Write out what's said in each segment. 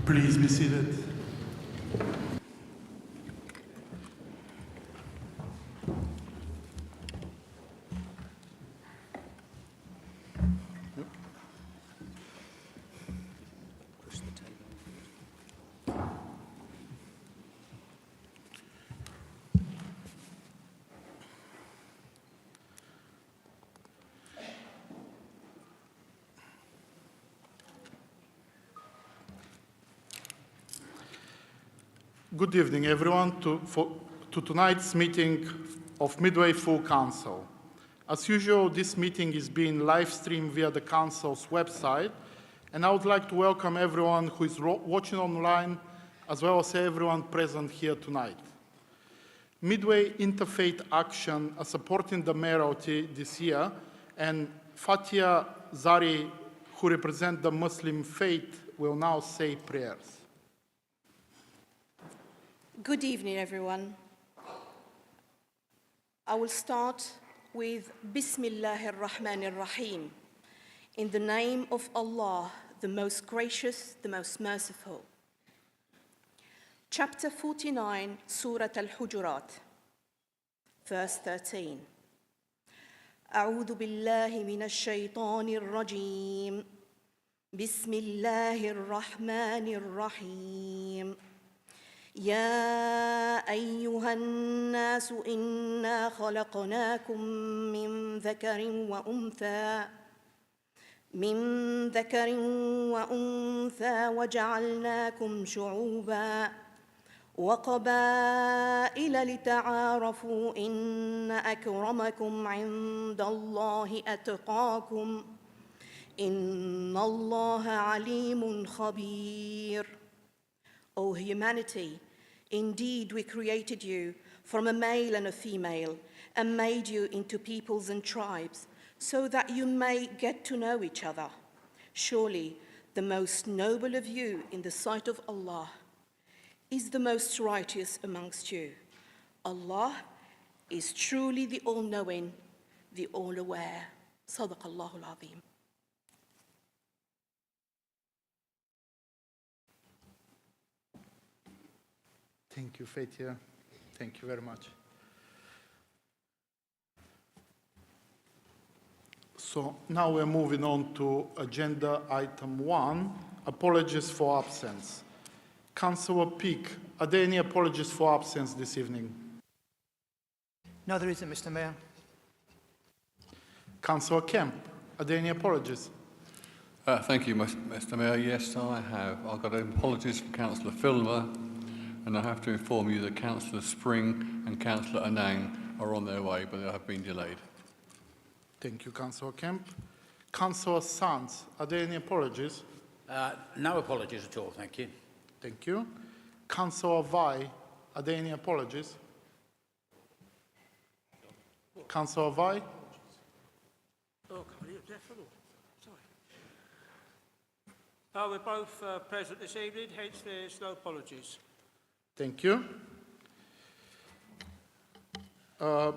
Please be seated. Good evening, everyone, to tonight's meeting of Medway Full Council. As usual, this meeting is being live streamed via the Council's website, and I would like to welcome everyone who is watching online, as well as everyone present here tonight. Medway Interfaith Action are supporting the mayoralty this year, and Fatia Zari, who represent the Muslim faith, will now say prayers. Good evening, everyone. I will start with Bismillahir Rahmanir Rahim. In the name of Allah, the most gracious, the most merciful. Chapter 49, Surah Al-Hujurat, verse 13. أعوذ بالله من الشيطان الرجيم. بسم الله الرحمن الرحيم. يا أيها الناس إنا خلقناكم من ذكر وأنثى وجعلناكم شعوبا وقبائل لتعارفوا إن أكرمكم عند الله أتقاكم إن الله عليم خبير. O humanity, indeed we created you from a male and a female and made you into peoples and tribes so that you may get to know each other. Surely the most noble of you in the sight of Allah is the most righteous amongst you. Allah is truly the all-knowing, the all-aware. Sadaqallahu al-Azim. Thank you, Fatia. Thank you very much. So now we're moving on to agenda item 1, apologies for absence. Councillor Peake, are there any apologies for absence this evening? No, there isn't, Mr. Mayor. Councillor Kemp, are there any apologies? Thank you, Mr. Mayor. Yes, I have. I've got apologies from Councillor Filmer, and I have to inform you that Councillor Spring and Councillor Anang are on their way, but they have been delayed. Thank you, Councillor Kemp. Councillor Sands, are there any apologies? No apologies at all, thank you. Thank you. Councillor Vai, are there any apologies? Councillor Vai? Oh, sorry. We're both present this evening, hence there's no apologies. Thank you.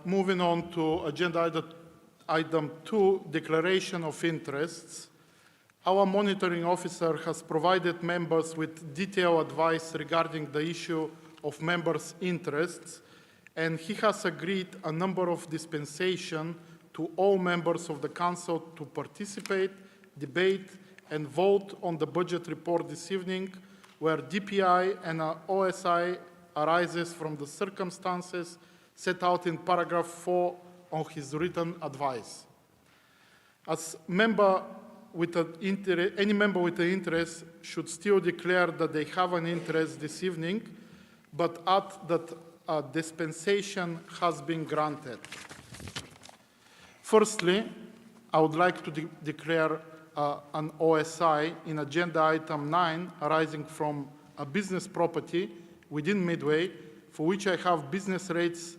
Moving on to agenda item 2, declaration of interests. Our monitoring officer has provided members with detailed advice regarding the issue of members' interests, and he has agreed a number of dispensations to all members of the Council to participate, debate, and vote on the budget report this evening, where DPI and OSI arises from the circumstances set out in paragraph 4 on his written advice. As member with any member with an interest should still declare that they have an interest this evening, but add that a dispensation has been granted. Firstly, I would like to declare an OSI in agenda item 9 arising from a business property within Medway for which I have business rates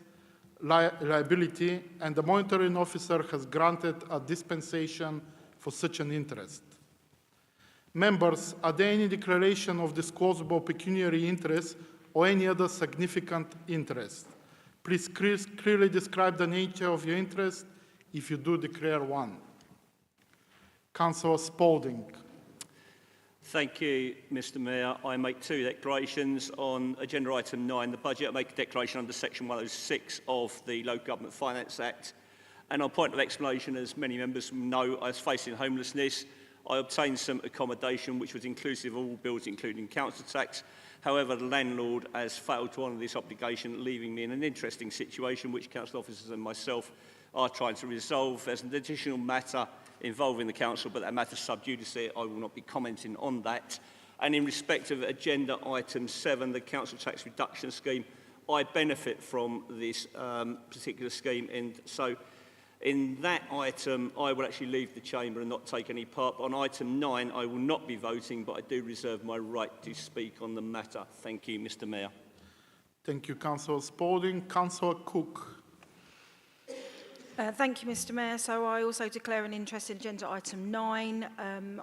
liability, and the monitoring officer has granted a dispensation for such an interest. Members, are there any declaration of disclosable pecuniary interest or any other significant interest? Please clearly describe the nature of your interest if you do declare one. Councillor Spalding. Thank you, Mr. Mayor. I make two declarations on agenda item 9, the budget. I make a declaration under section 106 of the Local Government Finance Act. And on point of explanation, as many members know, I was facing homelessness. I obtained some accommodation which was inclusive of all bills, including council tax. However, the landlord has failed to honour this obligation, leaving me in an interesting situation which council officers and myself are trying to resolve. There's an additional matter involving the council, but that matter is sub judice. I will not be commenting on that. And in respect of agenda item 7, the council tax reduction scheme, I benefit from this particular scheme, and so in that item I will actually leave the chamber and not take any part. On item 9 I will not be voting, but I do reserve my right to speak on the matter. Thank you, Mr. Mayor. Thank you, Councillor Spalding. Councillor Cook. Thank you, Mr. Mayor. So I also declare an interest in agenda item 9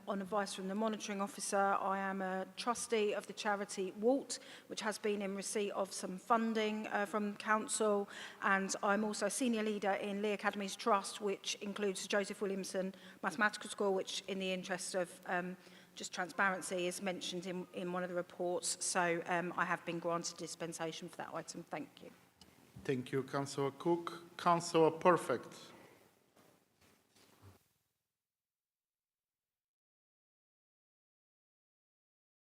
on advice from the monitoring officer. I am a trustee of the charity WALT, which has been in receipt of some funding from council, and I'm also a senior leader in Lee Academy's trust, which includes Joseph Williamson Mathematical School, which in the interest of just transparency is mentioned in one of the reports. So I have been granted dispensation for that item. Thank you. Thank you, Councillor Cook. Councillor Perfect.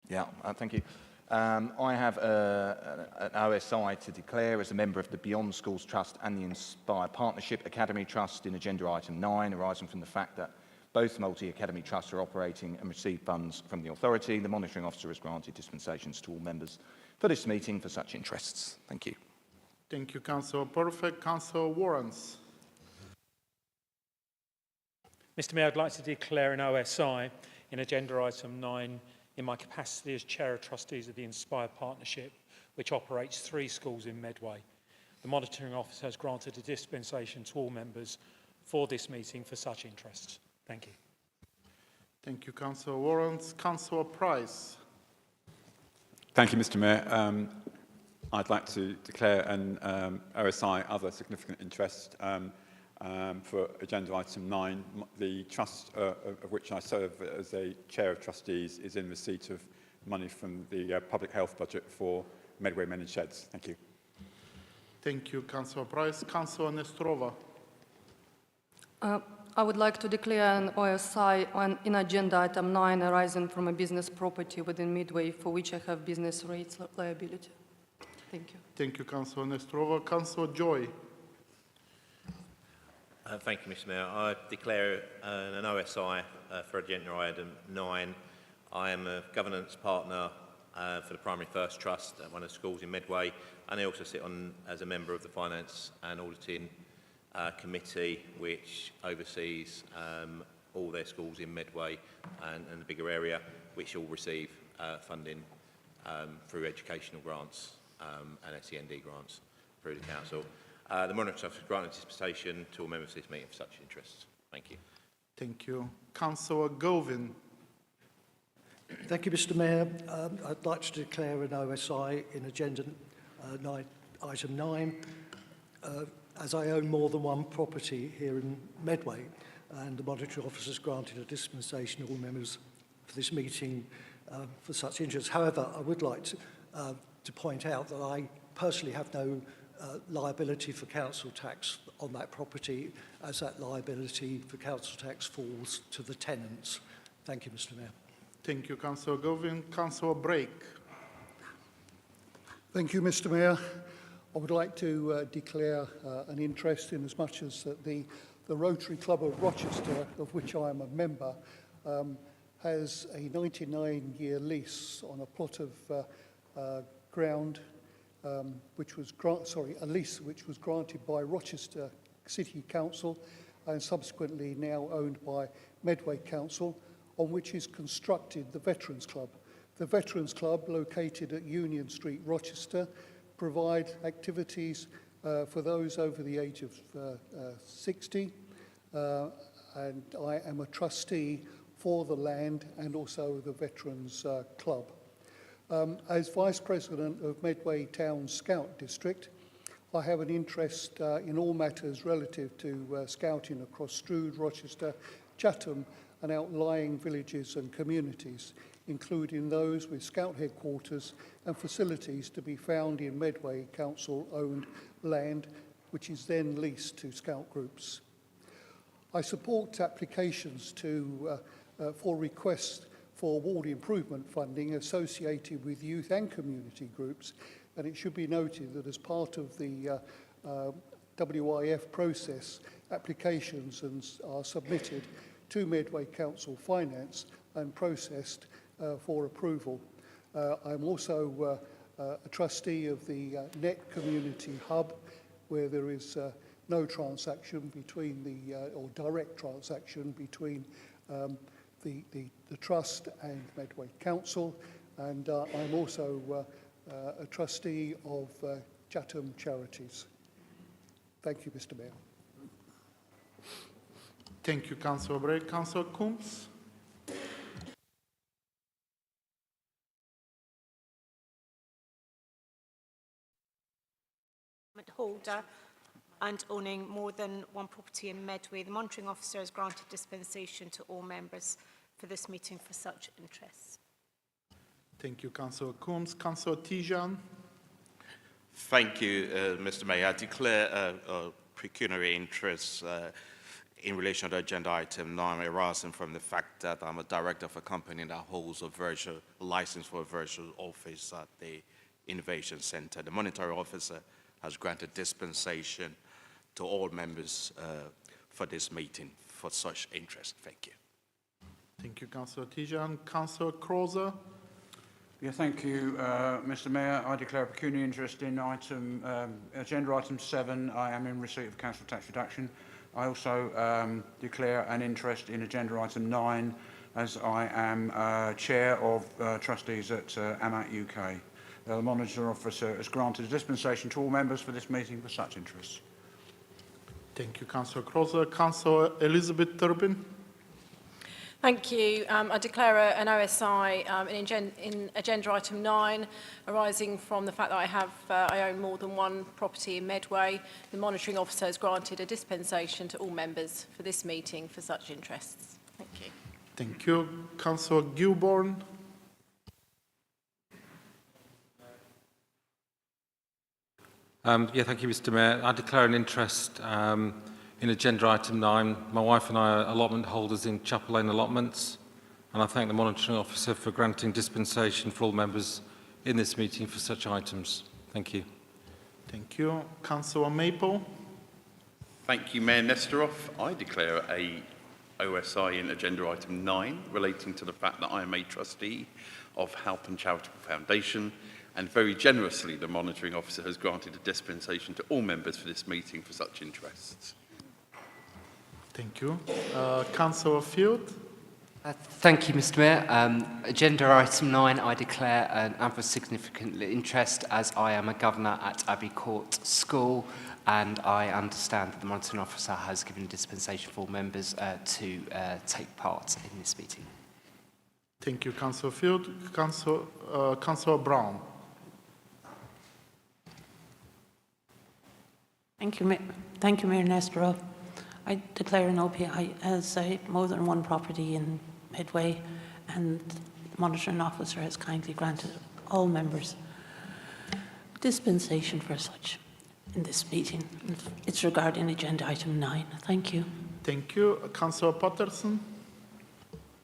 Yeah, thank you. I have an OSI to declare as a member of the Beyond Schools Trust and the Inspire Partnership Academy Trust in agenda item 9, arising from the fact that both multi-academy trusts are operating and receive funds from the authority. The monitoring officer has granted dispensations to all members for this meeting for such interests. Thank you. Thank you, Councillor Perfect. Councillor Warrens. Mr. Mayor, I'd like to declare an OSI in agenda item 9 in my capacity as Chair of Trustees of the Inspire Partnership, which operates 3 schools in Medway. The monitoring officer has granted a dispensation to all members for this meeting for such interests. Thank you. Thank you, Councillor Warrens. Councillor Price. Thank you, Mr. Mayor. I'd like to declare an OSI other significant interest for agenda item 9. The trust of which I serve as a Chair of Trustees is in receipt of money from the public health budget for Medway Men and Sheds. Thank you. Thank you, Councillor Price. Councillor Nestrova. I would like to declare an OSI in agenda item 9 arising from a business property within Medway for which I have business rates liability. Thank you. Thank you, Councillor Nestrova. Councillor Joy. Thank you, Mr. Mayor. I declare an OSI for agenda item 9. I am a governance partner for the Primary First Trust at one of the schools in Medway, and I also sit on as a member of the Finance and Auditing Committee, which oversees all their schools in Medway and the bigger area, which all receive funding through educational grants and SEND grants through the council. The monitoring officer has granted dispensation to all members of this meeting for such interests. Thank you. Thank you. Councillor Govin. Thank you, Mr. Mayor. I'd like to declare an OSI in agenda item 9. As I own more than one property here in Medway, and the monitoring officer has granted a dispensation to all members for this meeting for such interests. However, I would like to point out that I personally have no liability for council tax on that property, as that liability for council tax falls to the tenants. Thank you, Mr. Mayor. Thank you, Councillor Govin. Councillor Brake. Thank you, Mr. Mayor. I would like to declare an interest in as much as that the Rotary Club of Rochester, of which I am a member, has a 99-year lease on a plot of ground, a lease which was granted by Rochester City Council and subsequently now owned by Medway Council, on which is constructed the Veterans Club. The Veterans Club, located at Union Street, Rochester, provide activities for those over the age of 60, and I am a trustee for the land and also the Veterans Club. As Vice President of Medway Town Scout District, I have an interest in all matters relative to scouting across Strood, Rochester, Chatham and outlying villages and communities, including those with Scout headquarters and facilities to be found in Medway Council-owned land, which is then leased to Scout groups. I support applications for requests for ward improvement funding associated with youth and community groups, and it should be noted that as part of the WIF process, applications are submitted to Medway Council Finance and processed for approval. I'm also a trustee of the Net Community Hub, where there is no transaction between or direct transaction between the Trust and Medway Council, and I'm also a trustee of Chatham Charities. Thank you, Mr. Mayor. Thank you, Councillor Bray. Councillor Coombs? Holder and owning more than one property in Medway, the monitoring officer has granted dispensation to all members for this meeting for such interests. Thank you, Councillor Coombs. Councillor Tijan? Thank you, Mr. Mayor. I declare a pecuniary interest in relation to agenda item 9, arising from the fact that I'm a director of a company that holds a license for a virtual office at the Innovation Centre. The monitoring officer has granted dispensation to all members for this meeting for such interest. Thank you. Thank you, Councillor Tijan. Councillor Crozer? Yeah, thank you, Mr. Mayor. I declare a pecuniary interest in agenda item 7. I am in receipt of council tax reduction. I also declare an interest in agenda item 9, as I am chair of trustees at AMAT UK. The monitoring officer has granted a dispensation to all members for this meeting for such interests. Thank you, Councillor Crozer. Councillor Elizabeth Turbin? Thank you. I declare an OSI in agenda item 9, arising from the fact that I own more than one property in Medway. The monitoring officer has granted a dispensation to all members for this meeting for such interests. Thank you. Thank you. Councillor Gilborn? Thank you, Mr. Mayor. I declare an interest in agenda item 9. My wife and I are allotment holders in Chapel Lane allotments, and I thank the monitoring officer for granting dispensation for all members in this meeting for such items. Thank you. Thank you. Councillor Maple? Thank you, Mayor Nesterov. I declare a OSI in agenda item 9 relating to the fact that I am a trustee of Halpin Charitable Foundation, and very generously the monitoring officer has granted a dispensation to all members for this meeting for such interests. Thank you. Councillor Field? Thank you, Mr. Mayor. Agenda item 9, I declare an other significant interest as I am a governor at Abbey Court School, and I understand that the monitoring officer has given dispensation for all members to take part in this meeting. Thank you, Councillor Field. Councillor Brown? Thank you, Mayor Nesterov. I declare an OPI as more than one property in Medway, and the monitoring officer has kindly granted all members dispensation for such in this meeting. It's regarding agenda item 9. Thank you. Thank you. Councillor Patterson?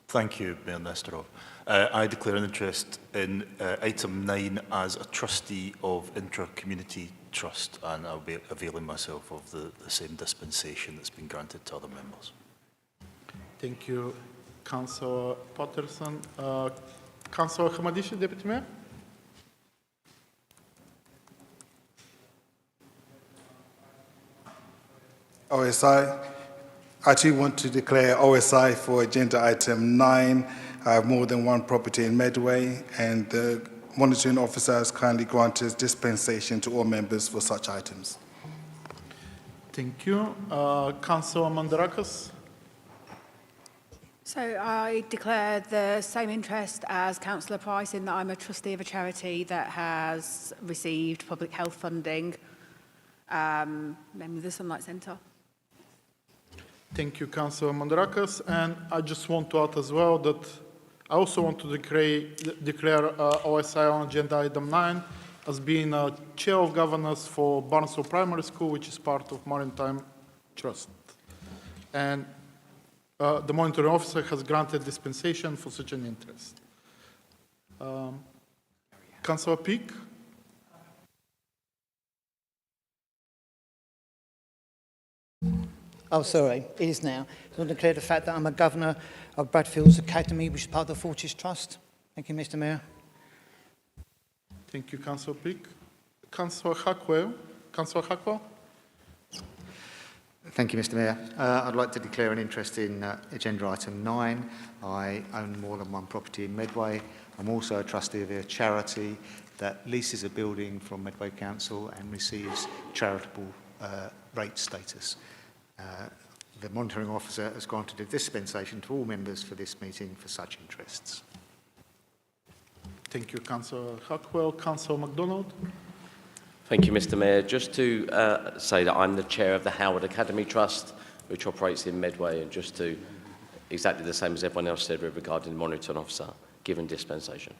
Thank you, Mayor Nesterov. I declare an interest in item 9 as a trustee of Intra-Community Trust, and I'll be availing myself of the same dispensation that's been granted to other members. Thank you, Councillor Patterson. Councillor Hamadishi, Deputy Mayor? OSI. I too want to declare OSI for agenda item 9. I have more than one property in Medway, and the monitoring officer has kindly granted dispensation to all members for such items. Thank you. Councillor Mandarakis? So I declare the same interest as Councillor Price in that I'm a trustee of a charity that has received public health funding, namely the Sunlight Centre. Thank you, Councillor Mandarakis. And I just want to add as well that I also want to declare OSI on agenda item 9 as being a chair of governors for Barnstable Primary School, which is part of Maritime Trust. And the monitoring officer has granted dispensation for such an interest. Councillor Peake? Oh, sorry, it is now. So I declare the fact that I'm a governor of Bradfield's Academy, which is part of the Fortis Trust. Thank you, Mr. Mayor. Thank you, Councillor Pick. Councillor Hackwell. Councillor Hackwell. Thank you, Mr. Mayor. I'd like to declare an interest in agenda item 9. I own more than one property in Medway. I'm also a trustee of a charity that leases a building from Medway Council and receives charitable rate status. The monitoring officer has granted a dispensation to all members for this meeting for such interests. Thank you, Councillor Hackwell. Councillor MacDonald. Thank you, Mr. Mayor. Just to say that I'm the chair of the Howard Academy Trust, which operates in Medway, and just to exactly the same as everyone else said regarding the monitoring officer, given dispensation.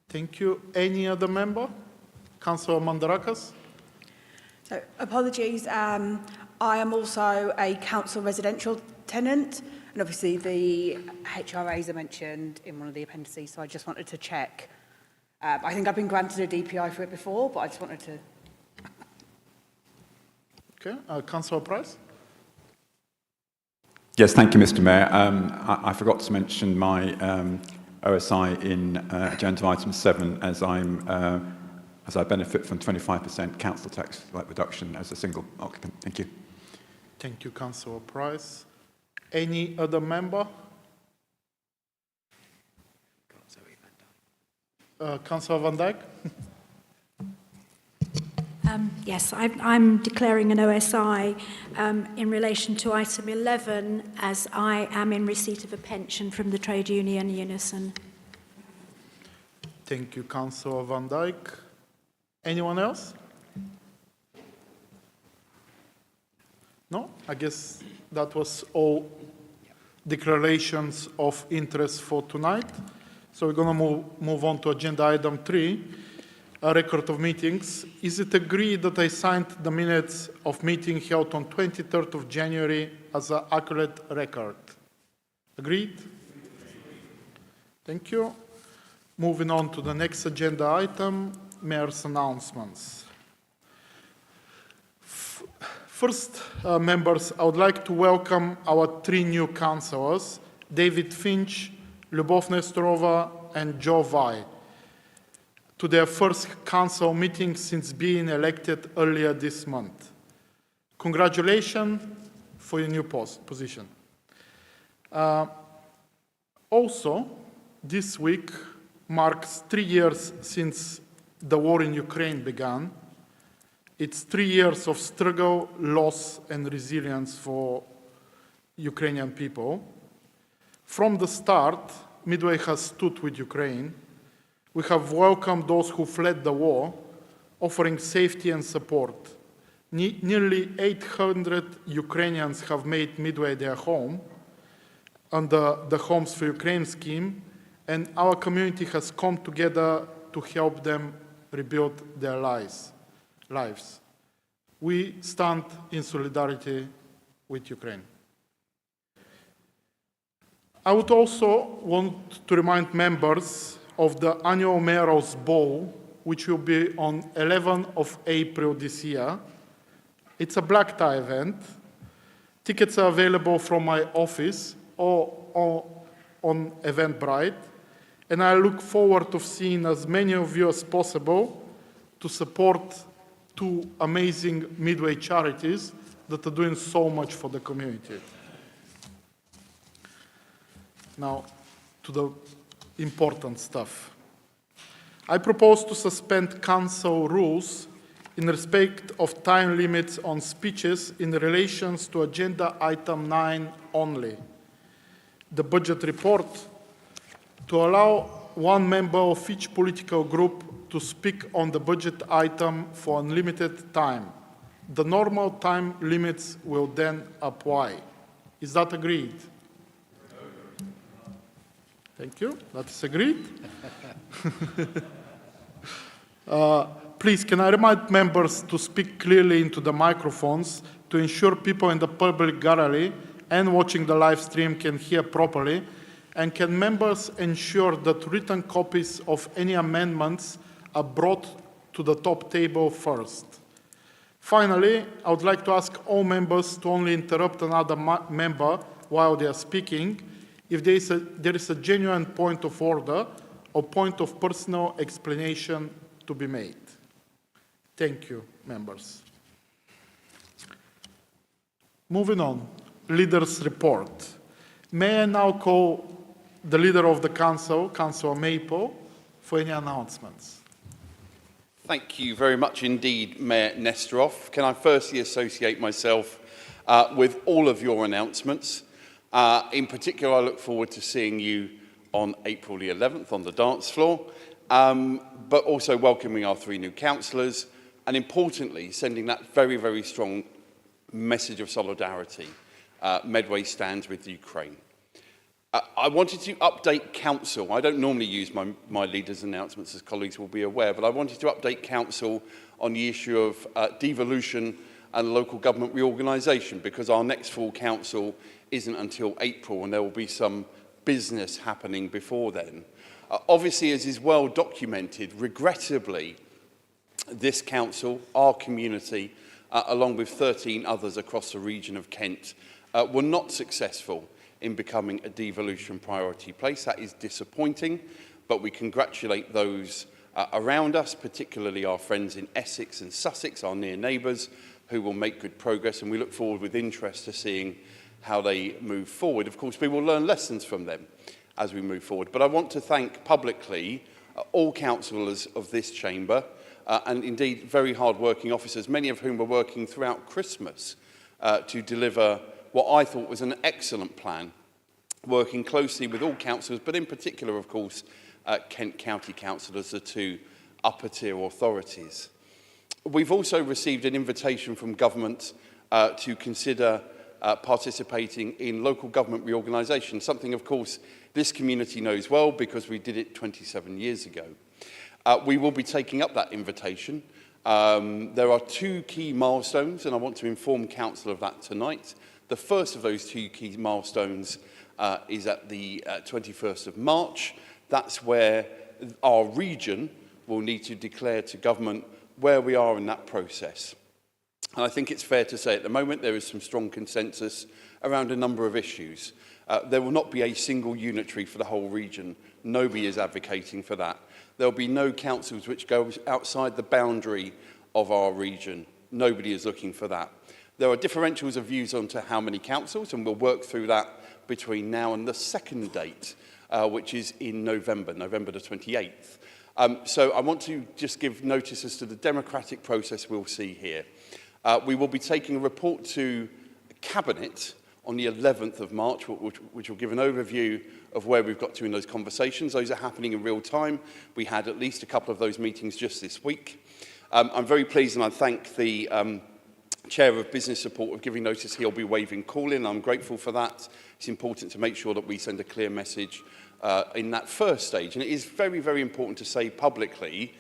Thank you. Any other member? Councillor Mandarakas. So, apologies. I am also a council residential tenant, and obviously the HRAs are mentioned in one of the appendices, so I just wanted to check. I think I've been granted a DPI for it before, but I just wanted to... Okay. Councillor Price. Yes, thank you, Mr. Mayor. I forgot to mention my OSI in agenda item 7 as I benefit from 25% council tax reduction as a single occupant. Thank you. Thank you, Councillor Price. Any other member? Councillor Van Dijk. Yes, I'm declaring an OSI in relation to item 11 as I am in receipt of a pension from the trade union Unison. Thank you, Councillor Van Dijk. Anyone else? No? I guess that was all declarations of interest for tonight. So we're going to move on to agenda item 3, a record of meetings. Is it agreed that I signed the minutes of meeting held on 23rd of January as an accurate record? Agreed? Thank you. Moving on to the next agenda item, Mayor's announcements. First, members, I would like to welcome our 3 new councillors, David Finch, Lyubov Nestorova and Joe Vai, to their first council meeting since being elected earlier this month. Congratulations for your new position. Also, this week marks 3 years since the war in Ukraine began. It's 3 years of struggle, loss, and resilience for Ukrainian people. From the start, Medway has stood with Ukraine. We have welcomed those who fled the war, offering safety and support. Nearly 800 Ukrainians have made Medway their home under the Homes for Ukraine scheme, and our community has come together to help them rebuild their lives. We stand in solidarity with Ukraine. I would also want to remind members of the annual Mayor's Ball, which will be on 11th of April this year. It's a black tie event. Tickets are available from my office or on Eventbrite, and I look forward to seeing as many of you as possible to support 2 amazing Medway charities that are doing so much for the community. Now, to the important stuff. I propose to suspend council rules in respect of time limits on speeches in relation to agenda item 9 only. The budget report, to allow 1 member of each political group to speak on the budget item for unlimited time. The normal time limits will then apply. Is that agreed? Thank you. That's agreed. Please, can I remind members to speak clearly into the microphones to ensure people in the public gallery and watching the live stream can hear properly? And can members ensure that written copies of any amendments are brought to the top table first? Finally, I would like to ask all members to only interrupt another member while they are speaking. if there is a genuine point of order or point of personal explanation to be made. Thank you, members. Moving on, leaders' report. May I now call the leader of the council, Councillor Maple, for any announcements. Thank you very much indeed, Mayor Nesterov. Can I firstly associate myself with all of your announcements. In particular, I look forward to seeing you on April the 11th on the dance floor, but also welcoming our 3 new councillors, and importantly, sending that very, very strong message of solidarity. Medway stands with Ukraine. I wanted to update council. I don't normally use my leaders' announcements, as colleagues will be aware, but I wanted to update council on the issue of devolution and local government reorganisation, because our next full council isn't until April, and there will be some business happening before then. Obviously, as is well documented, regrettably, this council, our community, along with 13 others across the region of Kent, were not successful in becoming a devolution priority place. That is disappointing, but we congratulate those around us, particularly our friends in Essex and Sussex, our near neighbours, who will make good progress, and we look forward with interest to seeing how they move forward. Of course, we will learn lessons from them as we move forward. But I want to thank publicly all councillors of this chamber, and indeed very hard-working officers, many of whom were working throughout Christmas to deliver what I thought was an excellent plan, working closely with all councillors, but in particular, of course, Kent County councillors, the 2 upper-tier authorities. We've also received an invitation from government to consider participating in local government reorganisation, something, of course, this community knows well because we did it 27 years ago. We will be taking up that invitation. There are 2 key milestones, and I want to inform council of that tonight. The first of those 2 key milestones is at the 21st of March. That's where our region will need to declare to government where we are in that process. And I think it's fair to say at the moment there is some strong consensus around a number of issues. There will not be a single unitary for the whole region. Nobody is advocating for that. There will be no councils which go outside the boundary of our region. Nobody is looking for that. There are differentials of views on to how many councils, and we'll work through that between now and the second date, which is in November the 28th. So I want to just give notice as to the democratic process we'll see here. We will be taking a report to Cabinet on the 11th of March, which will give an overview of where we've got to in those conversations. Those are happening in real time. We had at least a couple of those meetings just this week. I'm very pleased, and I thank the Chair of Business Support of giving notice he'll be waiving call-in. I'm grateful for that. It's important to make sure that we send a clear message in that first stage. And it is very, very important to say publicly,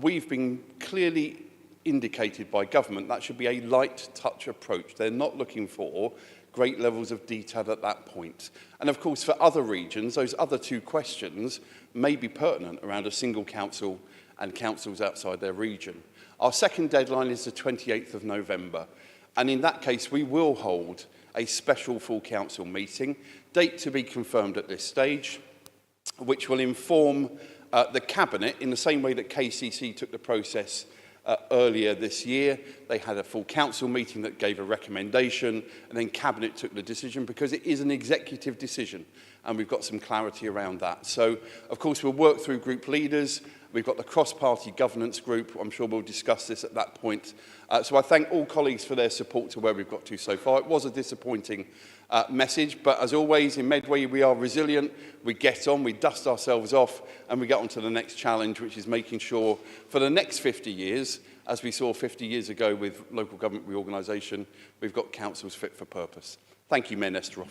we've been clearly indicated by government that should be a light touch approach. They're not looking for great levels of detail at that point. And of course, for other regions, those other 2 questions may be pertinent around a single council and councils outside their region. Our second deadline is the 28th of November. And in that case, we will hold a special full council meeting, date to be confirmed at this stage, which will inform the Cabinet in the same way that KCC took the process earlier this year. They had a full council meeting that gave a recommendation, and then Cabinet took the decision because it is an executive decision, and we've got some clarity around that. So, of course, we'll work through group leaders. We've got the cross-party governance group. I'm sure we'll discuss this at that point. So I thank all colleagues for their support to where we've got to so far. It was a disappointing message, but as always in Medway, we are resilient. We get on, we dust ourselves off, and we get on to the next challenge, which is making sure for the next 50 years, as we saw 50 years ago with local government reorganisation, we've got councils fit for purpose. Thank you, Mayor Nesterov.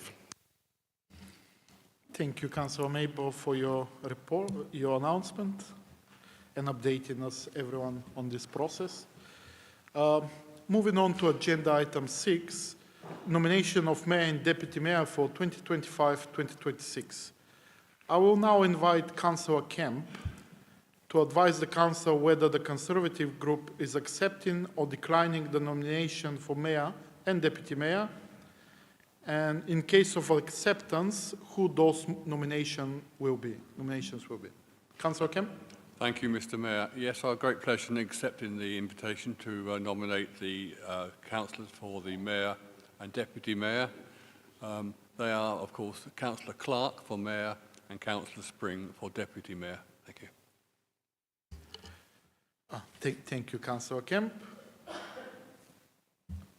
Thank you, Councillor Maple, for your report, your announcement, and updating us, everyone, on this process. Moving on to agenda item 6, nomination of mayor and deputy mayor for 2025-2026. I will now invite Councillor Kemp to advise the council whether the Conservative group is accepting or declining the nomination for mayor and deputy mayor, And in case of acceptance, who those nominations will be? Councillor Kemp? Thank you, Mr. Mayor. Yes, I have great pleasure in accepting the invitation to nominate the councillors for the Mayor and Deputy Mayor. They are, of course, Councillor Clark for Mayor and Councillor Spring for Deputy Mayor. Thank you. Thank you, Councillor Kemp.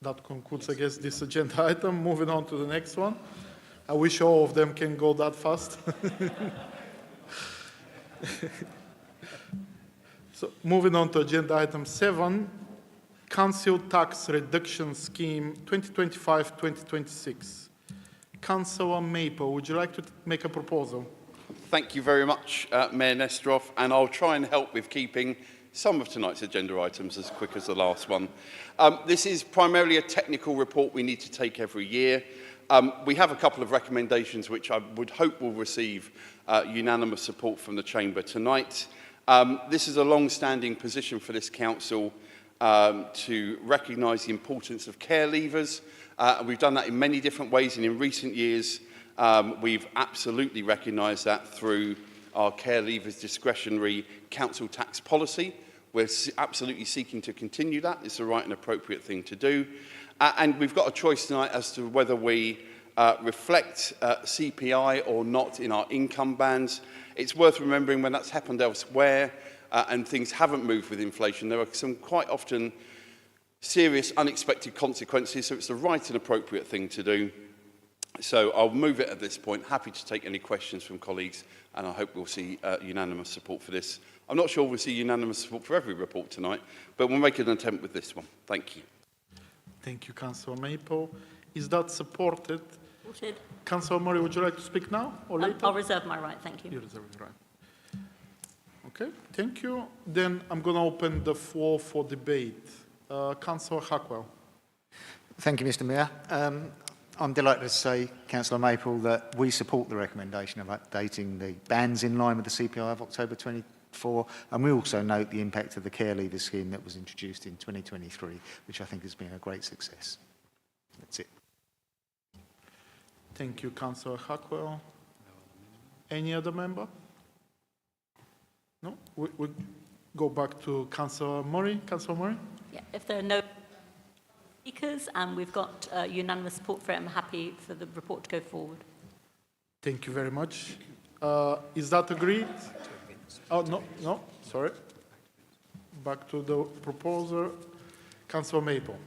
That concludes, I guess, this agenda item. Moving on to the next one. I wish all of them can go that fast. So, moving on to agenda item 7, Council Tax Reduction Scheme 2025-2026. Councillor Maple, would you like to make a proposal? Thank you very much, Mayor Nesterov, and I'll try and help with keeping some of tonight's agenda items as quick as the last one. This is primarily a technical report we need to take every year. We have a couple of recommendations which I would hope will receive unanimous support from the Chamber tonight. This is a long-standing position for this Council to recognise the importance of care leavers. We've done that in many different ways, and in recent years we've absolutely recognised that through our care leavers discretionary council tax policy. We're absolutely seeking to continue that. It's the right and appropriate thing to do. And we've got a choice tonight as to whether we reflect CPI or not in our income bands. It's worth remembering when that's happened elsewhere and things haven't moved with inflation, there are some quite often serious unexpected consequences, so it's the right and appropriate thing to do. So I'll move it at this point. Happy to take any questions from colleagues, and I hope we'll see unanimous support for this. I'm not sure we'll see unanimous support for every report tonight, but we'll make an attempt with this one. Thank you. Thank you, Councillor Maple. Is that supported? Supported. Councillor Murray, would you like to speak now or later? I'll reserve my right, thank you. You reserve your right. Okay, thank you. Then I'm going to open the floor for debate. Councillor Hackwell. Thank you, Mr. Mayor. I'm delighted to say, Councillor Maple, that we support the recommendation of updating the bands in line with the CPI of October 24, and we also note the impact of the care leaver scheme that was introduced in 2023, which I think has been a great success. That's it. Thank you, Councillor Hackwell. Any other member? No? We go back to Councillor Murray. Councillor Murray? Yeah, if there are no speakers and we've got unanimous support for it, I'm happy for the report to go forward. Thank you very much. Is that agreed? Oh, no, sorry. Back to the proposer. Councillor Maple.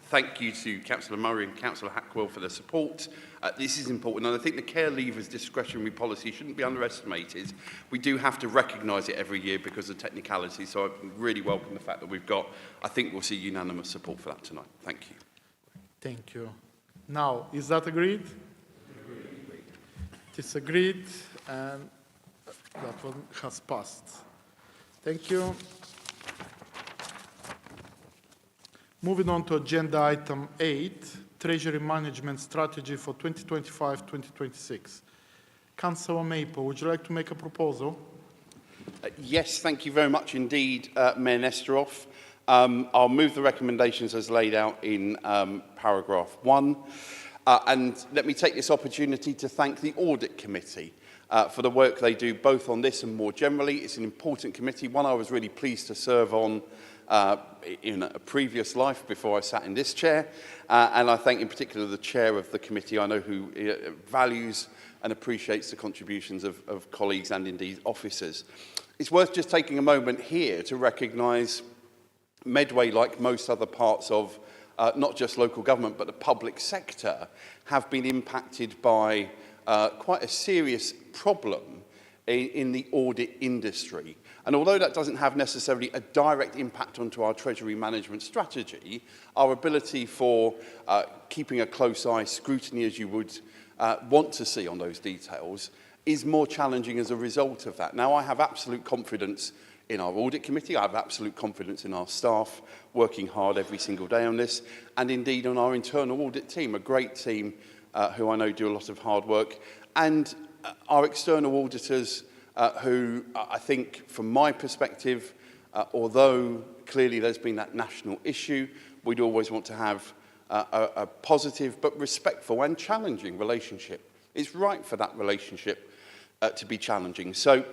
Thank you to Councillor Murray and Councillor Hackwell for the support. This is important, and I think the care leavers discretionary policy shouldn't be underestimated. We do have to recognise it every year because of technicality, so I really welcome the fact that we've got, I think we'll see unanimous support for that tonight. Thank you. Thank you. Now, is that agreed? Agreed. It is agreed, and that one has passed. Thank you. Moving on to agenda item 8, Treasury Management Strategy for 2025-2026. Councillor Maple, would you like to make a proposal? Yes, thank you very much indeed, Mayor Nesterov. I'll move the recommendations as laid out in paragraph 1. And let me take this opportunity to thank the Audit Committee for the work they do both on this and more generally. It's an important committee, one I was really pleased to serve on in a previous life before I sat in this chair, and I thank in particular the chair of the committee, I know who values and appreciates the contributions of colleagues and indeed officers. It's worth just taking a moment here to recognise Medway, like most other parts of not just local government but the public sector, have been impacted by quite a serious problem in the audit industry. And although that doesn't have necessarily a direct impact onto our Treasury management strategy, our ability for keeping a close eye, scrutiny as you would want to see on those details, is more challenging as a result of that. Now, I have absolute confidence in our audit committee, I have absolute confidence in our staff working hard every single day on this, and indeed on our internal audit team, a great team who I know do a lot of hard work, and our external auditors who I think, from my perspective, although clearly there's been that national issue, we'd always want to have a positive but respectful and challenging relationship. It's right for that relationship to be challenging. So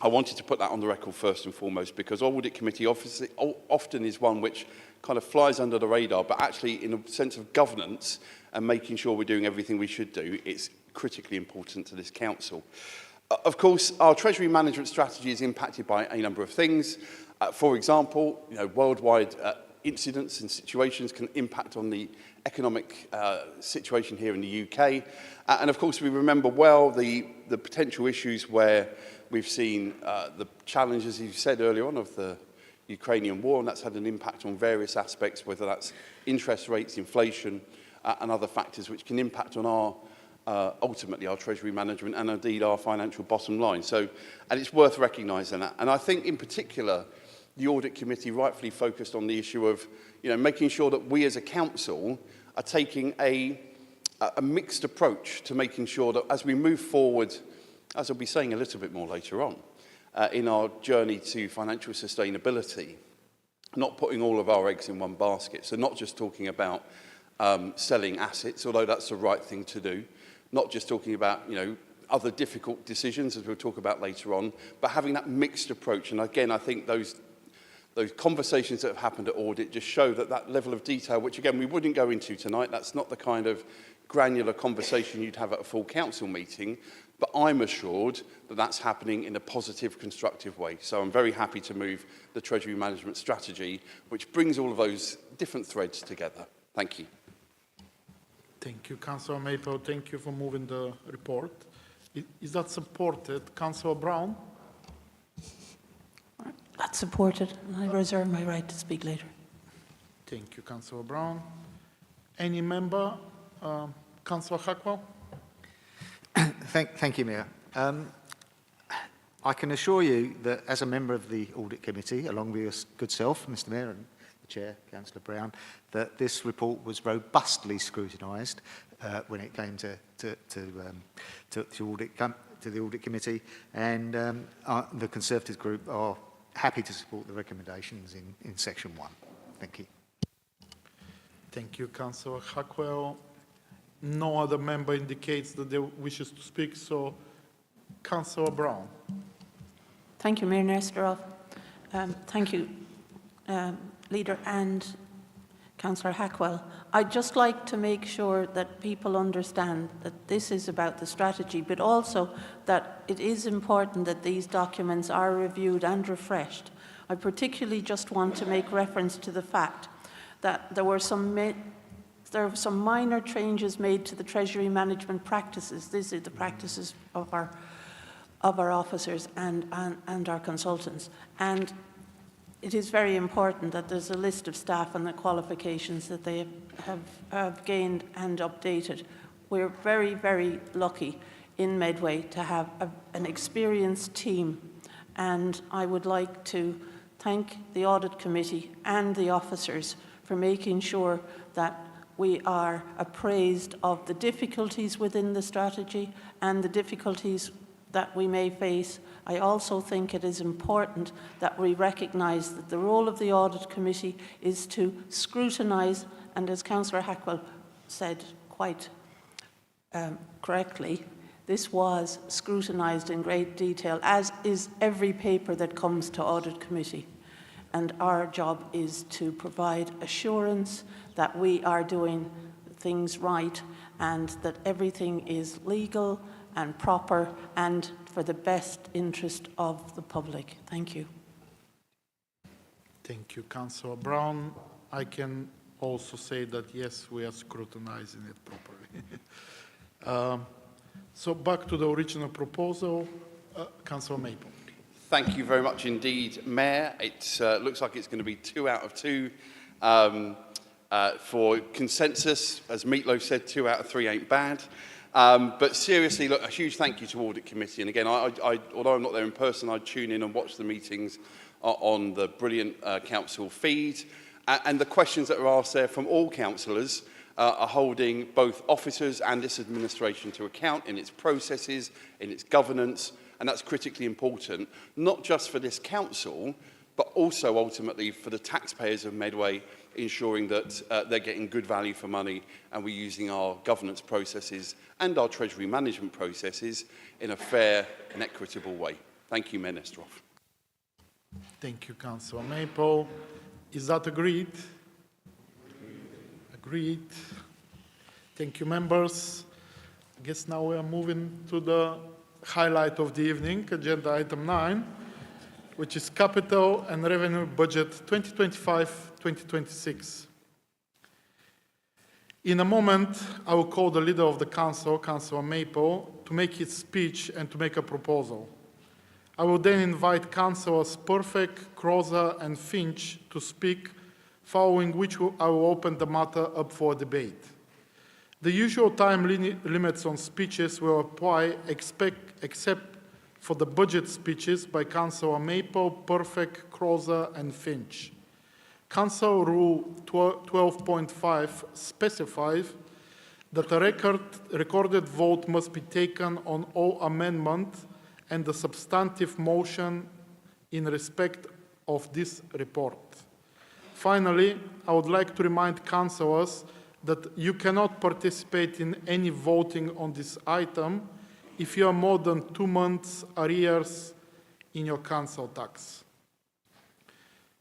I wanted to put that on the record first and foremost, because Audit Committee often is one which kind of flies under the radar, but actually in a sense of governance and making sure we're doing everything we should do, it's critically important to this council. Of course, our Treasury management strategy is impacted by a number of things. For example, worldwide incidents and situations can impact on the economic situation here in the UK. And of course, we remember well the potential issues where we've seen the challenges, as you said earlier on, of the Ukrainian war, and that's had an impact on various aspects, whether that's interest rates, inflation, and other factors which can impact on our ultimately our Treasury management and indeed our financial bottom line. So, and it's worth recognising that. And I think in particular, the Audit Committee rightfully focused on the issue of, making sure that we as a council are taking a mixed approach to making sure that as we move forward, as I'll be saying a little bit more later on, in our journey to financial sustainability, not putting all of our eggs in one basket. So not just talking about selling assets, although that's the right thing to do, not just talking about, other difficult decisions, as we'll talk about later on, but having that mixed approach. And again, I think those conversations that have happened at audit just show that level of detail, which again, we wouldn't go into tonight. That's not the kind of granular conversation you'd have at a full council meeting, but I'm assured that that's happening in a positive, constructive way. So I'm very happy to move the Treasury management strategy, which brings all of those different threads together. Thank you. Thank you, Councillor Maple. Thank you for moving the report. Is that supported? Councillor Brown? That's supported. I reserve my right to speak later. Thank you, Councillor Brown. Any member? Councillor Hackwell? Thank you, Mayor. I can assure you that as a member of the Audit Committee, along with your good self, Mr Mayor, and the Chair, Councillor Brown, that this report was robustly scrutinised when it came to the Audit Committee, and the Conservative Group are happy to support the recommendations in Section 1. Thank you. Thank you, Councillor Hackwell. No other member indicates that they wishes to speak, so Councillor Brown. Thank you, Mayor Nesterov. Thank you, Leader and Councillor Hackwell. I'd just like to make sure that people understand that this is about the strategy, but also that it is important that these documents are reviewed and refreshed. I particularly just want to make reference to the fact that there were some minor changes made to the Treasury management practices. These are the practices of our officers and our consultants. And it is very important that there's a list of staff and the qualifications that they have gained and updated. We're very, very lucky in Medway to have an experienced team, and I would like to thank the Audit Committee and the officers for making sure that we are appraised of the difficulties within the strategy and the difficulties that we may face. I also think it is important that we recognise that the role of the Audit Committee is to scrutinise, and as Councillor Hackwell said quite correctly, this was scrutinised in great detail, as is every paper that comes to Audit Committee. And our job is to provide assurance that we are doing things right and that everything is legal and proper and for the best interest of the public. Thank you. Thank you, Councillor Brown. I can also say that, yes, we are scrutinizing it properly. So back to the original proposal, Councillor Maple. Thank you very much indeed, Mayor. It looks like it's going to be 2 out of 2 for consensus. As Meatloaf said, 2 out of 3 ain't bad. But seriously, look, a huge thank you to Audit Committee. And again, although I'm not there in person, I tune in and watch the meetings on the brilliant council feed. And the questions that are asked there from all councillors are holding both officers and this administration to account in its processes, in its governance. And that's critically important, not just for this council, but also ultimately for the taxpayers of Medway ensuring that they're getting good value for money and we're using our governance processes and our Treasury management processes in a fair and equitable way. Thank you, Mayor Nesterov. Thank you, Councillor Maple. Is that agreed? Agreed. Thank you, members. I guess now we are moving to the highlight of the evening, agenda item 9, which is Capital and Revenue Budget 2025-2026. In a moment, I will call the leader of the council, Councillor Maple, to make his speech and to make a proposal. I will then invite Councillors Perfect, Croza and Finch to speak, following which I will open the matter up for debate. The usual time limits on speeches will apply except for the budget speeches by Councillor Maple, Perfect, Croza and Finch. Council Rule 12.5 specifies that a recorded vote must be taken on all amendments and the substantive motion in respect of this report. Finally, I would like to remind councillors that you cannot participate in any voting on this item if you are more than 2 months arrears in your council tax.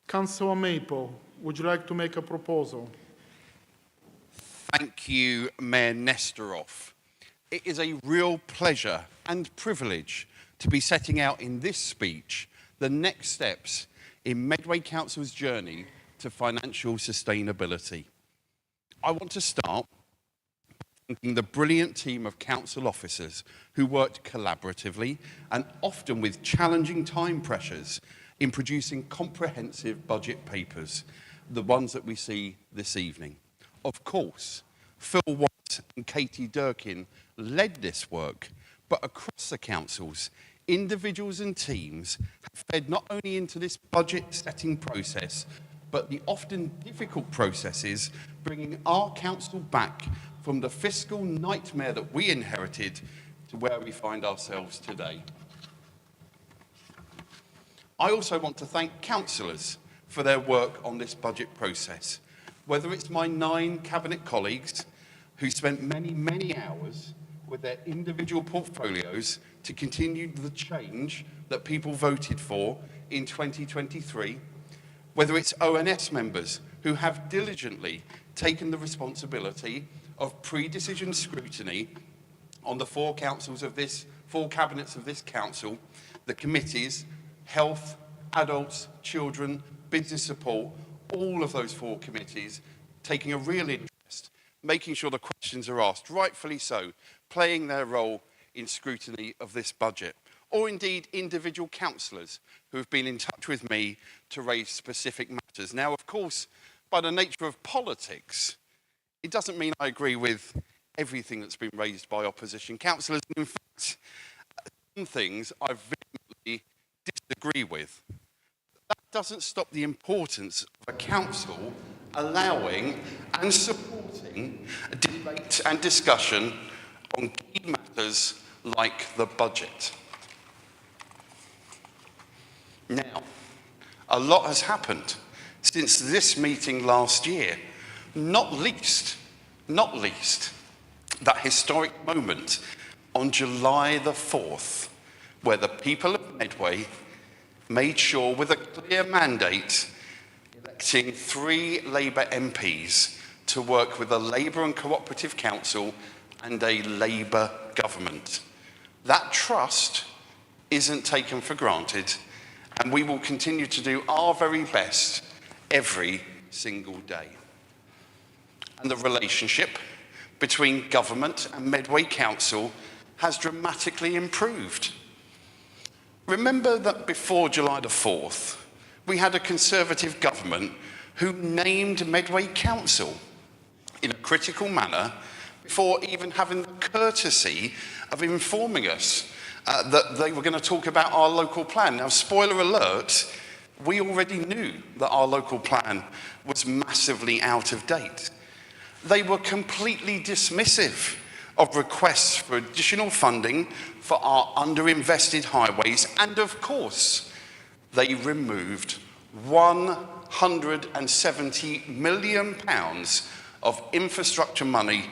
Councillor Maple, would you like to make a proposal? Thank you, Mayor Nesterov. It is a real pleasure and privilege to be setting out in this speech the next steps in Medway Council's journey to financial sustainability. I want to start by thanking the brilliant team of council officers who worked collaboratively and often with challenging time pressures in producing comprehensive budget papers, the ones that we see this evening. Of course, Phil White and Katie Durkin led this work, but across the councils, individuals and teams have fed not only into this budget setting process, but the often difficult processes bringing our council back from the fiscal nightmare that we inherited to where we find ourselves today. I also want to thank councillors for their work on this budget process, whether it's my 9 cabinet colleagues who spent many, many hours with their individual portfolios to continue the change that people voted for in 2023, whether it's ONS members who have diligently taken the responsibility of pre-decision scrutiny on the 4 cabinets of this council, the committees, health, adults, children, business support, all of those 4 committees taking a real interest, making sure the questions are asked, rightfully so, playing their role in scrutiny of this budget, or indeed individual councillors who have been in touch with me to raise specific matters. Now, of course, by the nature of politics, it doesn't mean I agree with everything that's been raised by opposition councillors. In fact, some things I vehemently disagree with. That doesn't stop the importance of a council allowing and supporting debate and discussion on key matters like the budget. Now, a lot has happened since this meeting last year, not least that historic moment on July the 4th, where the people of Medway made sure, with a clear mandate, electing 3 Labour MPs to work with a Labour and Cooperative Council and a Labour government. That trust isn't taken for granted, and we will continue to do our very best every single day. And the relationship between government and Medway Council has dramatically improved. Remember that before July the 4th, we had a Conservative government who named Medway Council in a critical manner before even having the courtesy of informing us that they were going to talk about our local plan. Now, spoiler alert, we already knew that our local plan was massively out of date. They were completely dismissive of requests for additional funding for our underinvested highways, and of course, they removed 1 £170 million of infrastructure money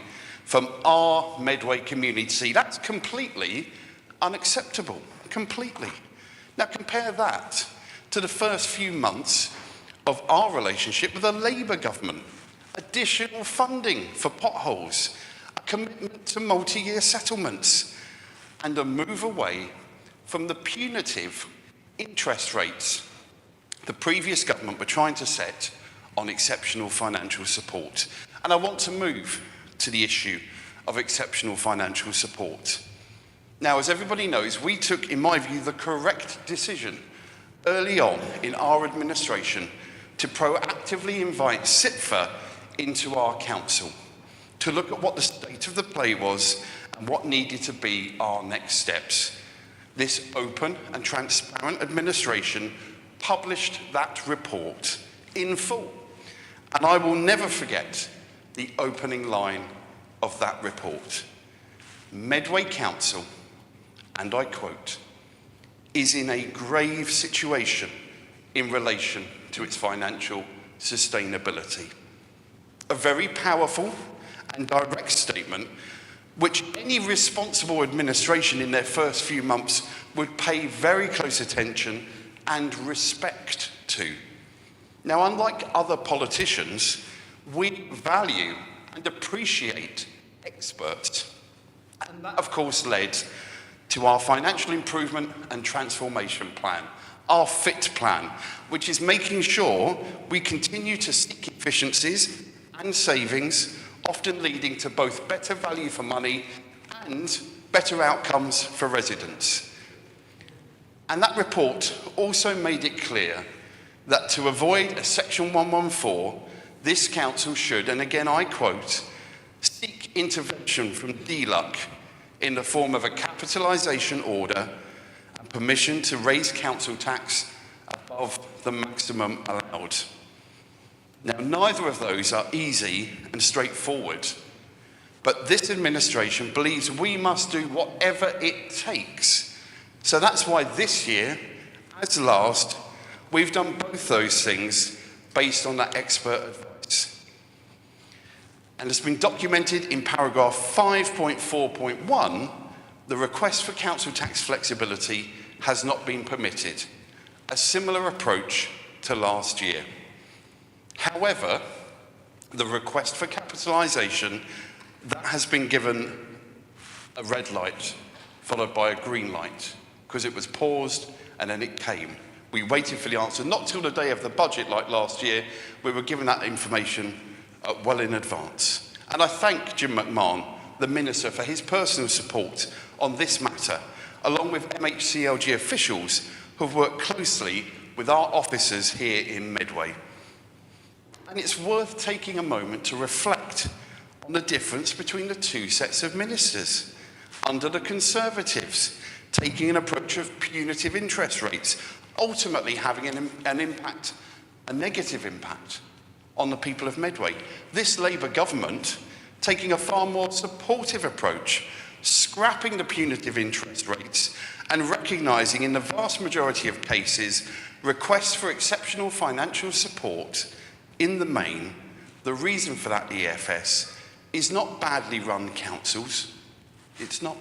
from our Medway community. That's completely unacceptable, completely. Now compare that to the first few months of our relationship with a Labour government. Additional funding for potholes, a commitment to multi-year settlements, and a move away from the punitive interest rates the previous government were trying to set on exceptional financial support. And I want to move to the issue of exceptional financial support. Now, as everybody knows, we took, in my view, the correct decision early on in our administration to proactively invite CITFA into our council to look at what the state of the play was and what needed to be our next steps. This open and transparent administration published that report in full. And I will never forget the opening line of that report. Medway Council, and I quote, is in a grave situation in relation to its financial sustainability. A very powerful and direct statement which any responsible administration in their first few months would pay very close attention and respect to. Now, unlike other politicians, we value and appreciate experts. And that, of course, led to our financial improvement and transformation plan, our FIT plan, which is making sure we continue to seek efficiencies and savings, often leading to both better value for money and better outcomes for residents. And that report also made it clear that to avoid a Section 114, this council should, and again I quote, seek intervention from DLUC in the form of a capitalisation order and permission to raise council tax above the maximum allowed. Now, neither of those are easy and straightforward, but this administration believes we must do whatever it takes. So that's why this year, as last, we've done both those things based on that expert advice. And it's been documented in paragraph 5.4.1, the request for council tax flexibility has not been permitted, a similar approach to last year. However, the request for capitalisation, that has been given a red light followed by a green light because it was paused and then it came. We waited for the answer, not till the day of the budget like last year. We were given that information well in advance. And I thank Jim McMahon, the Minister, for his personal support on this matter, along with MHCLG officials who have worked closely with our officers here in Medway. And it's worth taking a moment to reflect on the difference between the two sets of ministers. Under the Conservatives, taking an approach of punitive interest rates, ultimately having an impact, a negative impact, on the people of Medway. This Labour government taking a far more supportive approach, scrapping the punitive interest rates and recognising in the vast majority of cases requests for exceptional financial support. In the main, the reason for that EFS is not badly run councils. It's not.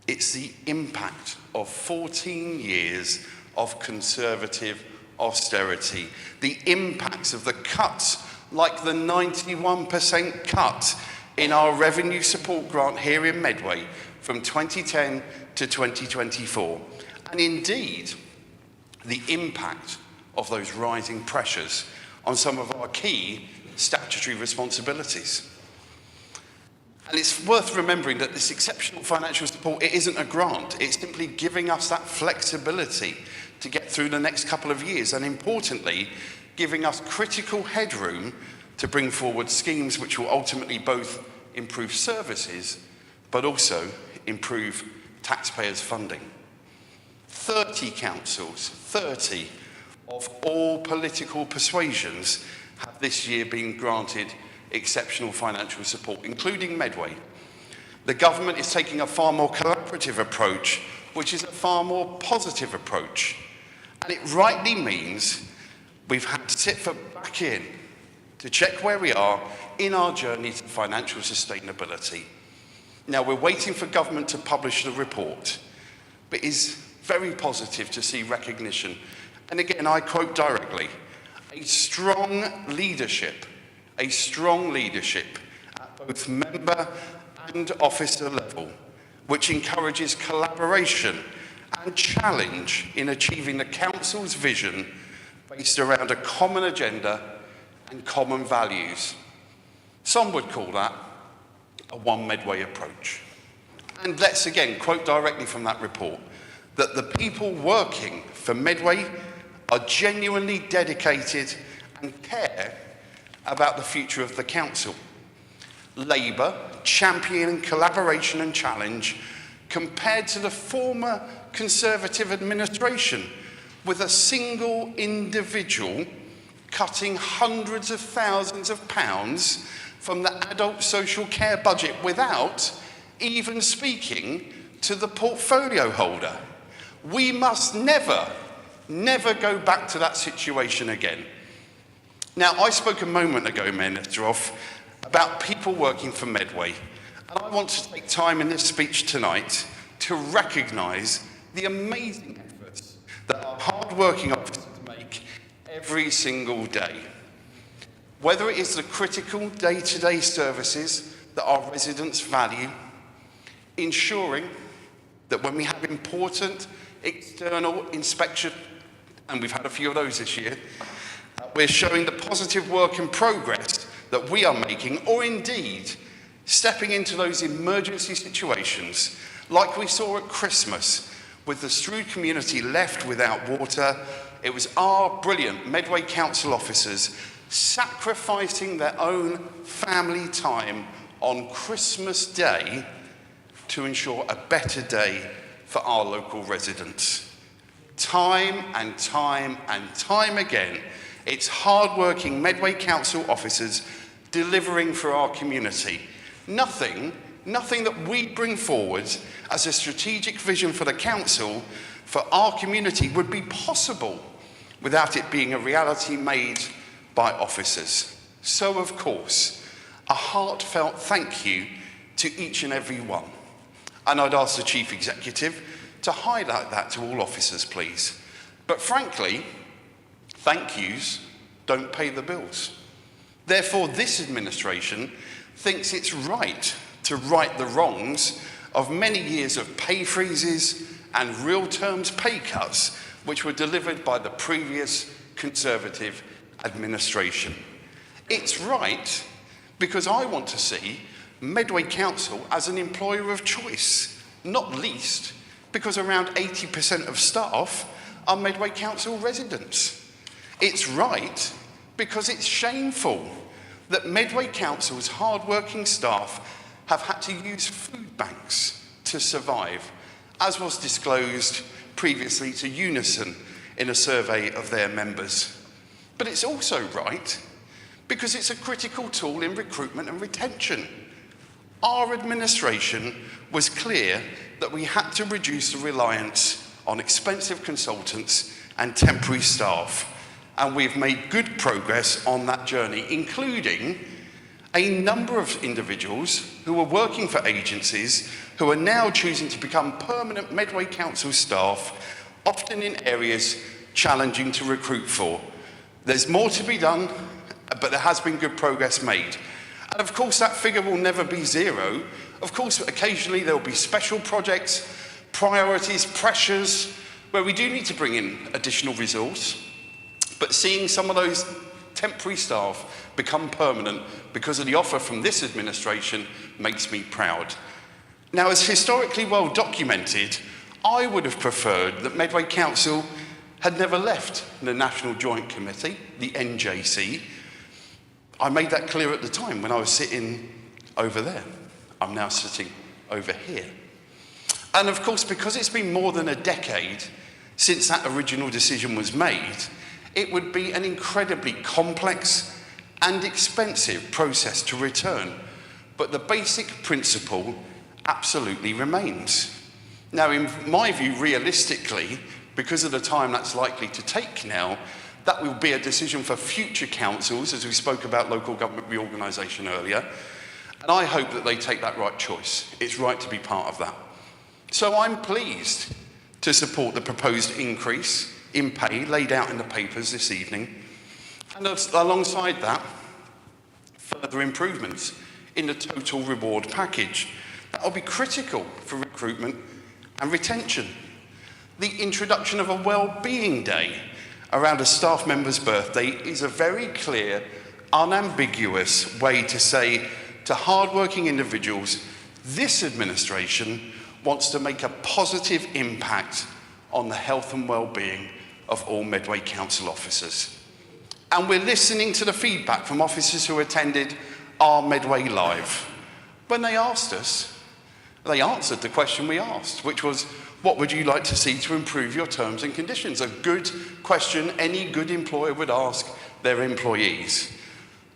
It's the impact of 14 years of Conservative austerity, the impacts of the cuts, like the 91% cut in our revenue support grant here in Medway from 2010 to 2024, and indeed the impact of those rising pressures on some of our key statutory responsibilities. And it's worth remembering that this exceptional financial support, it isn't a grant, it's simply giving us that flexibility to get through the next couple of years, and importantly, giving us critical headroom to bring forward schemes which will ultimately both improve services, but also improve taxpayers' funding. 30 councils, 30 of all political persuasions have this year been granted exceptional financial support, including Medway. The government is taking a far more collaborative approach, which is a far more positive approach. And it rightly means We've had to sit back in to check where we are in our journey to financial sustainability. Now, we're waiting for government to publish the report, but it's very positive to see recognition. And again, I quote directly, a strong leadership at both member and officer level, which encourages collaboration and challenge in achieving the Council's vision based around a common agenda and common values. Some would call that a one Medway approach. And let's again quote directly from that report, that the people working for Medway are genuinely dedicated and care about the future of the Council. Labour championing collaboration and challenge compared to the former Conservative administration, with a single individual cutting hundreds of thousands of pounds from the adult social care budget without even speaking to the portfolio holder. We must never go back to that situation again. Now, I spoke a moment ago, Mayor Nestorov, about people working for Medway, and I want to take time in this speech tonight to recognise the amazing efforts that our hard-working officers make every single day. Whether it is the critical day-to-day services that our residents value, ensuring that when we have important external inspection, and we've had a few of those this year, we're showing the positive work and progress that we are making, or indeed stepping into those emergency situations like we saw at Christmas with the Strood community left without water. It was our brilliant Medway Council officers sacrificing their own family time on Christmas Day to ensure a better day for our local residents. Time and time and time again, it's hard-working Medway Council officers delivering for our community. Nothing that we bring forward as a strategic vision for the Council for our community would be possible without it being a reality made by officers. So, of course, a heartfelt thank you to each and every one. And I'd ask the Chief Executive to highlight that to all officers, please. But frankly, thank yous don't pay the bills. Therefore, this administration thinks it's right to right the wrongs of many years of pay freezes and real terms pay cuts which were delivered by the previous Conservative administration. It's right because I want to see Medway Council as an employer of choice, not least because around 80% of staff are Medway Council residents. It's right because it's shameful that Medway Council's hard-working staff have had to use food banks to survive, as was disclosed previously to Unison in a survey of their members. But it's also right because it's a critical tool in recruitment and retention. Our administration was clear that we had to reduce the reliance on expensive consultants and temporary staff, and we've made good progress on that journey, including a number of individuals who were working for agencies who are now choosing to become permanent Medway Council staff, often in areas challenging to recruit for. There's more to be done, but there has been good progress made. And of course, that figure will never be zero. Of course, occasionally there will be special projects, priorities, pressures, where we do need to bring in additional resource. But seeing some of those temporary staff become permanent because of the offer from this administration makes me proud. Now, as historically well documented, I would have preferred that Medway Council had never left the National Joint Committee, the NJC. I made that clear at the time when I was sitting over there. I'm now sitting over here. And of course, because it's been more than a decade since that original decision was made, it would be an incredibly complex and expensive process to return. But the basic principle absolutely remains. Now, in my view, realistically, because of the time that's likely to take now, That will be a decision for future councils, as we spoke about local government reorganisation earlier. And I hope that they take that right choice. It's right to be part of that. So I'm pleased to support the proposed increase in pay laid out in the papers this evening. And alongside that, further improvements in the total reward package. That will be critical for recruitment and retention. The introduction of a well-being day around a staff member's birthday is a very clear, unambiguous way to say to hard-working individuals, this administration wants to make a positive impact on the health and well-being of all Medway Council officers. And we're listening to the feedback from officers who attended our Medway Live. When they asked us, they answered the question we asked, which was, what would you like to see to improve your terms and conditions? A good question any good employer would ask their employees.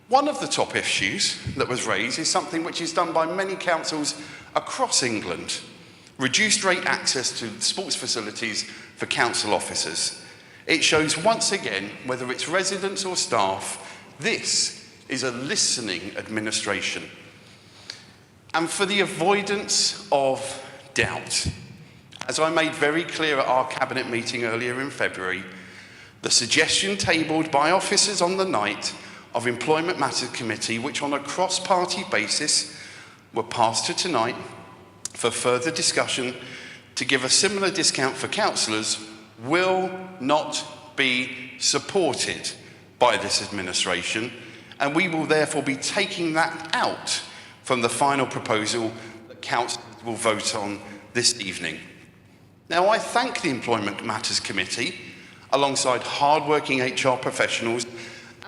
One of the top issues that was raised is something which is done by many councils across England. Reduced rate access to sports facilities for council officers. It shows once again, whether it's residents or staff, this is a listening administration. And for the avoidance of doubt, as I made very clear at our cabinet meeting earlier in February, the suggestion tabled by officers on the night of Employment Matters Committee, which on a cross-party basis were passed to tonight for further discussion to give a similar discount for councillors, will not be supported by this administration, and we will therefore be taking that out from the final proposal that council will vote on this evening. Now, I thank the Employment Matters Committee, alongside hard-working HR professionals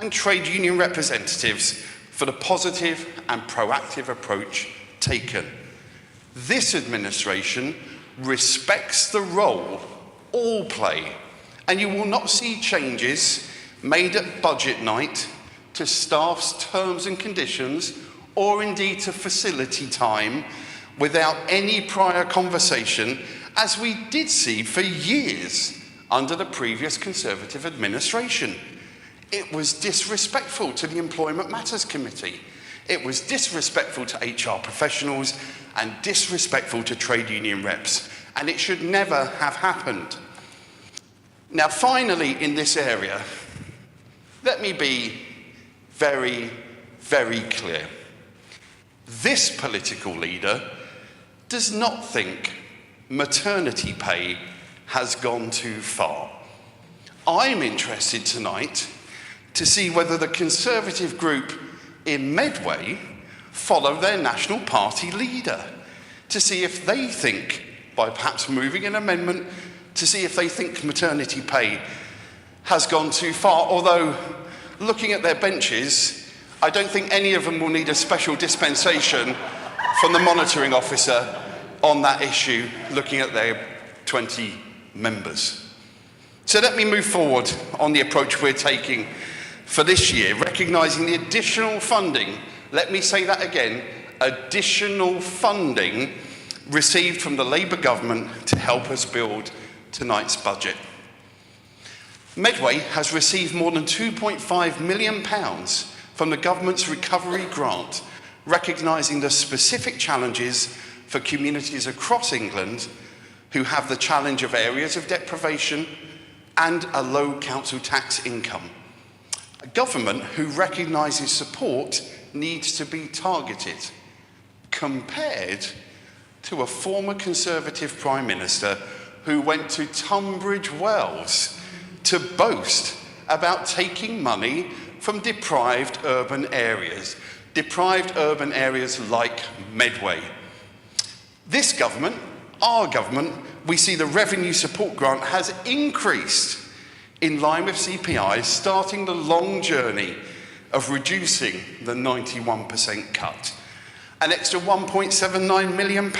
and trade union representatives, for the positive and proactive approach taken. This administration respects the role all play, and you will not see changes made at budget night to staff's terms and conditions, or indeed to facility time, without any prior conversation, as we did see for years under the previous Conservative administration. It was disrespectful to the Employment Matters Committee. It was disrespectful to HR professionals and disrespectful to trade union reps, and it should never have happened. Now, finally, in this area, let me be very, very clear. This political leader does not think maternity pay has gone too far. I'm interested tonight to see whether the Conservative group in Medway follow their National Party leader, to see if they think, by perhaps moving an amendment, to see if they think maternity pay has gone too far, although looking at their benches, I don't think any of them will need a special dispensation from the monitoring officer on that issue, looking at their 20 members. So let me move forward on the approach we're taking for this year, recognising the additional funding, let me say that again, additional funding received from the Labour government to help us build tonight's budget. Medway has received more than £2.5 million from the government's recovery grant, recognising the specific challenges for communities across England who have the challenge of areas of deprivation and a low council tax income. A government who recognises support needs to be targeted, compared to a former Conservative Prime Minister who went to Tunbridge Wells to boast about taking money from deprived urban areas like Medway. This government, our government, we see the revenue support grant has increased in line with CPI, starting the long journey of reducing the 91% cut. An extra £1.79 million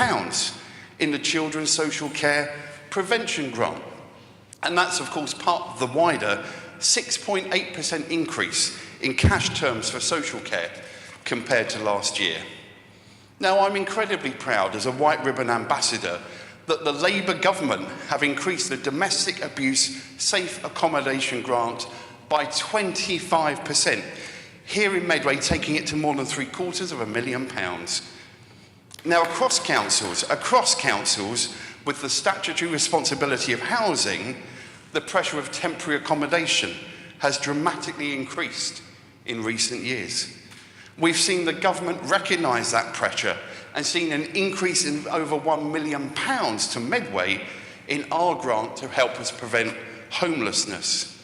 in the Children's Social Care Prevention Grant. And that's, of course, part of the wider 6.8% increase in cash terms for social care compared to last year. Now, I'm incredibly proud as a White Ribbon ambassador that the Labour government have increased the Domestic Abuse Safe Accommodation Grant by 25%. Here in Medway, taking it to more than £750,000. Now, across councils, with the statutory responsibility of housing, the pressure of temporary accommodation has dramatically increased in recent years. We've seen the government recognise that pressure and seen an increase in over £1 million to Medway in our grant to help us prevent homelessness.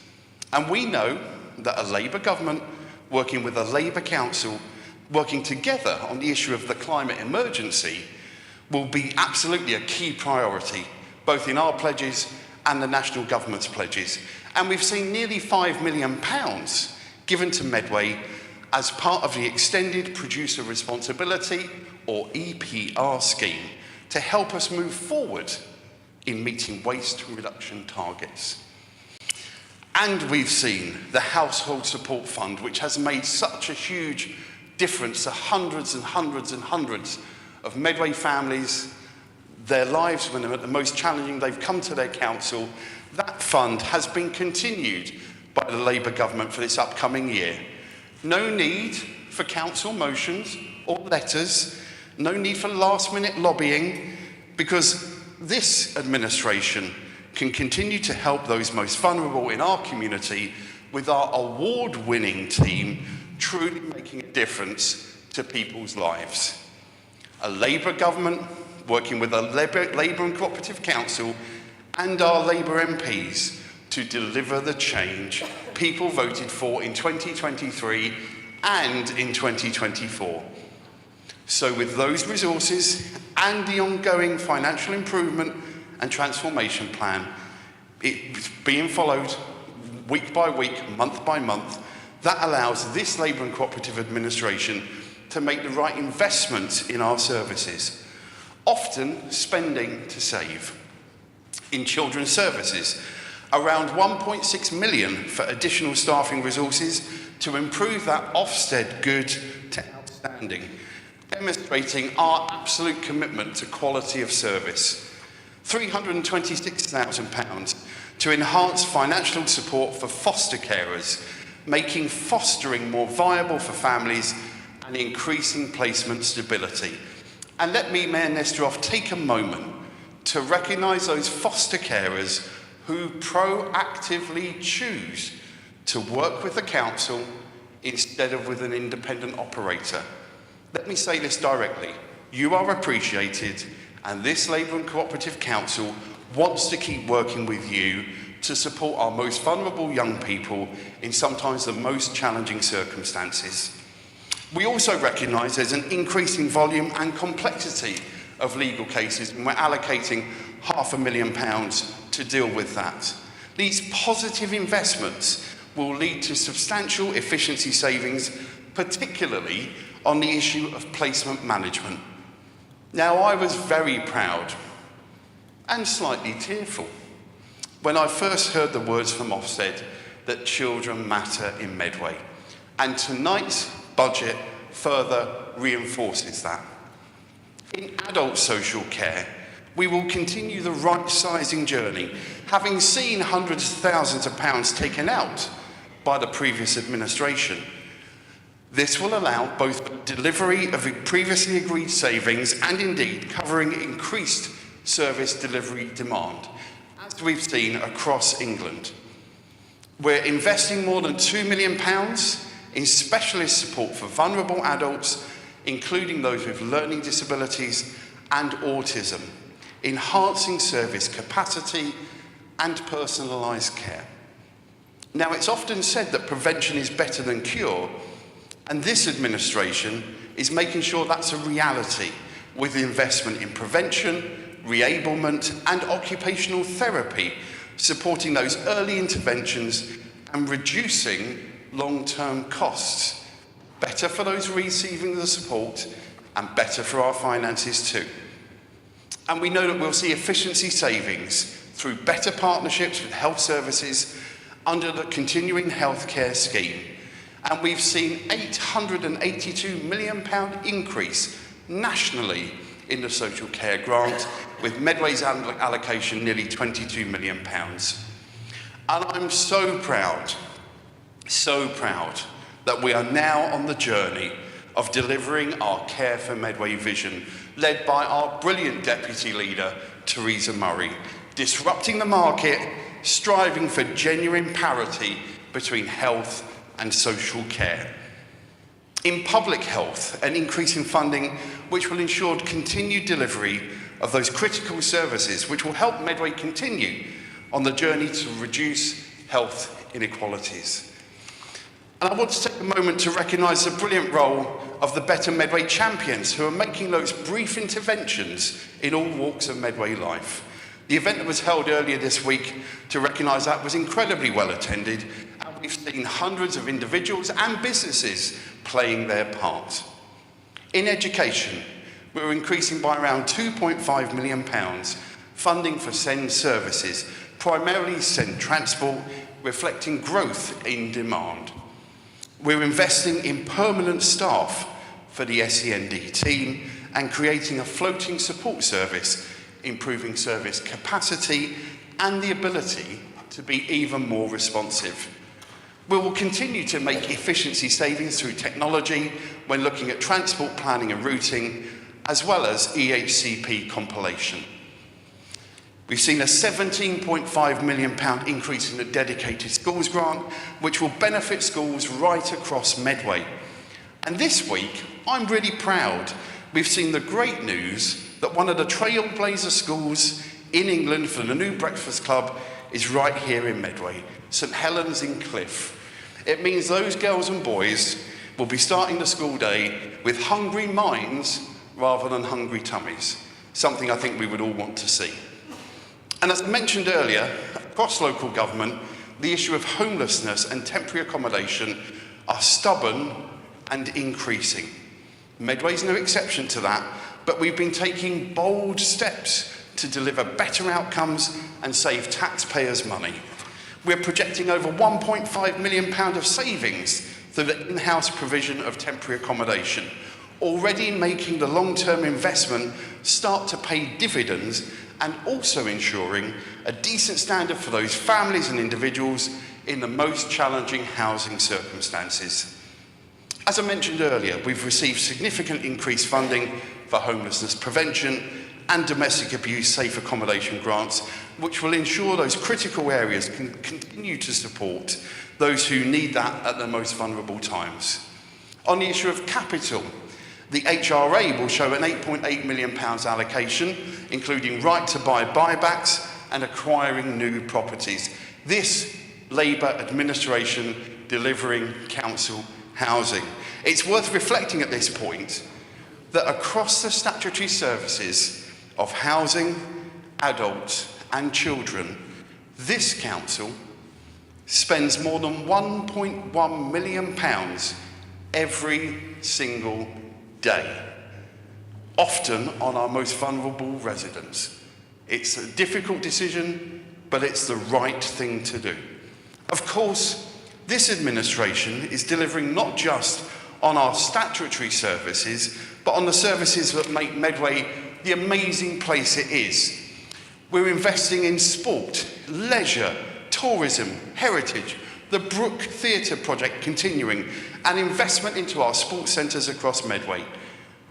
And we know that a Labour government working with a Labour council, working together on the issue of the climate emergency, will be absolutely a key priority, both in our pledges and the national government's pledges. And we've seen nearly £5 million given to Medway as part of the Extended Producer Responsibility, or EPR scheme, to help us move forward in meeting waste reduction targets. And we've seen the Household Support Fund, which has made such a huge difference to hundreds and hundreds and hundreds of Medway families, their lives when they're at the most challenging, they've come to their council. That fund has been continued by the Labour government for this upcoming year. No need for council motions or letters, no need for last-minute lobbying, because this administration can continue to help those most vulnerable in our community with our award-winning team truly making a difference to people's lives. A Labour government working with a Labour and Cooperative Council and our Labour MPs to deliver the change people voted for in 2023 and in 2024. So with those resources and the ongoing financial improvement and transformation plan, it's being followed week by week, month by month, that allows this Labour and Cooperative administration to make the right investments in our services, often spending to save. In children's services, around 1.6 million for additional staffing resources to improve that Ofsted good to outstanding, demonstrating our absolute commitment to quality of service. £326,000 to enhance financial support for foster carers, making fostering more viable for families and increasing placement stability. And let me, Mayor Nesterov, take a moment to recognise those foster carers who proactively choose to work with the council instead of with an independent operator. Let me say this directly. You are appreciated, and this Labour and Cooperative Council wants to keep working with you to support our most vulnerable young people in sometimes the most challenging circumstances. We also recognise there's an increasing volume and complexity of legal cases, and we're allocating £500,000 to deal with that. These positive investments will lead to substantial efficiency savings, particularly on the issue of placement management. Now, I was very proud and slightly tearful when I first heard the words from Ofsted that children matter in Medway, and tonight's budget further reinforces that. In adult social care, we will continue the right-sizing journey, having seen hundreds of thousands of pounds taken out by the previous administration. This will allow both delivery of previously agreed savings and indeed covering increased service delivery demand, as we've seen across England. We're investing more than £2 million in specialist support for vulnerable adults, including those with learning disabilities and autism, enhancing service capacity and personalised care. Now, it's often said that prevention is better than cure, and this administration is making sure that's a reality with investment in prevention, reablement and occupational therapy, supporting those early interventions and reducing long-term costs. Better for those receiving the support and better for our finances too. And we know that we'll see efficiency savings through better partnerships with health services under the continuing healthcare scheme. And we've seen £882 million increase nationally in the social care grant, with Medway's allocation nearly £22 million. And I'm so proud So proud that we are now on the journey of delivering our Care for Medway vision, led by our brilliant Deputy Leader, Theresa Murray, disrupting the market, striving for genuine parity between health and social care. In public health, an increase in funding which will ensure continued delivery of those critical services which will help Medway continue on the journey to reduce health inequalities. And I want to take a moment to recognise the brilliant role of the Better Medway champions who are making those brief interventions in all walks of Medway life. The event that was held earlier this week to recognise that was incredibly well attended, and we've seen hundreds of individuals and businesses playing their part. In education, we're increasing by around £2.5 million funding for SEND services, primarily SEND transport, reflecting growth in demand. We're investing in permanent staff for the SEND team and creating a floating support service, improving service capacity and the ability to be even more responsive. We will continue to make efficiency savings through technology when looking at transport planning and routing, as well as EHCP compilation. We've seen a £17.5 million increase in the dedicated schools grant, which will benefit schools right across Medway. And this week, I'm really proud we've seen the great news that one of the trailblazer schools in England for the new breakfast club is right here in Medway, St Helens in Cliff. It means those girls and boys will be starting the school day with hungry minds rather than hungry tummies, something I think we would all want to see. And as I mentioned earlier, across local government, the issue of homelessness and temporary accommodation are stubborn and increasing. Medway's no exception to that, but we've been taking bold steps to deliver better outcomes and save taxpayers' money. We're projecting over £1.5 million of savings through the in-house provision of temporary accommodation, already making the long-term investment start to pay dividends and also ensuring a decent standard for those families and individuals in the most challenging housing circumstances. As I mentioned earlier, we've received significant increased funding for homelessness prevention and domestic abuse safe accommodation grants, which will ensure those critical areas can continue to support those who need that at their most vulnerable times. On the issue of capital, the HRA will show an £8.8 million allocation, including right to buy buybacks and acquiring new properties. This Labour administration delivering council housing. It's worth reflecting at this point that across the statutory services of housing, adults and children, this council spends more than £1.1 million every single day, often on our most vulnerable residents. It's a difficult decision, but it's the right thing to do. Of course, this administration is delivering not just on our statutory services, but on the services that make Medway the amazing place it is. We're investing in sport, leisure, tourism, heritage, the Brook Theatre project continuing, and investment into our sports centres across Medway.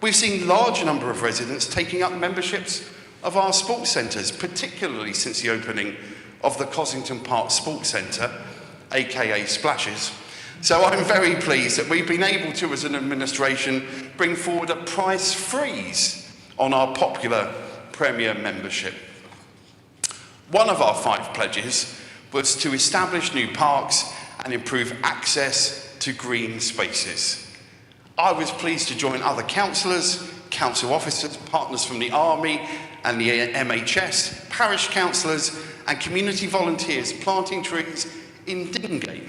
We've seen large number of residents taking up memberships of our sports centres, particularly since the opening of the Cossington Park Sports Centre, aka Splashes. So I'm very pleased that we've been able to, as an administration, bring forward a price freeze on our popular Premier membership. One of our 5 pledges was to establish new parks and improve access to green spaces. I was pleased to join other councillors, council officers, partners from the Army and the MHS, parish councillors and community volunteers planting trees in Dingate,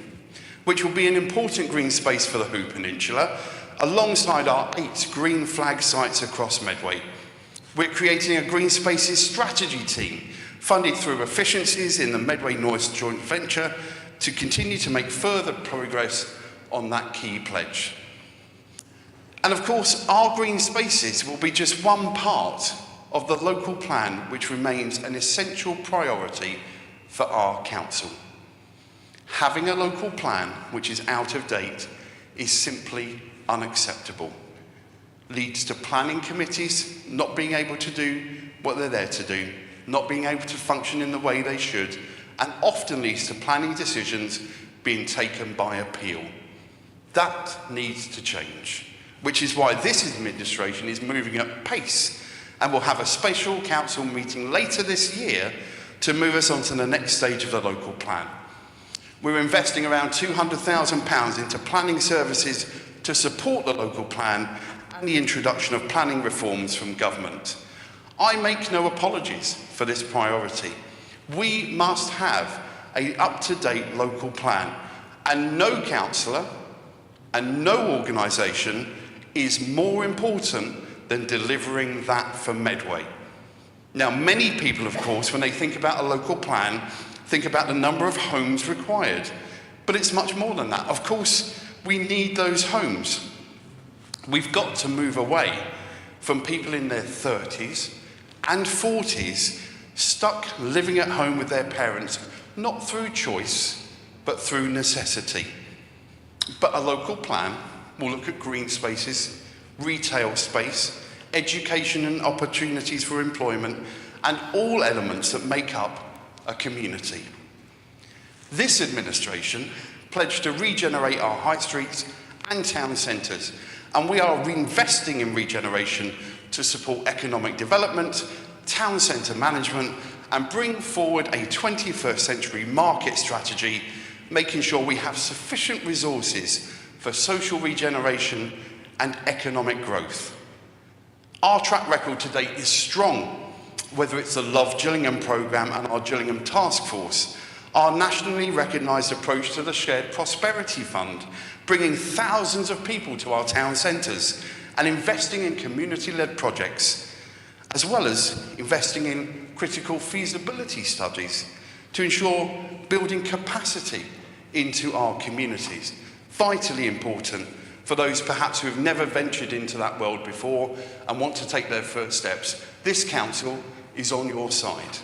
which will be an important green space for the Hoo Peninsula, alongside our 8 green flag sites across Medway. We're creating a green spaces strategy team, funded through efficiencies in the Medway North joint venture, to continue to make further progress on that key pledge. And of course, our green spaces will be just one part of the local plan, which remains an essential priority for our council. Having a local plan which is out of date is simply unacceptable. Leads to planning committees not being able to do what they're there to do, not being able to function in the way they should, and often leads to planning decisions being taken by appeal. That needs to change, which is why this administration is moving at pace and will have a special council meeting later this year to move us on to the next stage of the local plan. We're investing around £200,000 into planning services to support the local plan and the introduction of planning reforms from government. I make no apologies for this priority. We must have an up-to-date local plan, and no councillor and no organisation is more important than delivering that for Medway. Now, many people, of course, when they think about a local plan, think about the number of homes required. But it's much more than that. Of course, we need those homes. We've got to move away from people in their 30s and 40s stuck living at home with their parents, not through choice, but through necessity. But a local plan will look at green spaces, retail space, education and opportunities for employment, and all elements that make up a community. This administration pledged to regenerate our high streets and town centres, and we are reinvesting in regeneration to support economic development, town centre management, and bring forward a 21st century market strategy, making sure we have sufficient resources for social regeneration and economic growth. Our track record to date is strong, whether it's the Love Gillingham programme and our Gillingham Task Force, our nationally recognised approach to the Shared Prosperity Fund, bringing thousands of people to our town centres and investing in community-led projects, as well as investing in critical feasibility studies to ensure building capacity into our communities. Vitally important for those perhaps who have never ventured into that world before and want to take their first steps. This council is on your side.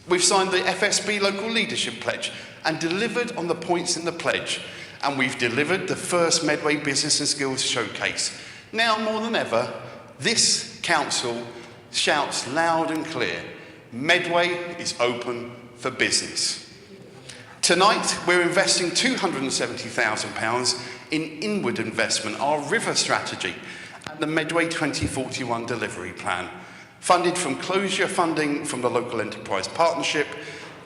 We've signed the FSB Local Leadership Pledge and delivered on the points in the pledge, and we've delivered the first Medway Business and Skills Showcase. Now more than ever, this council shouts loud and clear, Medway is open for business. Tonight, we're investing £270,000 in inward investment, our river strategy, and the Medway 2041 delivery plan, funded from closure funding from the Local Enterprise Partnership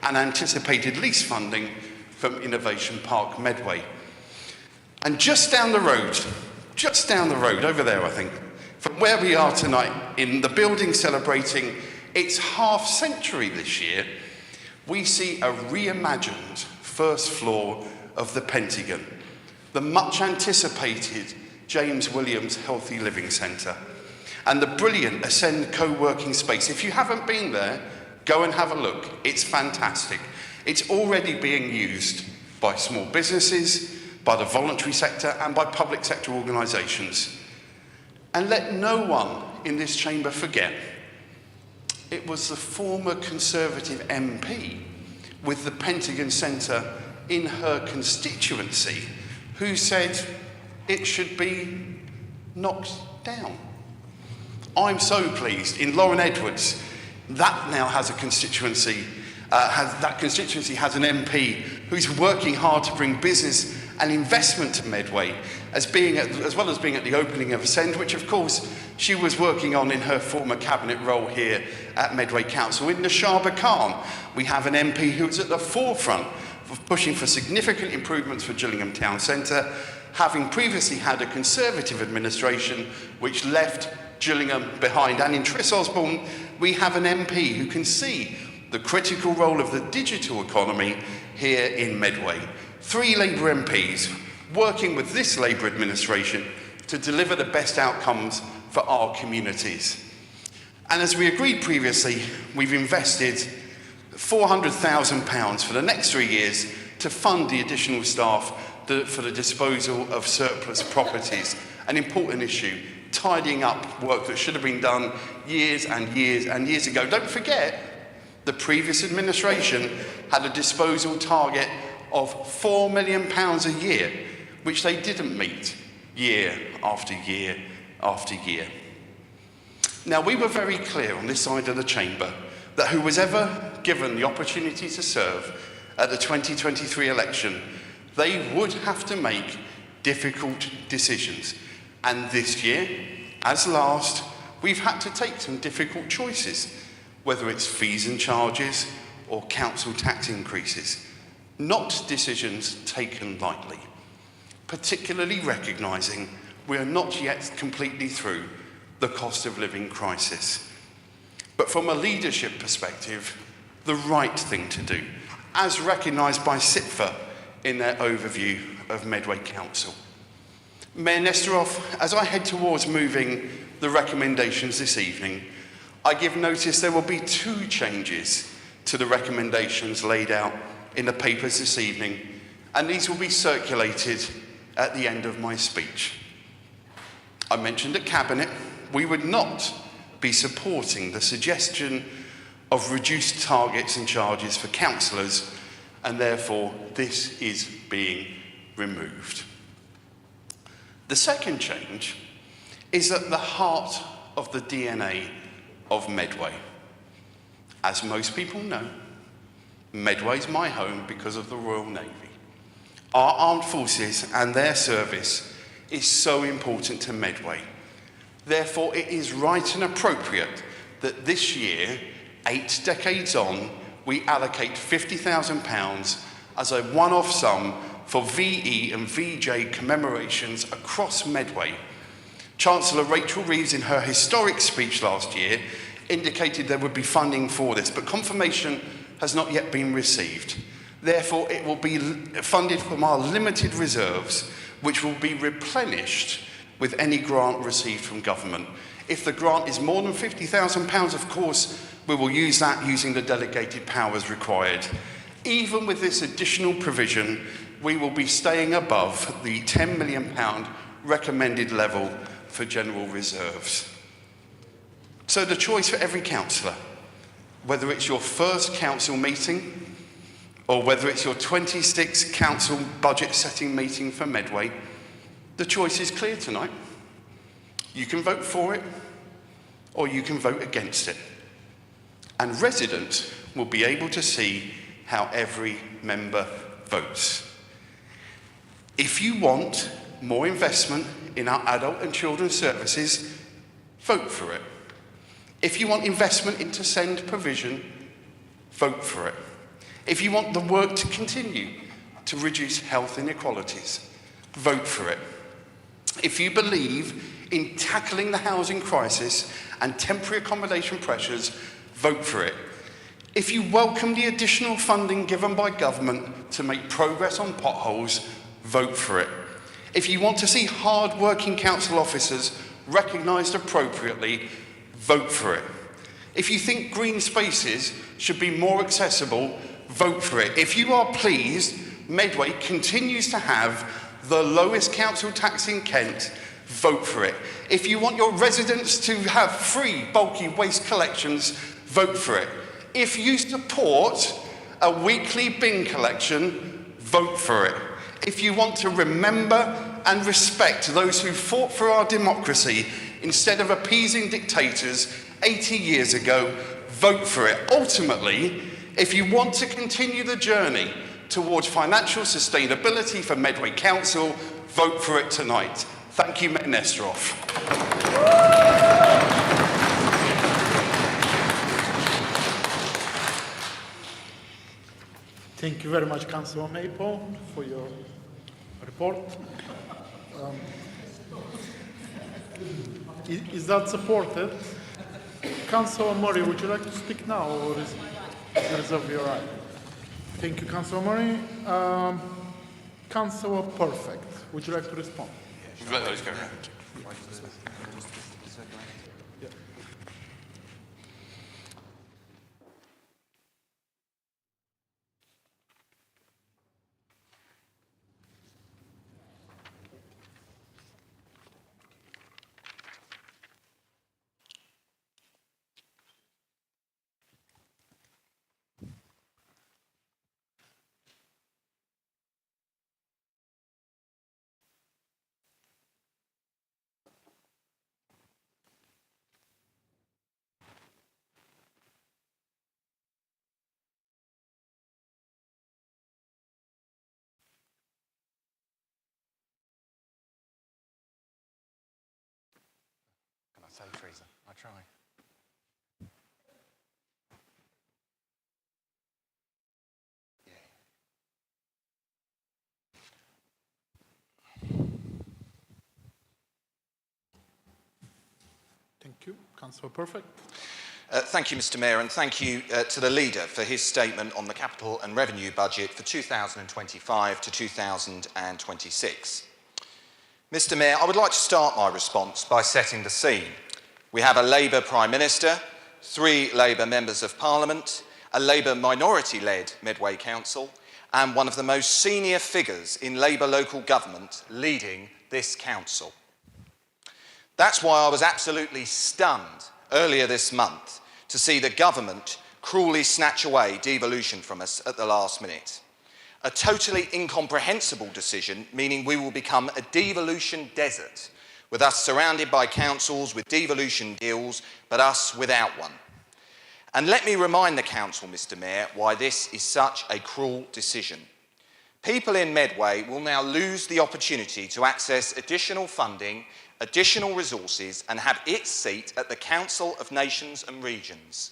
and anticipated lease funding from Innovation Park Medway. And just down the road, over there I think, from where we are tonight in the building celebrating its half century this year, we see a reimagined first floor of the Pentagon, the much anticipated James Williams Healthy Living Centre, and the brilliant Ascend co-working space. If you haven't been there, go and have a look. It's fantastic. It's already being used by small businesses, by the voluntary sector, and by public sector organisations. And let no one in this chamber forget, it was the former Conservative MP with the Pentagon Centre in her constituency who said it should be knocked down. I'm so pleased in Lauren Edwards, that now has a constituency, that constituency has an MP who's working hard to bring business and investment to Medway, as well as being at the opening of Ascend, which of course she was working on in her former cabinet role here at Medway Council. In Nashaba Khan, we have an MP who's at the forefront of pushing for significant improvements for Gillingham Town Centre, having previously had a Conservative administration which left Gillingham behind. And in Tris Osborne, we have an MP who can see the critical role of the digital economy here in Medway. 3 Labour MPs working with this Labour administration to deliver the best outcomes for our communities. And as we agreed previously, we've invested £400,000 for the next 3 years to fund the additional staff for the disposal of surplus properties, an important issue, tidying up work that should have been done years and years and years ago. Don't forget, the previous administration had a disposal target of £4 million a year, which they didn't meet year after year after year. Now, we were very clear on this side of the chamber that who was ever given the opportunity to serve at the 2023 election, they would have to make difficult decisions. And this year, as last, we've had to take some difficult choices, whether it's fees and charges or council tax increases. Not decisions taken lightly, particularly recognising we are not yet completely through the cost of living crisis. But from a leadership perspective, the right thing to do, as recognised by SIPFA in their overview of Medway Council. Mayor Nesteroff, as I head towards moving the recommendations this evening, I give notice there will be 2 changes to the recommendations laid out in the papers this evening, and these will be circulated at the end of my speech. I mentioned at Cabinet we would not be supporting the suggestion of reduced targets and charges for councillors, and therefore this is being removed. The second change is at the heart of the DNA of Medway. As most people know, Medway's my home because of the Royal Navy. Our armed forces and their service is so important to Medway. Therefore, it is right and appropriate that this year, 8 decades on, we allocate £50,000 as a one-off sum for VE and VJ commemorations across Medway. Chancellor Rachel Reeves, in her historic speech last year, indicated there would be funding for this, but confirmation has not yet been received. Therefore, it will be funded from our limited reserves, which will be replenished with any grant received from government. If the grant is more than £50,000, of course, we will use that using the delegated powers required. Even with this additional provision, we will be staying above the £10 million recommended level for general reserves. So the choice for every councillor, whether it's your first council meeting or whether it's your 26th council budget setting meeting for Medway, the choice is clear tonight. You can vote for it or you can vote against it. And residents will be able to see how every member votes. If you want more investment in our adult and children's services, vote for it. If you want investment into SEND provision, vote for it. If you want the work to continue to reduce health inequalities, vote for it. If you believe in tackling the housing crisis and temporary accommodation pressures, vote for it. If you welcome the additional funding given by government to make progress on potholes, vote for it. If you want to see hard-working council officers recognised appropriately, vote for it. If you think green spaces should be more accessible, vote for it. If you are pleased Medway continues to have the lowest council tax in Kent, vote for it. If you want your residents to have free bulky waste collections, vote for it. If you support a weekly bin collection, vote for it. If you want to remember and respect those who fought for our democracy instead of appeasing dictators 80 years ago, vote for it. Ultimately, if you want to continue the journey towards financial sustainability for Medway Council, vote for it tonight. Thank you, Mayor Nesteroff. Thank you very much, Councillor Maple, for your report. Is that supported? Councillor Murray, would you like to speak now, or is you reserve your right? Thank you, Councillor Murray. Councillor Perfect, would you like to respond? Let's go around. try. Thank you. Councillor Perfect. Thank you, Mr Mayor, and thank you to the Leader for his statement on the capital and revenue budget for 2025 to 2026. Mr Mayor, I would like to start my response by setting the scene. We have a Labour Prime Minister, 3 Labour Members of Parliament, a Labour minority-led Medway Council, and one of the most senior figures in Labour local government leading this council. That's why I was absolutely stunned earlier this month to see the government cruelly snatch away devolution from us at the last minute. A totally incomprehensible decision, meaning we will become a devolution desert, with us surrounded by councils with devolution deals, but us without one. And let me remind the council, Mr Mayor, why this is such a cruel decision. People in Medway will now lose the opportunity to access additional funding, additional resources, and have its seat at the Council of Nations and Regions.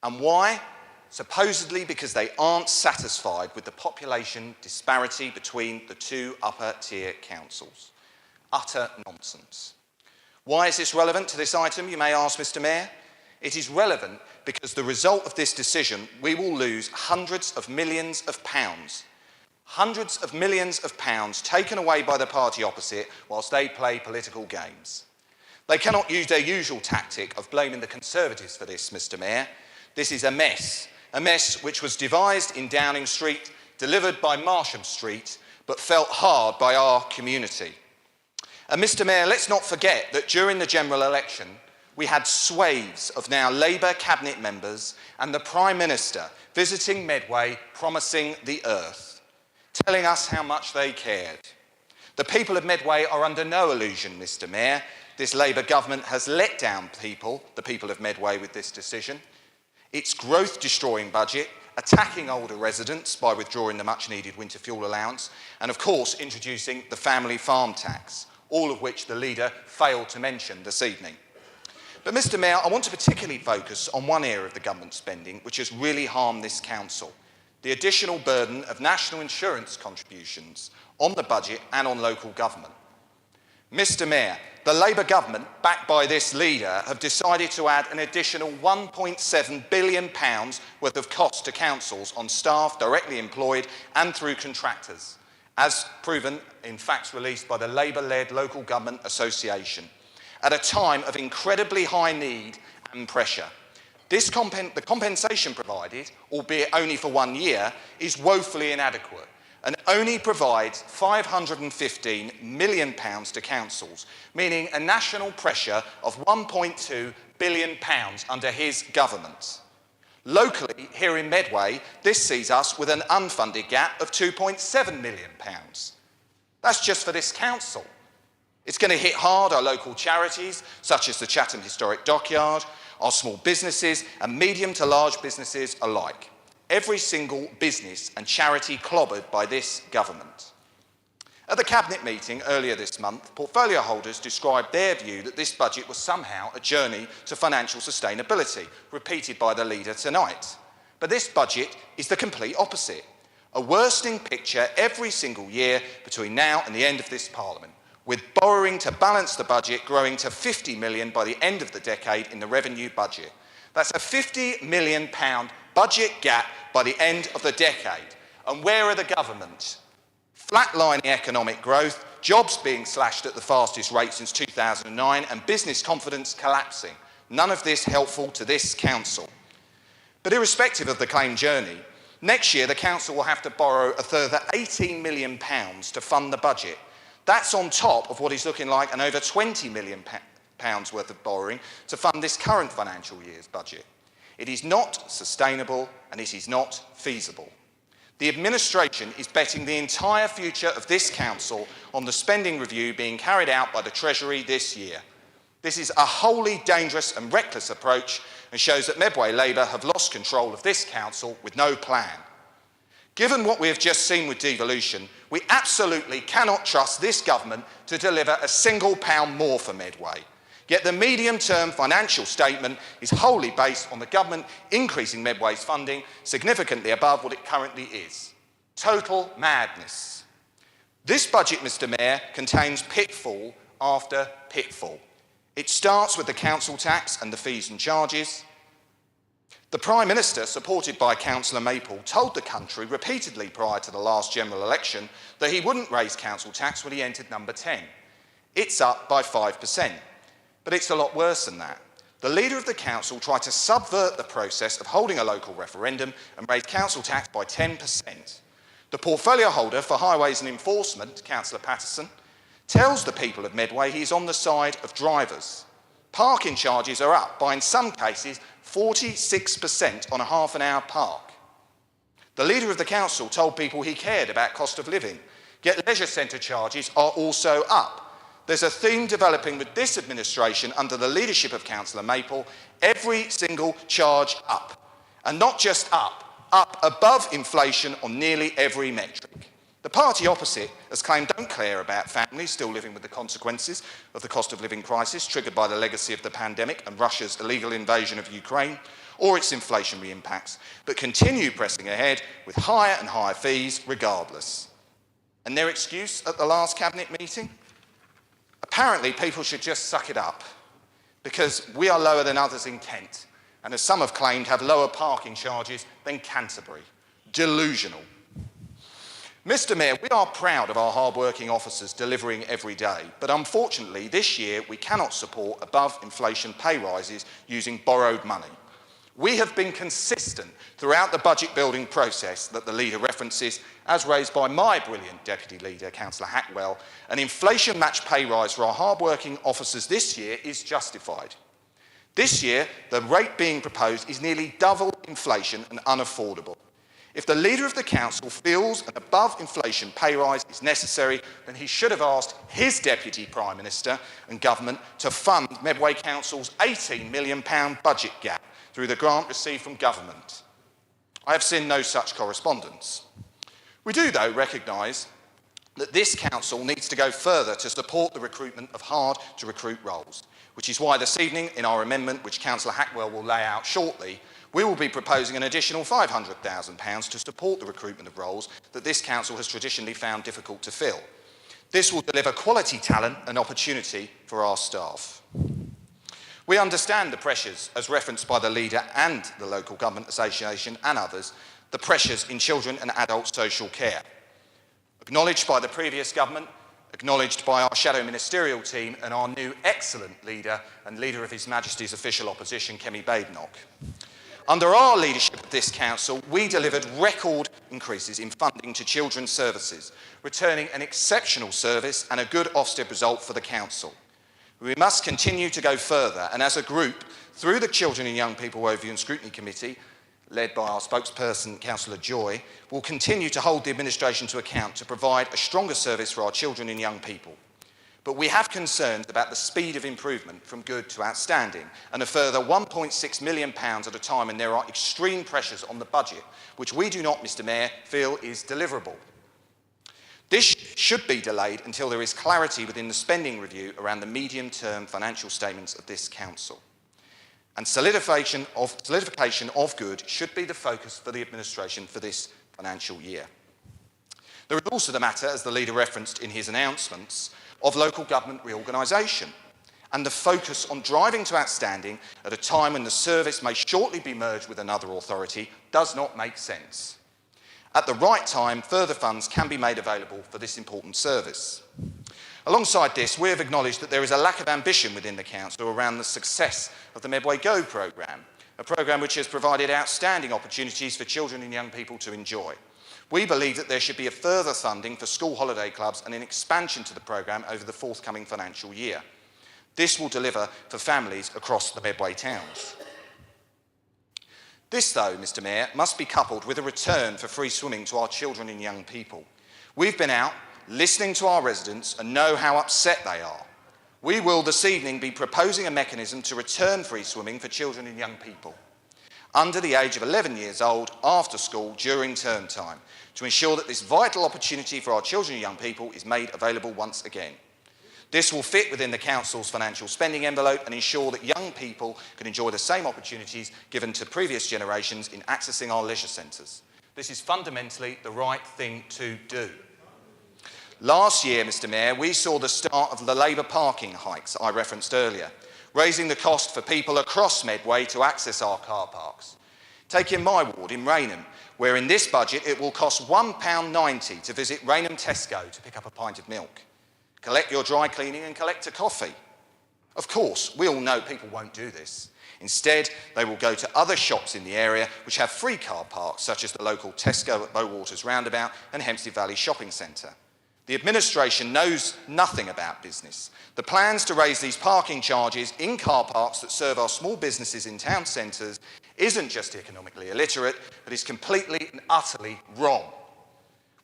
And why? Supposedly because they aren't satisfied with the population disparity between the 2 upper-tier councils. Utter nonsense. Why is this relevant to this item, you may ask, Mr Mayor? It is relevant because the result of this decision, we will lose hundreds of millions of pounds. Hundreds of millions of pounds taken away by the party opposite whilst they play political games. They cannot use their usual tactic of blaming the Conservatives for this, Mr Mayor. This is a mess which was devised in Downing Street, delivered by Marsham Street, but felt hard by our community. And Mr Mayor, let's not forget that during the general election, we had swathes of now Labour cabinet members and the Prime Minister visiting Medway, promising the earth, telling us how much they cared. The people of Medway are under no illusion, Mr Mayor. This Labour government has let down the people of Medway with this decision. Its growth-destroying budget, attacking older residents by withdrawing the much-needed winter fuel allowance, and of course introducing the family farm tax, all of which the Leader failed to mention this evening. But Mr Mayor, I want to particularly focus on one area of the government spending which has really harmed this council: the additional burden of national insurance contributions on the budget and on local government. Mr Mayor, the Labour government, backed by this Leader, have decided to add an additional £1.7 billion worth of cost to councils on staff directly employed and through contractors, as proven in facts released by the Labour-led Local Government Association, at a time of incredibly high need and pressure. The compensation provided, albeit only for 1 year, is woefully inadequate and only provides £515 million to councils, meaning a national pressure of £1.2 billion under his government. Locally, here in Medway, this sees us with an unfunded gap of £2.7 million. That's just for this council. It's going to hit hard our local charities, such as the Chatham Historic Dockyard, our small businesses and medium to large businesses alike. Every single business and charity clobbered by this government. At the Cabinet meeting earlier this month, portfolio holders described their view that this budget was somehow a journey to financial sustainability, repeated by the Leader tonight. But this budget is the complete opposite. A worsening picture every single year between now and the end of this Parliament, with borrowing to balance the budget growing to £50 million by the end of the decade in the revenue budget. That's a £50 million budget gap by the end of the decade. And where are the government? Flatlining economic growth, jobs being slashed at the fastest rate since 2009, and business confidence collapsing. None of this helpful to this council. But irrespective of the claimed journey, next year the council will have to borrow a further £18 million to fund the budget. That's on top of what is looking like an over £20 million worth of borrowing to fund this current financial year's budget. It is not sustainable and it is not feasible. The administration is betting the entire future of this council on the spending review being carried out by the Treasury this year. This is a wholly dangerous and reckless approach and shows that Medway Labour have lost control of this council with no plan. Given what we have just seen with devolution, we absolutely cannot trust this government to deliver a single pound more for Medway. Yet the medium-term financial statement is wholly based on the government increasing Medway's funding significantly above what it currently is. Total madness. This budget, Mr Mayor, contains pitfall after pitfall. It starts with the council tax and the fees and charges. The Prime Minister, supported by Councillor Maple, told the country repeatedly prior to the last general election that he wouldn't raise council tax when he entered number 10. It's up by 5%. But it's a lot worse than that. The leader of the council tried to subvert the process of holding a local referendum and raise council tax by 10%. The portfolio holder for highways and enforcement, Councillor Patterson, tells the people of Medway he is on the side of drivers. Parking charges are up by, in some cases, 46% on a half-an-hour park. The leader of the council told people he cared about cost of living, yet leisure centre charges are also up. There's a theme developing with this administration under the leadership of Councillor Maple, every single charge up. And not just up above inflation on nearly every metric. The party opposite has claimed don't care about families still living with the consequences of the cost of living crisis triggered by the legacy of the pandemic and Russia's illegal invasion of Ukraine, or its inflationary impacts, but continue pressing ahead with higher and higher fees regardless. And their excuse at the last Cabinet meeting? Apparently, people should just suck it up because we are lower than others in Kent and, as some have claimed, have lower parking charges than Canterbury. Delusional. Mr Mayor, we are proud of our hard-working officers delivering every day, but unfortunately this year we cannot support above-inflation pay rises using borrowed money. We have been consistent throughout the budget-building process that the leader references, as raised by my brilliant Deputy Leader, Councillor Hackwell. An inflation-matched pay rise for our hard-working officers this year is justified. This year, the rate being proposed is nearly double inflation and unaffordable. If the Leader of the Council feels an above-inflation pay rise is necessary, then he should have asked his Deputy Prime Minister and Government to fund Medway Council's £18 million budget gap through the grant received from Government. I have seen no such correspondence. We do, though, recognise that this Council needs to go further to support the recruitment of hard-to-recruit roles, which is why this evening, in our amendment, which Councillor Hackwell will lay out shortly, we will be proposing an additional £500,000 to support the recruitment of roles that this Council has traditionally found difficult to fill. This will deliver quality talent and opportunity for our staff. We understand the pressures, as referenced by the Leader and the Local Government Association and others, the pressures in children and adult social care. Acknowledged by the previous government, acknowledged by our shadow ministerial team and our new excellent leader and leader of His Majesty's official opposition, Kemi Badenoch. Under our leadership of this council, we delivered record increases in funding to children's services, returning an exceptional service and a good Ofsted result for the council. We must continue to go further, and as a group, through the Children and Young People Overview and Scrutiny Committee, led by our spokesperson, Councillor Joy, will continue to hold the administration to account to provide a stronger service for our children and young people. But we have concerns about the speed of improvement from good to outstanding, and a further £1.6 million at a time when there are extreme pressures on the budget, which we do not, Mr Mayor, feel is deliverable. This should be delayed until there is clarity within the spending review around the medium-term financial statements of this council. And solidification of good should be the focus for the administration for this financial year. There is also the matter, as the leader referenced in his announcements, of local government reorganisation and the focus on driving to outstanding at a time when the service may shortly be merged with another authority does not make sense. At the right time, further funds can be made available for this important service. Alongside this, we have acknowledged that there is a lack of ambition within the Council around the success of the Medway Go programme, a programme which has provided outstanding opportunities for children and young people to enjoy. We believe that there should be a further funding for school holiday clubs and an expansion to the programme over the forthcoming financial year. This will deliver for families across the Medway towns. This, though, Mr Mayor, must be coupled with a return for free swimming to our children and young people. We've been out, listening to our residents and know how upset they are. We will this evening be proposing a mechanism to return free swimming for children and young people under the age of 11 years old after school during term time to ensure that this vital opportunity for our children and young people is made available once again. This will fit within the Council's financial spending envelope and ensure that young people can enjoy the same opportunities given to previous generations in accessing our leisure centres. This is fundamentally the right thing to do. Last year, Mr Mayor, we saw the start of the Labour parking hikes I referenced earlier, raising the cost for people across Medway to access our car parks. Take in my ward in Rainham, where in this budget it will cost £1.90 to visit Rainham Tesco to pick up a pint of milk, collect your dry cleaning and collect a coffee. Of course, we all know people won't do this. Instead, they will go to other shops in the area which have free car parks, such as the local Tesco at Bowwaters Roundabout and Hempstead Valley Shopping Centre. The administration knows nothing about business. The plans to raise these parking charges in car parks that serve our small businesses in town centres isn't just economically illiterate, but is completely and utterly wrong.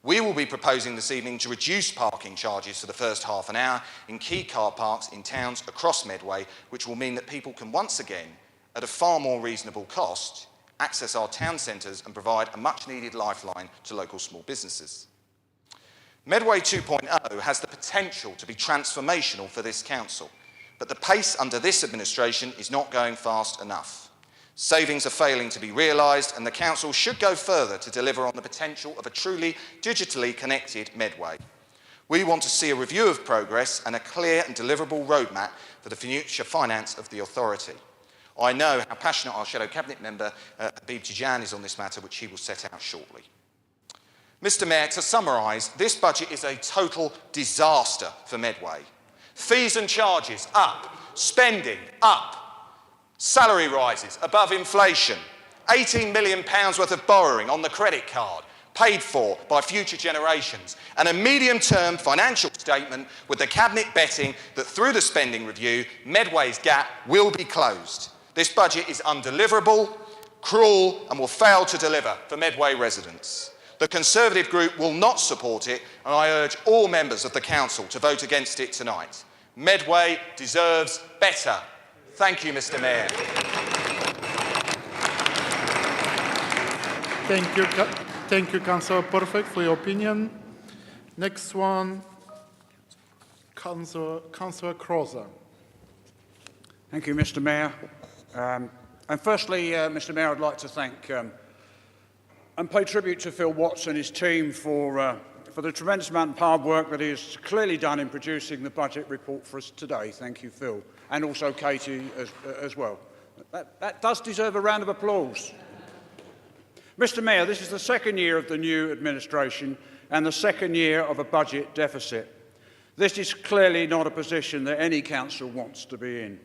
We will be proposing this evening to reduce parking charges for the first half an hour in key car parks in towns across Medway, which will mean that people can once again, at a far more reasonable cost, access our town centres and provide a much-needed lifeline to local small businesses. Medway 2.0 has the potential to be transformational for this council, but the pace under this administration is not going fast enough. Savings are failing to be realised, and the council should go further to deliver on the potential of a truly digitally connected Medway. We want to see a review of progress and a clear and deliverable roadmap for the future finance of the authority. I know how passionate our Shadow Cabinet member, Habib Tijan, is on this matter, which he will set out shortly. Mr Mayor, to summarise, this budget is a total disaster for Medway. Fees and charges up, spending up, salary rises above inflation, £18 million worth of borrowing on the credit card, paid for by future generations, and a medium-term financial statement with the Cabinet betting that through the spending review, Medway's gap will be closed. This budget is undeliverable, cruel, and will fail to deliver for Medway residents. The Conservative group will not support it, and I urge all members of the Council to vote against it tonight. Medway deserves better. Thank you, Mr Mayor. Thank you, Councillor Perfect, for your opinion. Next one, Councillor Croser. Thank you, Mr Mayor. And firstly, Mr Mayor, I'd like to thank and pay tribute to Phil Watts and his team for the tremendous amount of hard work that he has clearly done in producing the budget report for us today. Thank you, Phil. And also Katie as well. That does deserve a round of applause. Mr Mayor, this is the second year of the new administration and the second year of a budget deficit. This is clearly not a position that any council wants to be in.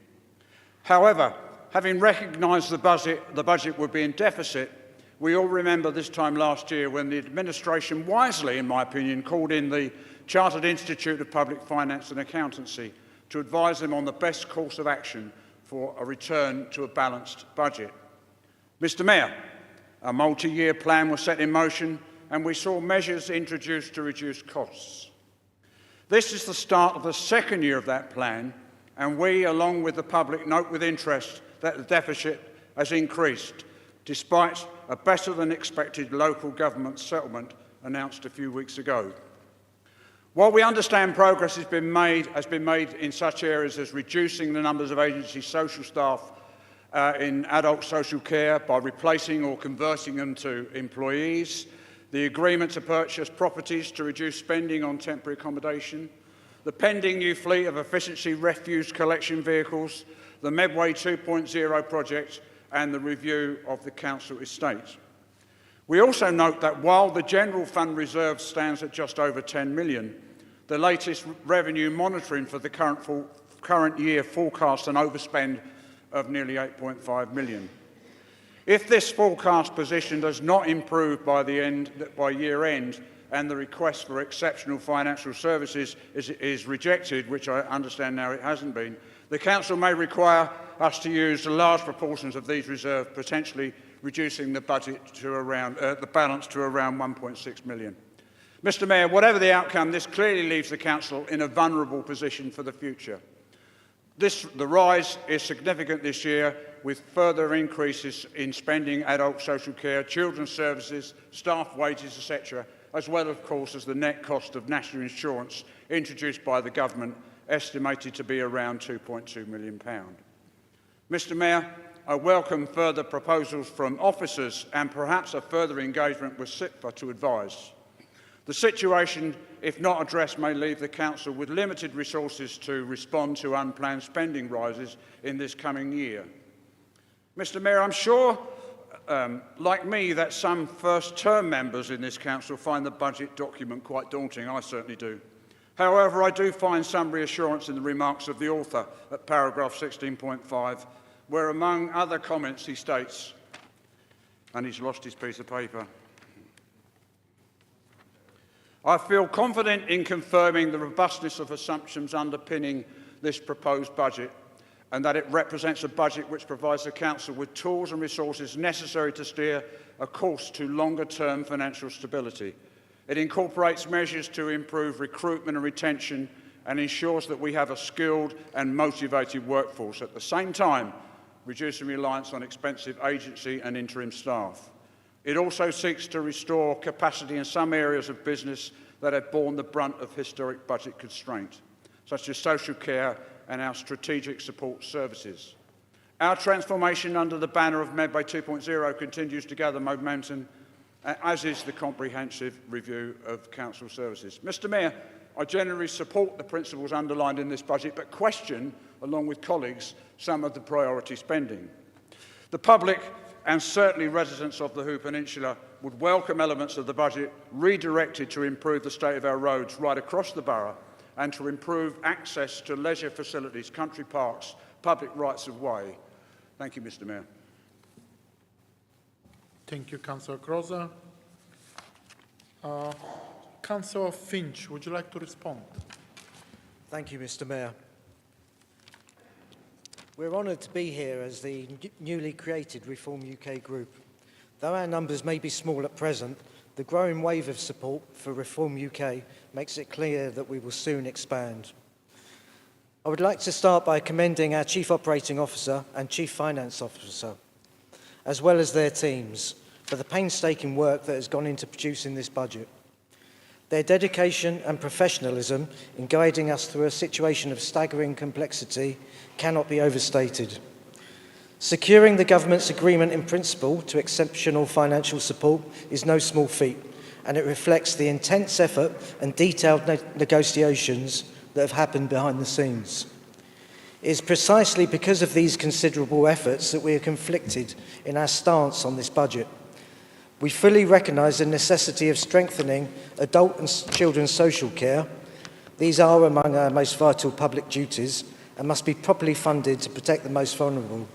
However, having recognised the budget would be in deficit, we all remember this time last year when the administration wisely, in my opinion, called in the Chartered Institute of Public Finance and Accountancy to advise them on the best course of action for a return to a balanced budget. Mr Mayor, a multi-year plan was set in motion and we saw measures introduced to reduce costs. This is the start of the second year of that plan, and we, along with the public, note with interest that the deficit has increased, despite a better-than-expected local government settlement announced a few weeks ago. While we understand progress has been made in such areas as reducing the numbers of agency social staff in adult social care by replacing or converting them to employees, the agreement to purchase properties to reduce spending on temporary accommodation, the pending new fleet of efficiency refuse collection vehicles, the Medway 2.0 project, and the review of the council estate. We also note that while the general fund reserve stands at just over 10 million, the latest revenue monitoring for the current year forecasts an overspend of nearly 8.5 million. If this forecast position does not improve by year end and the request for exceptional financial services is rejected, which I understand now it hasn't been, the council may require us to use large proportions of these reserves, potentially reducing the budget to around the balance to around 1.6 million. Mr Mayor, whatever the outcome, this clearly leaves the council in a vulnerable position for the future. The rise is significant this year, with further increases in spending, adult social care, children's services, staff wages, etc., as well, of course, as the net cost of national insurance introduced by the government estimated to be around £2.2 million. Mr Mayor, I welcome further proposals from officers and perhaps a further engagement with SIPFA to advise. The situation, if not addressed, may leave the Council with limited resources to respond to unplanned spending rises in this coming year. Mr Mayor, I'm sure, like me, that some first-term members in this Council find the budget document quite daunting. I certainly do. However, I do find some reassurance in the remarks of the author at paragraph 16.5, where among other comments he states, and he's lost his piece of paper, I feel confident in confirming the robustness of assumptions underpinning this proposed budget and that it represents a budget which provides the Council with tools and resources necessary to steer a course to longer-term financial stability. It incorporates measures to improve recruitment and retention and ensures that we have a skilled and motivated workforce, at the same time reducing reliance on expensive agency and interim staff. It also seeks to restore capacity in some areas of business that have borne the brunt of historic budget constraint, such as social care and our strategic support services. Our transformation under the banner of Medway 2.0 continues to gather momentum, as is the comprehensive review of council services. Mr Mayor, I generally support the principles underlined in this budget, but question, along with colleagues, some of the priority spending. The public, and certainly residents of the Hoo Peninsula, would welcome elements of the budget redirected to improve the state of our roads right across the borough and to improve access to leisure facilities, country parks, public rights of way. Thank you, Mr Mayor. Thank you, Councillor Croser. Councillor Finch, would you like to respond? Thank you, Mr Mayor. We're honoured to be here as the newly created Reform UK group. Though our numbers may be small at present, the growing wave of support for Reform UK makes it clear that we will soon expand. I would like to start by commending our Chief Operating Officer and Chief Finance Officer, as well as their teams, for the painstaking work that has gone into producing this budget. Their dedication and professionalism in guiding us through a situation of staggering complexity cannot be overstated. Securing the government's agreement in principle to exceptional financial support is no small feat, and it reflects the intense effort and detailed negotiations that have happened behind the scenes. It is precisely because of these considerable efforts that we are conflicted in our stance on this budget. We fully recognise the necessity of strengthening adult and children's social care. These are among our most vital public duties and must be properly funded to protect the most vulnerable.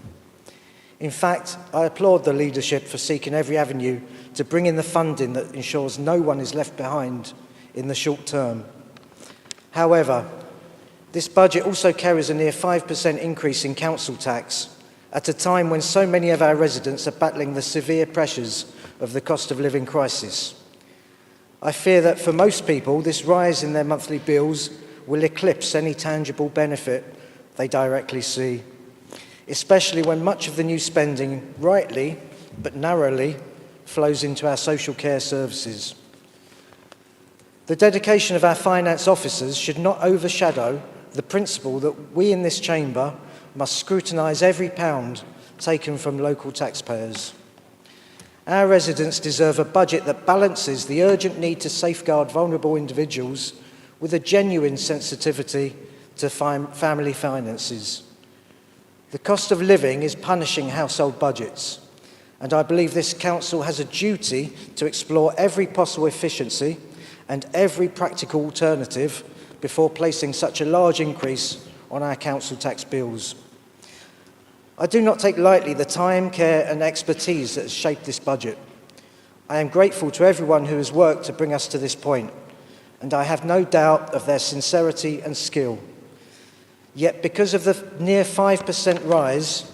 In fact, I applaud the leadership for seeking every avenue to bring in the funding that ensures no one is left behind in the short term. However, this budget also carries a near 5% increase in council tax at a time when so many of our residents are battling the severe pressures of the cost of living crisis. I fear that for most people, this rise in their monthly bills will eclipse any tangible benefit they directly see, especially when much of the new spending, rightly but narrowly, flows into our social care services. The dedication of our finance officers should not overshadow the principle that we in this chamber must scrutinise every pound taken from local taxpayers. Our residents deserve a budget that balances the urgent need to safeguard vulnerable individuals with a genuine sensitivity to family finances. The cost of living is punishing household budgets, and I believe this council has a duty to explore every possible efficiency and every practical alternative before placing such a large increase on our council tax bills. I do not take lightly the time, care and expertise that has shaped this budget. I am grateful to everyone who has worked to bring us to this point, and I have no doubt of their sincerity and skill. Yet because of the near 5% rise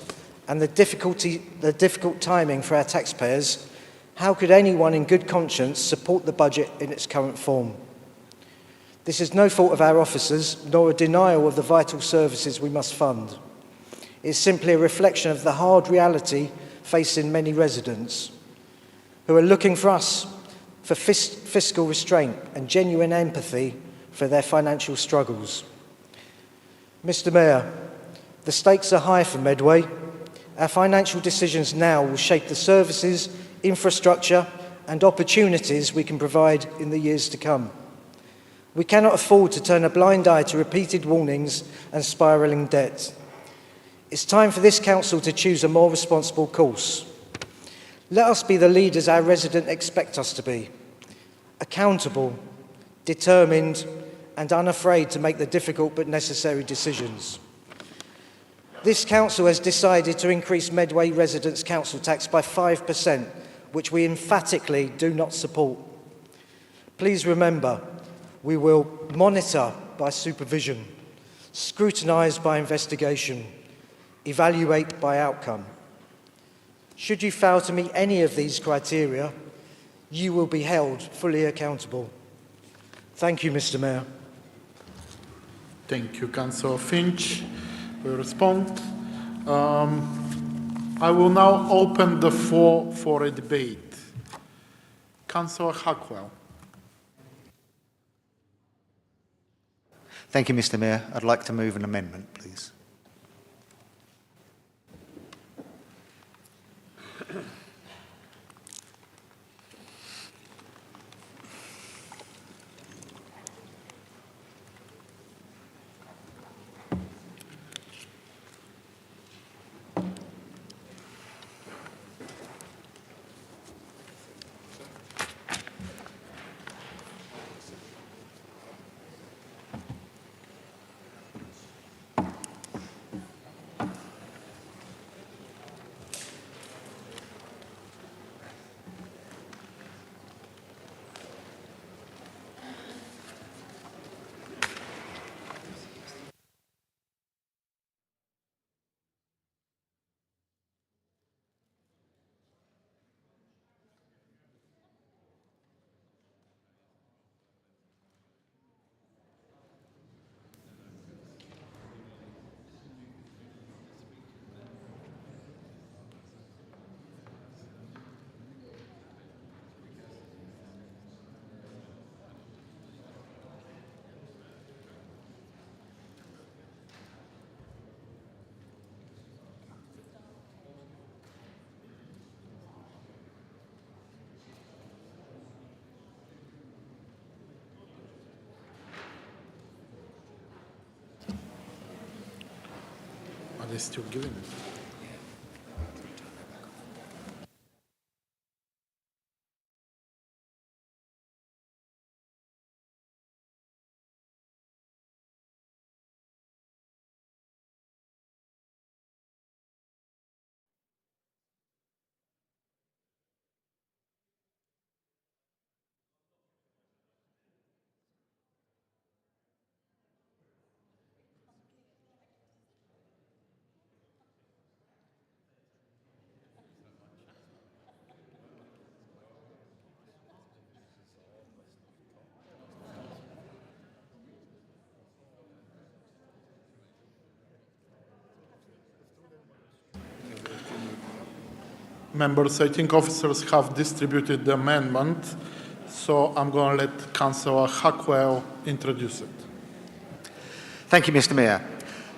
and the difficult timing for our taxpayers, how could anyone in good conscience support the budget in its current form? This is no fault of our officers, nor a denial of the vital services we must fund. It is simply a reflection of the hard reality facing many residents who are looking for us for fiscal restraint and genuine empathy for their financial struggles. Mr Mayor, the stakes are high for Medway. Our financial decisions now will shape the services, infrastructure and opportunities we can provide in the years to come. We cannot afford to turn a blind eye to repeated warnings and spiralling debt. It's time for this council to choose a more responsible course. Let us be the leaders our residents expect us to be. Accountable, determined and unafraid to make the difficult but necessary decisions. This council has decided to increase Medway residents' council tax by 5%, which we emphatically do not support. Please remember, we will monitor by supervision, scrutinise by investigation, evaluate by outcome. Should you fail to meet any of these criteria, you will be held fully accountable. Thank you, Mr Mayor. Thank you, Councillor Finch, for your response. I will now open the floor for a debate. Councillor Hackwell. Thank you, Mr Mayor. I'd like to move an amendment, please. Are they still giving it? Members, I think officers have distributed the amendment, so I'm going to let Councillor Hackwell introduce it. Thank you, Mr Mayor.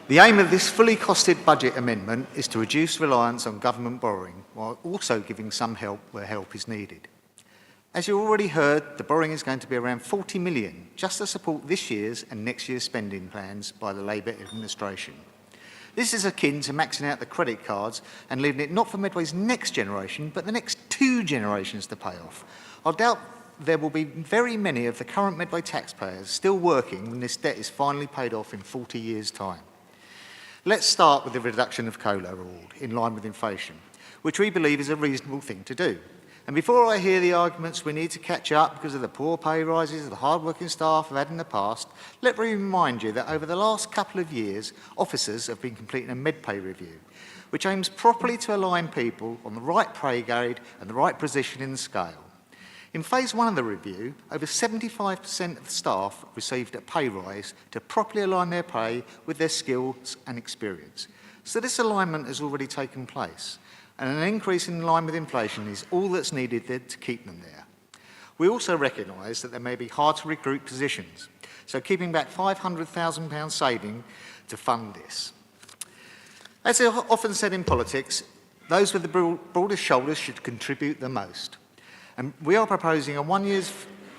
The aim of this fully costed budget amendment is to reduce reliance on government borrowing while also giving some help where help is needed. As you already heard, the borrowing is going to be around 40 million just to support this year's and next year's spending plans by the Labour administration. This is akin to maxing out the credit cards and leaving it not for Medway's next generation, but the next 2 generations to pay off. I doubt there will be very many of the current Medway taxpayers still working when this debt is finally paid off in 40 years' time. Let's start with the reduction of COLA reward in line with inflation, which we believe is a reasonable thing to do. And before I hear the arguments we need to catch up because of the poor pay rises the hard-working staff have had in the past, let me remind you that over the last couple of years, officers have been completing a MedPay review, which aims properly to align people on the right pay grade and the right position in the scale. In phase 1 of the review, over 75% of the staff received a pay rise to properly align their pay with their skills and experience. So this alignment has already taken place, and an increase in line with inflation is all that's needed to keep them there. We also recognise that there may be hard-to-recruit positions, so keeping back £500,000 saving to fund this. As is often said in politics, those with the broadest shoulders should contribute the most. And we are proposing a 1 year's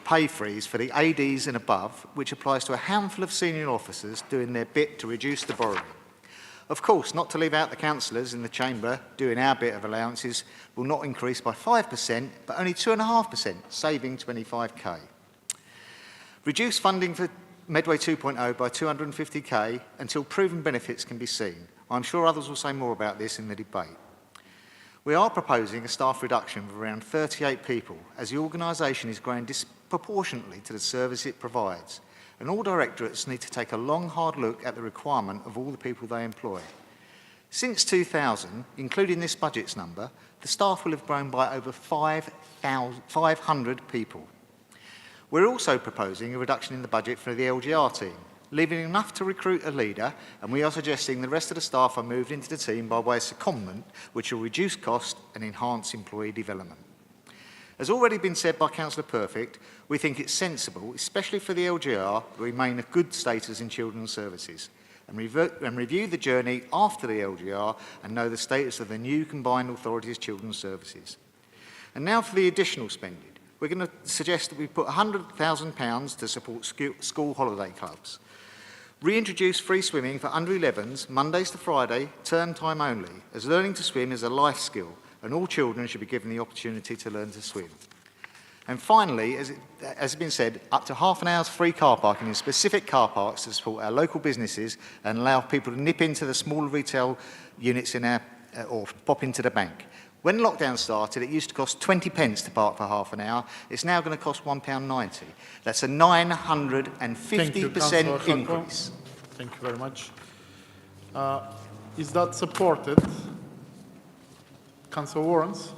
pay freeze for the ADs and above, which applies to a handful of senior officers doing their bit to reduce the borrowing. Of course, not to leave out the councillors in the chamber doing our bit of allowances will not increase by 5%, but only 2.5%, saving 25k. Reduce funding for Medway 2.0 by 250k until proven benefits can be seen. I'm sure others will say more about this in the debate. We are proposing a staff reduction of around 38 people as the organisation is growing disproportionately to the service it provides, and all directorates need to take a long, hard look at the requirement of all the people they employ. Since 2000, including this budget's number, the staff will have grown by over 500 people. We're also proposing a reduction in the budget for the LGR team, leaving enough to recruit a leader, and we are suggesting the rest of the staff are moved into the team by way of secondment, which will reduce cost and enhance employee development. As already been said by Councillor Perfect, we think it's sensible, especially for the LGR, to remain a good status in children's services and review the journey after the LGR and know the status of the new combined authorities children's services. And now for the additional spending. We're going to suggest that we put £100,000 to support school holiday clubs. Reintroduce free swimming for under 11s, Mondays to Friday, term time only, as learning to swim is a life skill and all children should be given the opportunity to learn to swim. And finally, as has been said, up to half an hour's free car parking in specific car parks to support our local businesses and allow people to nip into the smaller retail units in our, or pop into the bank. When lockdown started, it used to cost 20 pence to park for half an hour. It's now going to cost £1.90. That's a 950% increase. Thank you very much. Is that supported? Councillor Warrens,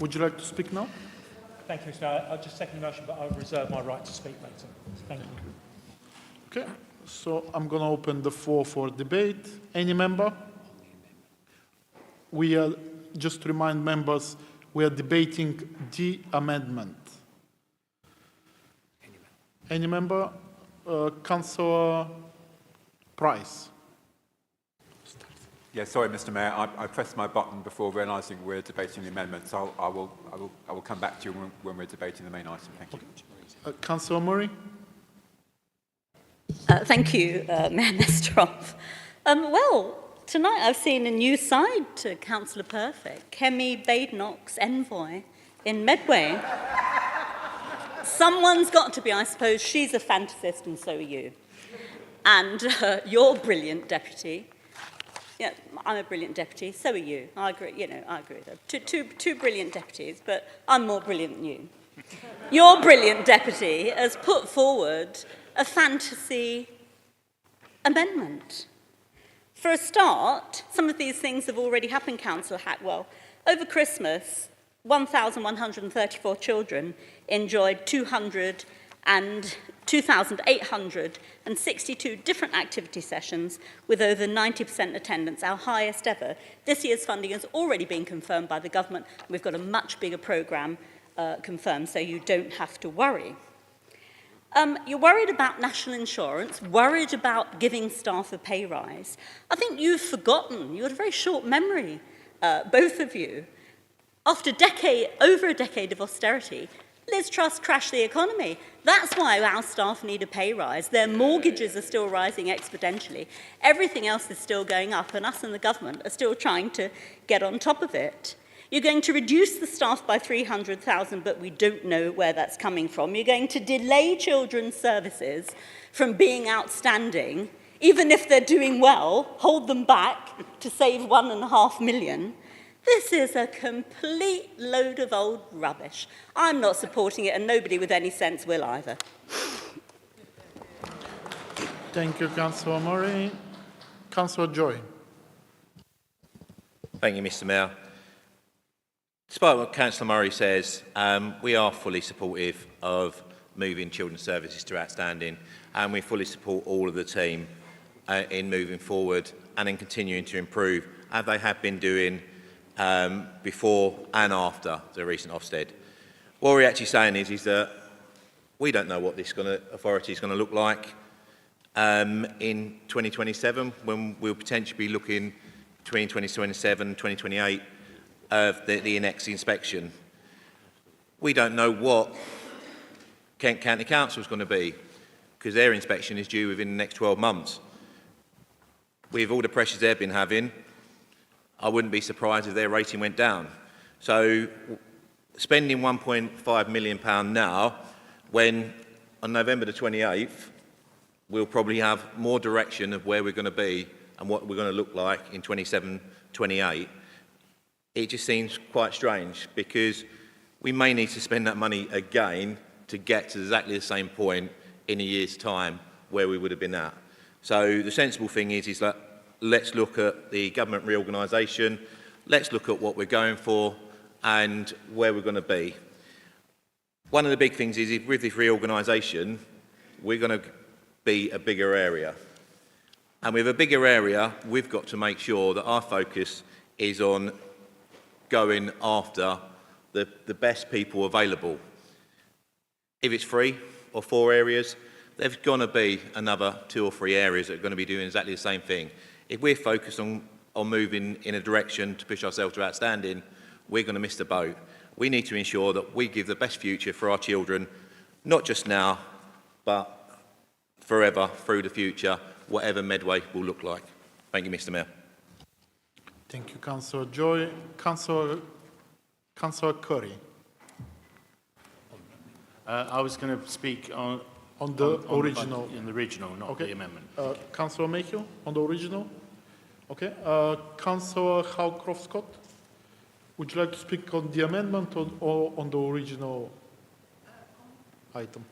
would you like to speak now? Thank you, Mr. I'll just second the motion, but I'll reserve my right to speak later. Thank you. Okay, so I'm going to open the floor for debate. Any member? We are, just to remind members, we are debating the amendment. Any member? Councillor Price. Yeah, sorry, Mr. Mayor. I pressed my button before realising we're debating the amendment, so I will come back to you when we're debating the main item. Thank you. Councillor Murray. Thank you, Mayor Nesterov. Well, tonight I've seen a new side to Councillor Perfect, Kemi Badenoch's envoy in Medway. Someone's got to be, I suppose. She's a fantasist and so are you. And you're brilliant, Deputy. Yeah, I'm a brilliant deputy, so are you. I agree, I agree with her. Two brilliant deputies, but I'm more brilliant than you. Your brilliant deputy has put forward a fantasy amendment. For a start, some of these things have already happened, Councillor Hackwell. Over Christmas, 1,134 children enjoyed 2,862 different activity sessions with over 90% attendance, our highest ever. This year's funding has already been confirmed by the government. We've got a much bigger programme confirmed, so you don't have to worry. You're worried about national insurance, worried about giving staff a pay rise. I think you've forgotten, you've got a very short memory, both of you. After over a decade of austerity, Liz Truss crashed the economy. That's why our staff need a pay rise. Their mortgages are still rising exponentially. Everything else is still going up, and us and the government are still trying to get on top of it. You're going to reduce the staff by 300,000, but we don't know where that's coming from. You're going to delay children's services from being outstanding, even if they're doing well, hold them back to save £1.5 million. This is a complete load of old rubbish. I'm not supporting it, and nobody with any sense will either. Thank you, Councillor Murray. Councillor Joy. Thank you, Mr. Mayor. Despite what Councillor Murray says, we are fully supportive of moving children's services to outstanding, and we fully support all of the team in moving forward and in continuing to improve, as they have been doing before and after the recent Ofsted. what we're actually saying is that we don't know what this authority is going to look like in 2027, when we'll potentially be looking between 2027 and 2028 of the next inspection. We don't know what Kent County Council is going to be, because their inspection is due within the next 12 months. With all the pressures they've been having, I wouldn't be surprised if their rating went down. So spending £1.5 million now, when on November the 28th, we'll probably have more direction of where we're going to be and what we're going to look like in 27, 28, it just seems quite strange, because we may need to spend that money again to get to exactly the same point in a year's time where we would have been at. So the sensible thing is that let's look at the government reorganisation, let's look at what we're going for and where we're going to be. One of the big things is, with this reorganisation, we're going to be a bigger area. And with a bigger area, we've got to make sure that our focus is on going after the best people available. If it's 3 or 4 areas, there's going to be another 2 or 3 areas that are going to be doing exactly the same thing. If we're focused on moving in a direction to push ourselves to outstanding, we're going to miss the boat. We need to ensure that we give the best future for our children, not just now, but forever through the future, whatever Medway will look like. Thank you, Mr. Mayor. Thank you, Councillor Joy. Councillor Curry. I was going to speak on the original. In the original, not Okay. the amendment. Councillor Mayhew, on the original. Okay. Councillor Howcroft-Scott, would you like to speak on the amendment or on the original item?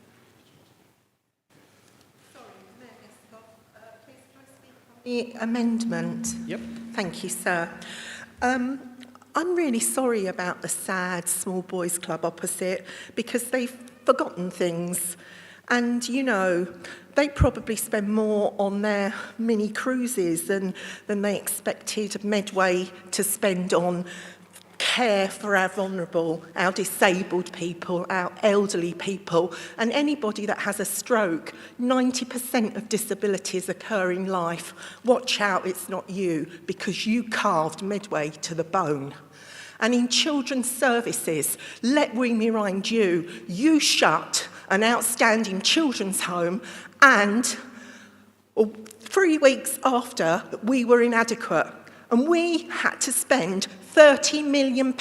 The amendment. Yep. Thank you, sir. I'm really sorry about the sad small boys club opposite, because they've forgotten things. And, you know, they probably spend more on their mini cruises than they expected Medway to spend on care for our vulnerable, our disabled people, our elderly people, and anybody that has a stroke. 90% of disabilities occur in life. Watch out, it's not you, because you carved Medway to the bone. And in children's services, let me remind you, you shut an outstanding children's home, and 3 weeks after, we were inadequate. And we had to spend £30 million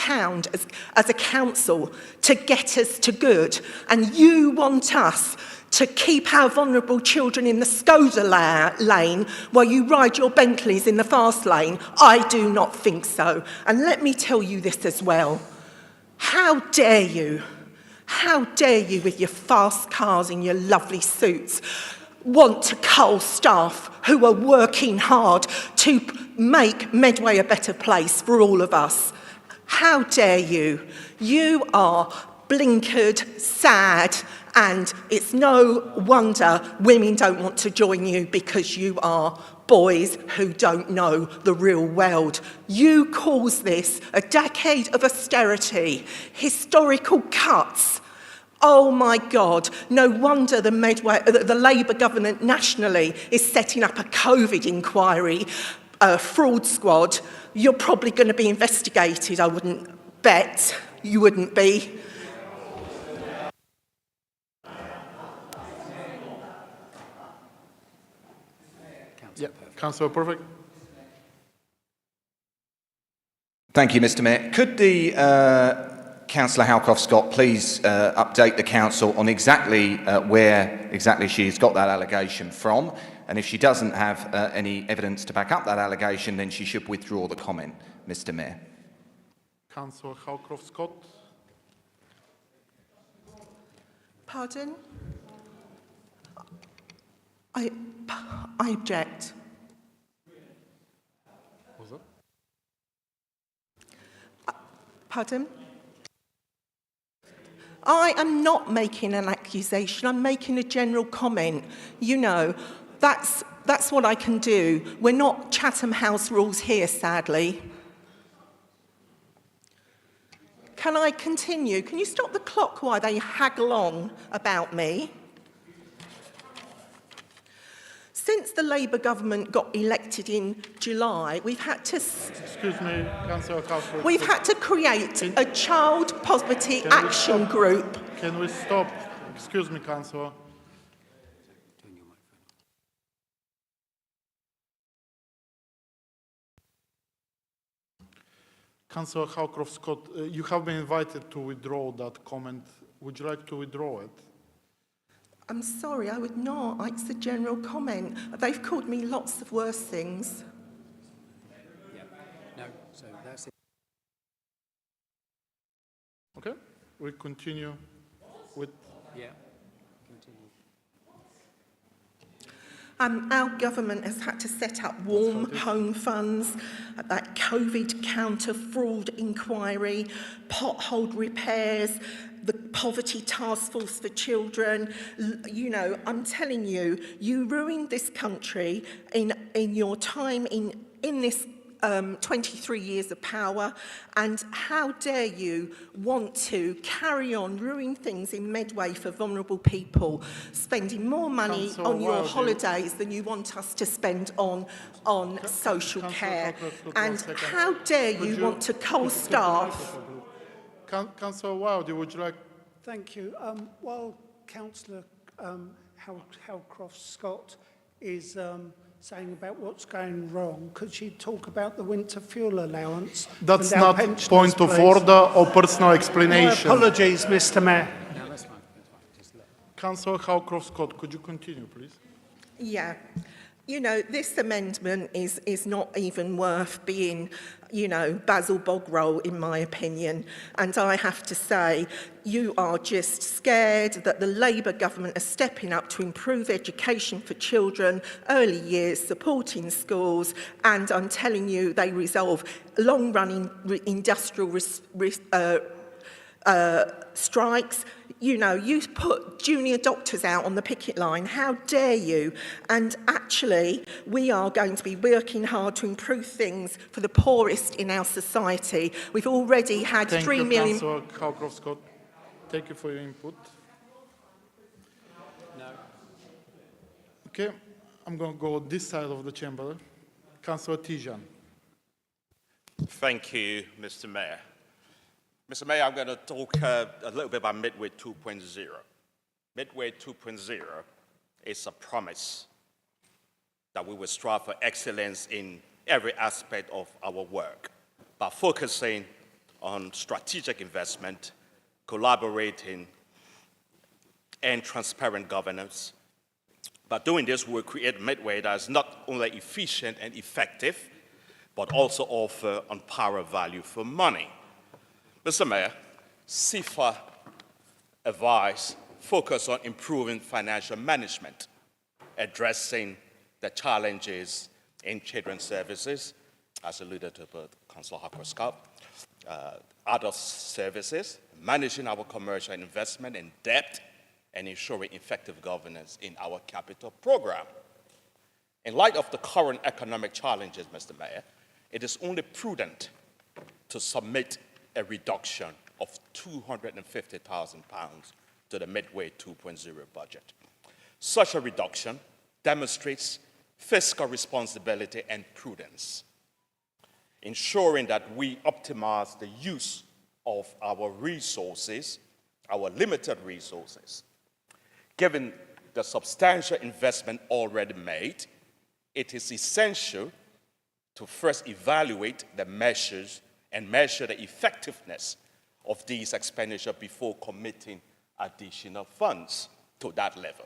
as a council to get us to good. And you want us to keep our vulnerable children in the Skoda lane while you ride your Bentleys in the fast lane? I do not think so. And let me tell you this as well. How dare you? How dare you, with your fast cars and your lovely suits, want to cull staff who are working hard to make Medway a better place for all of us? How dare you? You are blinkered, sad, and it's no wonder women don't want to join you, because you are boys who don't know the real world. You caused this a decade of austerity, historical cuts. Oh my God, no wonder the Labour government nationally is setting up a COVID inquiry, fraud squad. You're probably going to be investigated, I wouldn't bet. You wouldn't be. Yeah, Councillor Perfect. Thank you, Mr. Mayor. Could the Councillor Howcroft-Scott please update the council on exactly where exactly she's got that allegation from, and if she doesn't have any evidence to back up that allegation, then she should withdraw the comment, Mr. Mayor. Councillor Howcroft-Scott. Pardon? I object. What's that? Pardon? I am not making an accusation, I'm making a general comment. You know, that's what I can do. We're not Chatham House rules here, sadly. Can I continue? Can you stop the clock while they haggle on about me? Since the Labour government got elected in July, we've had to... Excuse me, Councillor Cowper. We've had to create a child poverty action group. Can we stop? Excuse me, Councillor. Councillor Howcroft-Scott, you have been invited to withdraw that comment. Would you like to withdraw it? I'm sorry, I would not. It's a general comment. They've called me lots of worse things. No, so that's it. Okay, we continue with... Yeah, continue. Our government has had to set up warm home funds, that COVID counter fraud inquiry, pothole repairs, the poverty task force for children. You know, I'm telling you, you ruined this country in your time in this 23 years of power, and how dare you want to carry on ruining things in Medway for vulnerable people, spending more money on your holidays than you want us to spend on social care, and how dare you want to cull staff. Councillor Wilde, would you like... Thank you. While Councillor Howcroft-Scott is saying about what's going wrong, could she talk about the winter fuel allowance? That's not point of order or personal explanation. My apologies, Mr. Mayor. No, that's fine. Just let... Councillor Howcroft-Scott, could you continue, please? Yeah. You know, this amendment is not even worth being, you know, Basil Bog-roll, in my opinion. And I have to say, you are just scared that the Labour government are stepping up to improve education for children, early years, supporting schools, and I'm telling you, they resolve long-running industrial strikes. You know, you put junior doctors out on the picket line. How dare you? And actually, we are going to be working hard to improve things for the poorest in our society. We've already had 3 million... Thank you, Councillor Howcroft-Scott. Thank you for your input. No. Okay, I'm going to go this side of the chamber. Councillor Tijan. Thank you, Mr. Mayor. Mr. Mayor, I'm going to talk a little bit about Medway 2.0. Medway 2.0 is a promise that we will strive for excellence in every aspect of our work by focusing on strategic investment, collaborating, and transparent governance. By doing this, we'll create Medway that is not only efficient and effective, but also offer unparalleled value for money. Mr. Mayor, CIFA advice focus on improving financial management, addressing the challenges in children's services, as alluded to by Councillor Howcroft-Scott, adult services, managing our commercial investment in debt, and ensuring effective governance in our capital program. In light of the current economic challenges, Mr. Mayor, it is only prudent to submit a reduction of £250,000 to the Medway 2.0 budget. Such a reduction demonstrates fiscal responsibility and prudence, ensuring that we optimize the use of our resources, our limited resources. Given the substantial investment already made, it is essential to first evaluate the measures and measure the effectiveness of these expenditures before committing additional funds to that level.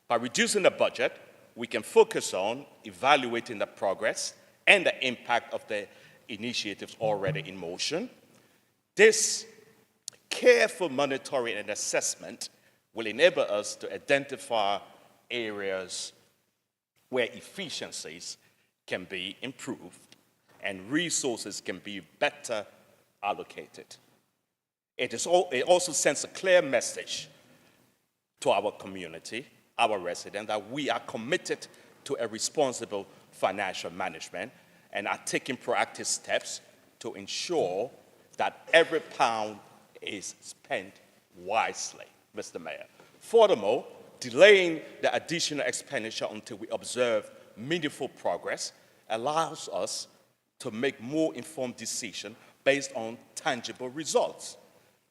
By reducing the budget, we can focus on evaluating the progress and the impact of the initiatives already in motion. This careful monitoring and assessment will enable us to identify areas where efficiencies can be improved and resources can be better allocated. It also sends a clear message to our community, our residents, that we are committed to a responsible financial management and are taking proactive steps to ensure that every pound is spent wisely, Mr. Mayor. Furthermore, delaying the additional expenditure until we observe meaningful progress allows us to make more informed decisions based on tangible results.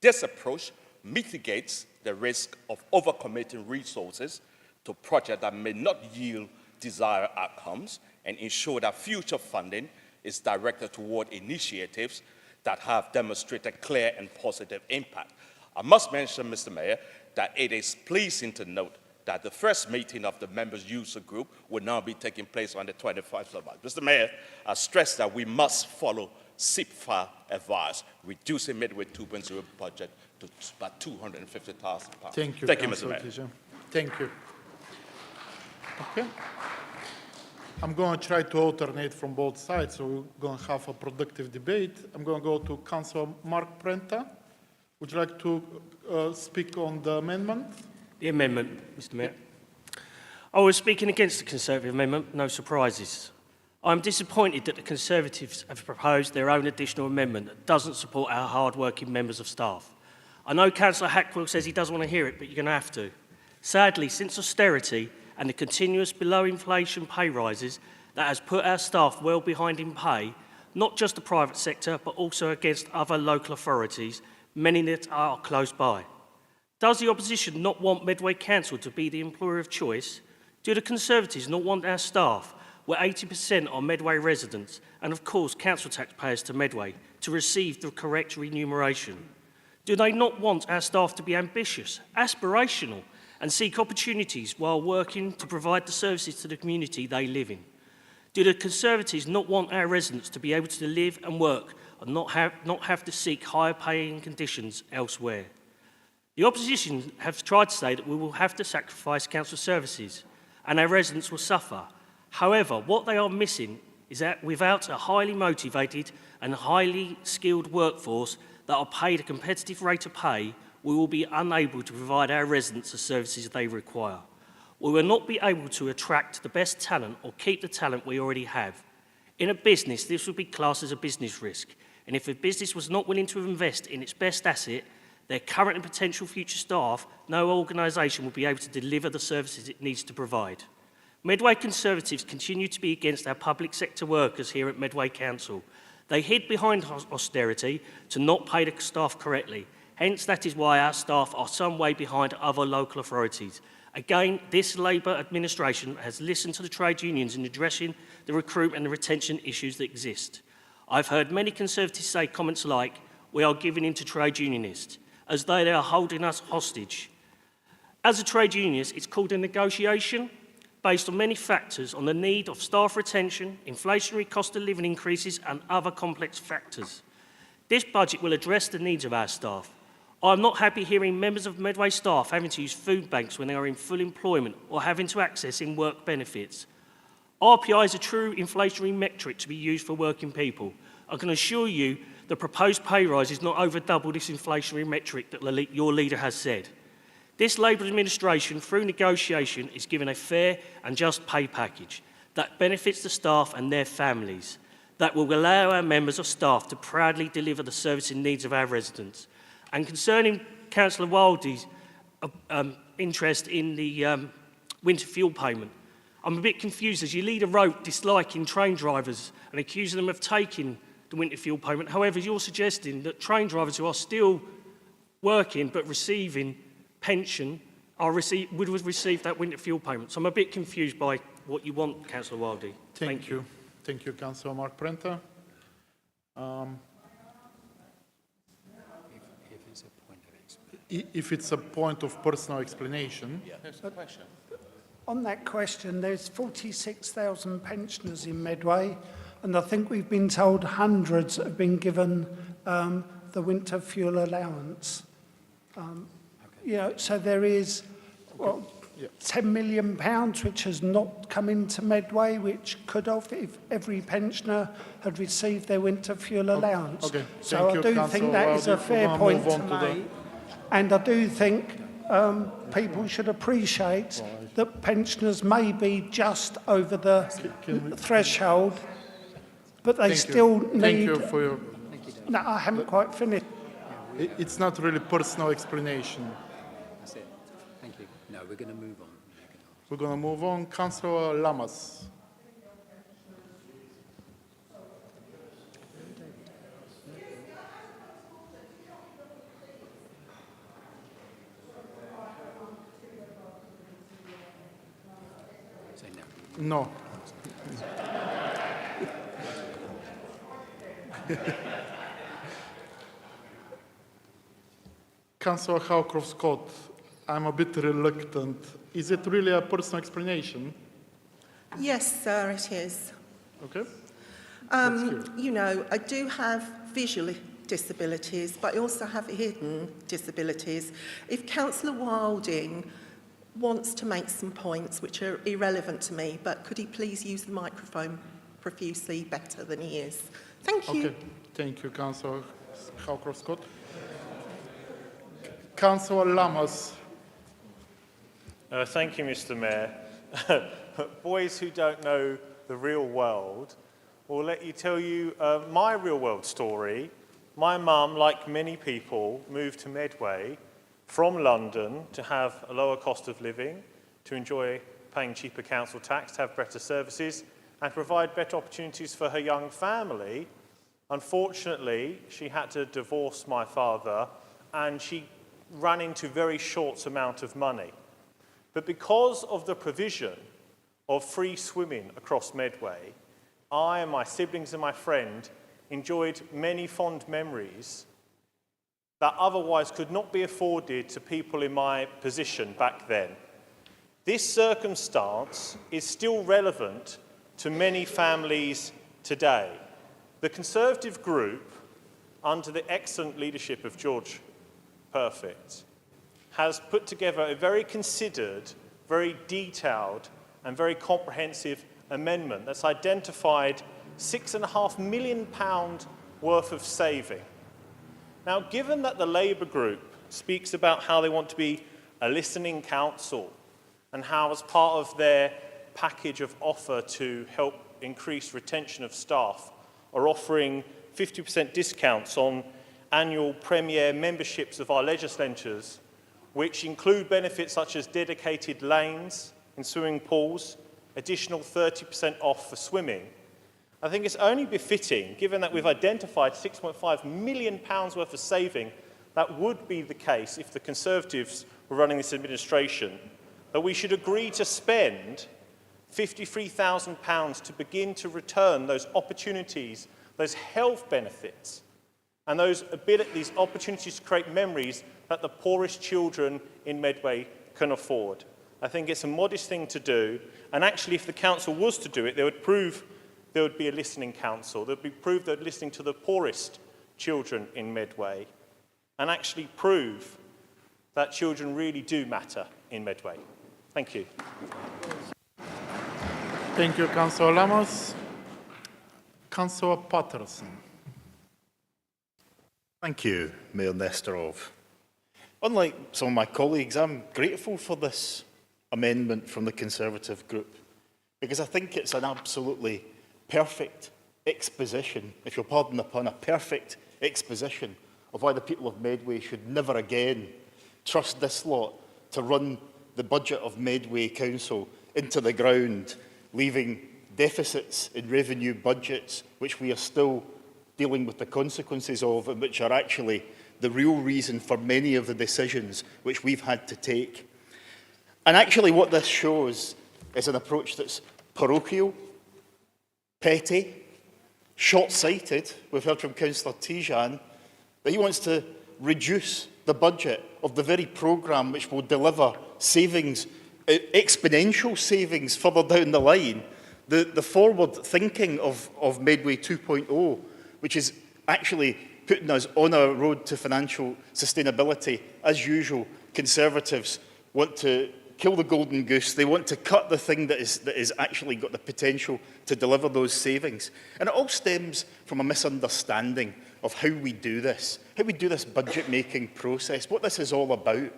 This approach mitigates the risk of overcommitting resources to projects that may not yield desired outcomes and ensure that future funding is directed toward initiatives that have demonstrated clear and positive impact. I must mention, Mr. Mayor, that it is pleasing to note that the first meeting of the members' user group will now be taking place on the 25th of March. Mr. Mayor, I stress that we must follow CIPFA advice, reducing Medway 2.0 budget to about £250,000. Thank you, Thank you, Mr. Councillor Mayor. Tisha. Thank you. Okay. I'm going to try to alternate from both sides, so we're going to have a productive debate. I'm going to go to Councillor Mark Prenta. Would you like to speak on the amendment? The amendment, Mr. Mayor. I was speaking against the Conservative amendment, no surprises. I'm disappointed that the Conservatives have proposed their own additional amendment that doesn't support our hard-working members of staff. I know Councillor Hackwell says he doesn't want to hear it, but you're going to have to. Sadly, since austerity and the continuous below-inflation pay rises that has put our staff well behind in pay, not just the private sector, but also against other local authorities, many that are close by. Does the opposition not want Medway Council to be the employer of choice? Do the Conservatives not want our staff, where 80% are Medway residents, and of course council taxpayers to Medway, to receive the correct remuneration? Do they not want our staff to be ambitious, aspirational, and seek opportunities while working to provide the services to the community they live in? Do the Conservatives not want our residents to be able to live and work and not have to seek higher paying conditions elsewhere? The opposition have tried to say that we will have to sacrifice council services and our residents will suffer. However, what they are missing is that without a highly motivated and highly skilled workforce that are paid a competitive rate of pay, we will be unable to provide our residents the services they require. We will not be able to attract the best talent or keep the talent we already have. In a business, this would be classed as a business risk, and if a business was not willing to invest in its best asset, their current and potential future staff, no organisation will be able to deliver the services it needs to provide. Medway Conservatives continue to be against our public sector workers here at Medway Council. They hid behind austerity to not pay the staff correctly. Hence, that is why our staff are some way behind other local authorities. Again, this Labour administration has listened to the trade unions in addressing the recruitment and the retention issues that exist. I've heard many Conservatives say comments like, "We are giving in to trade unionists," as though they are holding us hostage. As a trade unionist, it's called a negotiation based on many factors on the need of staff retention, inflationary cost of living increases and other complex factors. This budget will address the needs of our staff. I'm not happy hearing members of Medway staff having to use food banks when they are in full employment or having to access in-work benefits. RPI is a true inflationary metric to be used for working people. I can assure you the proposed pay rise is not over double this inflationary metric that your leader has said. This Labour administration, through negotiation, is given a fair and just pay package that benefits the staff and their families, that will allow our members of staff to proudly deliver the service and needs of our residents. And concerning Councillor Wildey's interest in the winter fuel payment, I'm a bit confused as your leader wrote disliking train drivers and accusing them of taking the winter fuel payment. However, you're suggesting that train drivers who are still working but receiving pension would receive that winter fuel payment. So I'm a bit confused by what you want, Councillor Wildey. Thank you. Thank you, Councillor Mark Prenta. If it's a point of personal explanation. Yeah, there's a question. On that question, there's 46,000 pensioners in Medway, and I think we've been told hundreds have been given the winter fuel allowance. So there is £10 million which has not come into Medway, which could have if every pensioner had received their winter fuel allowance. Okay. So I do think that is a fair point to make. And I do think people should appreciate that pensioners may be just over the threshold, but they still need... Thank you for your... No, I haven't quite finished. It's not really personal explanation. That's it. Thank you. No, we're going to move on. We're going to move on. Councillor Lamas. Say No. no. Councillor Howcroft-Scott, I'm a bit reluctant. Is it really a personal explanation? Yes, sir, it is. Okay. You know, I do have visual disabilities, but I also have hidden disabilities. If Councillor Wilding wants to make some points which are irrelevant to me, but could he please use the microphone profusely better than he is? Thank you. Okay. Thank you, Councillor Howcroft-Scott. Councillor Lamas. Thank you, Mr. Mayor. Boys who don't know the real world will let you tell you my real world story. My mum, like many people, moved to Medway from London to have a lower cost of living, to enjoy paying cheaper council tax, to have better services, and provide better opportunities for her young family. Unfortunately, she had to divorce my father, and she ran into very short amount of money. But because of the provision of free swimming across Medway, I and my siblings and my friend enjoyed many fond memories that otherwise could not be afforded to people in my position back then. This circumstance is still relevant to many families today. The Conservative group, under the excellent leadership of George Perfect, has put together a very considered, very detailed and very comprehensive amendment that's identified £6.5 million worth of saving. Now, given that the Labour group speaks about how they want to be a listening council and how, as part of their package of offer to help increase retention of staff, are offering 50% discounts on annual premier memberships of our legislatures, which include benefits such as dedicated lanes in swimming pools, additional 30% off for swimming, I think it's only befitting, given that we've identified £6.5 million worth of saving that would be the case if the Conservatives were running this administration, that we should agree to spend £53,000 to begin to return those opportunities, those health benefits, and these opportunities to create memories that the poorest children in Medway can afford. I think it's a modest thing to do, and actually if the council was to do it, they would prove there would be a listening council. There would be proof they're listening to the poorest children in Medway, and actually prove that children really do matter in Medway. Thank you. Thank you, Councillor Lamas. Councillor Patterson. Thank you, Mayor Nesterov. Unlike some of my colleagues, I'm grateful for this amendment from the Conservative group, because I think it's an absolutely perfect exposition, if you'll pardon the pun, a perfect exposition of why the people of Medway should never again trust this lot to run the budget of Medway Council into the ground, leaving deficits in revenue budgets which we are still dealing with the consequences of, and which are actually the real reason for many of the decisions which we've had to take. And actually what this shows is an approach that's parochial, petty, short-sighted. We've heard from Councillor Tijan that he wants to reduce the budget of the very programme which will deliver savings, exponential savings further down the line. The forward thinking of Medway 2.0, which is actually putting us on a road to financial sustainability. As usual, Conservatives want to kill the golden goose. They want to cut the thing that is actually got the potential to deliver those savings. And it all stems from a misunderstanding of how we do this budget-making process, what this is all about.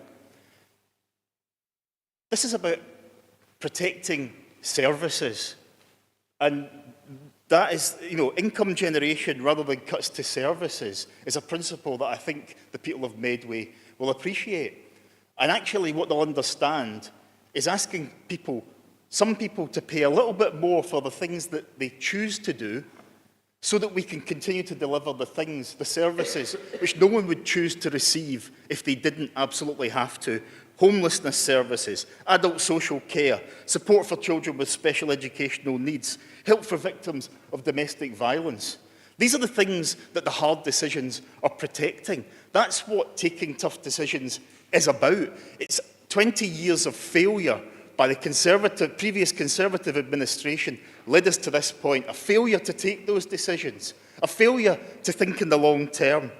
This is about protecting services. And That is, income generation rather than cuts to services is a principle that I think the people of Medway will appreciate. And actually what they'll understand is asking some people to pay a little bit more for the things that they choose to do so that we can continue to deliver the services which no one would choose to receive if they didn't absolutely have to. Homelessness services, adult social care, support for children with special educational needs, help for victims of domestic violence. These are the things that the hard decisions are protecting. That's what taking tough decisions is about. It's 20 years of failure by the previous Conservative administration led us to this point, a failure to take those decisions, a failure to think in the long term.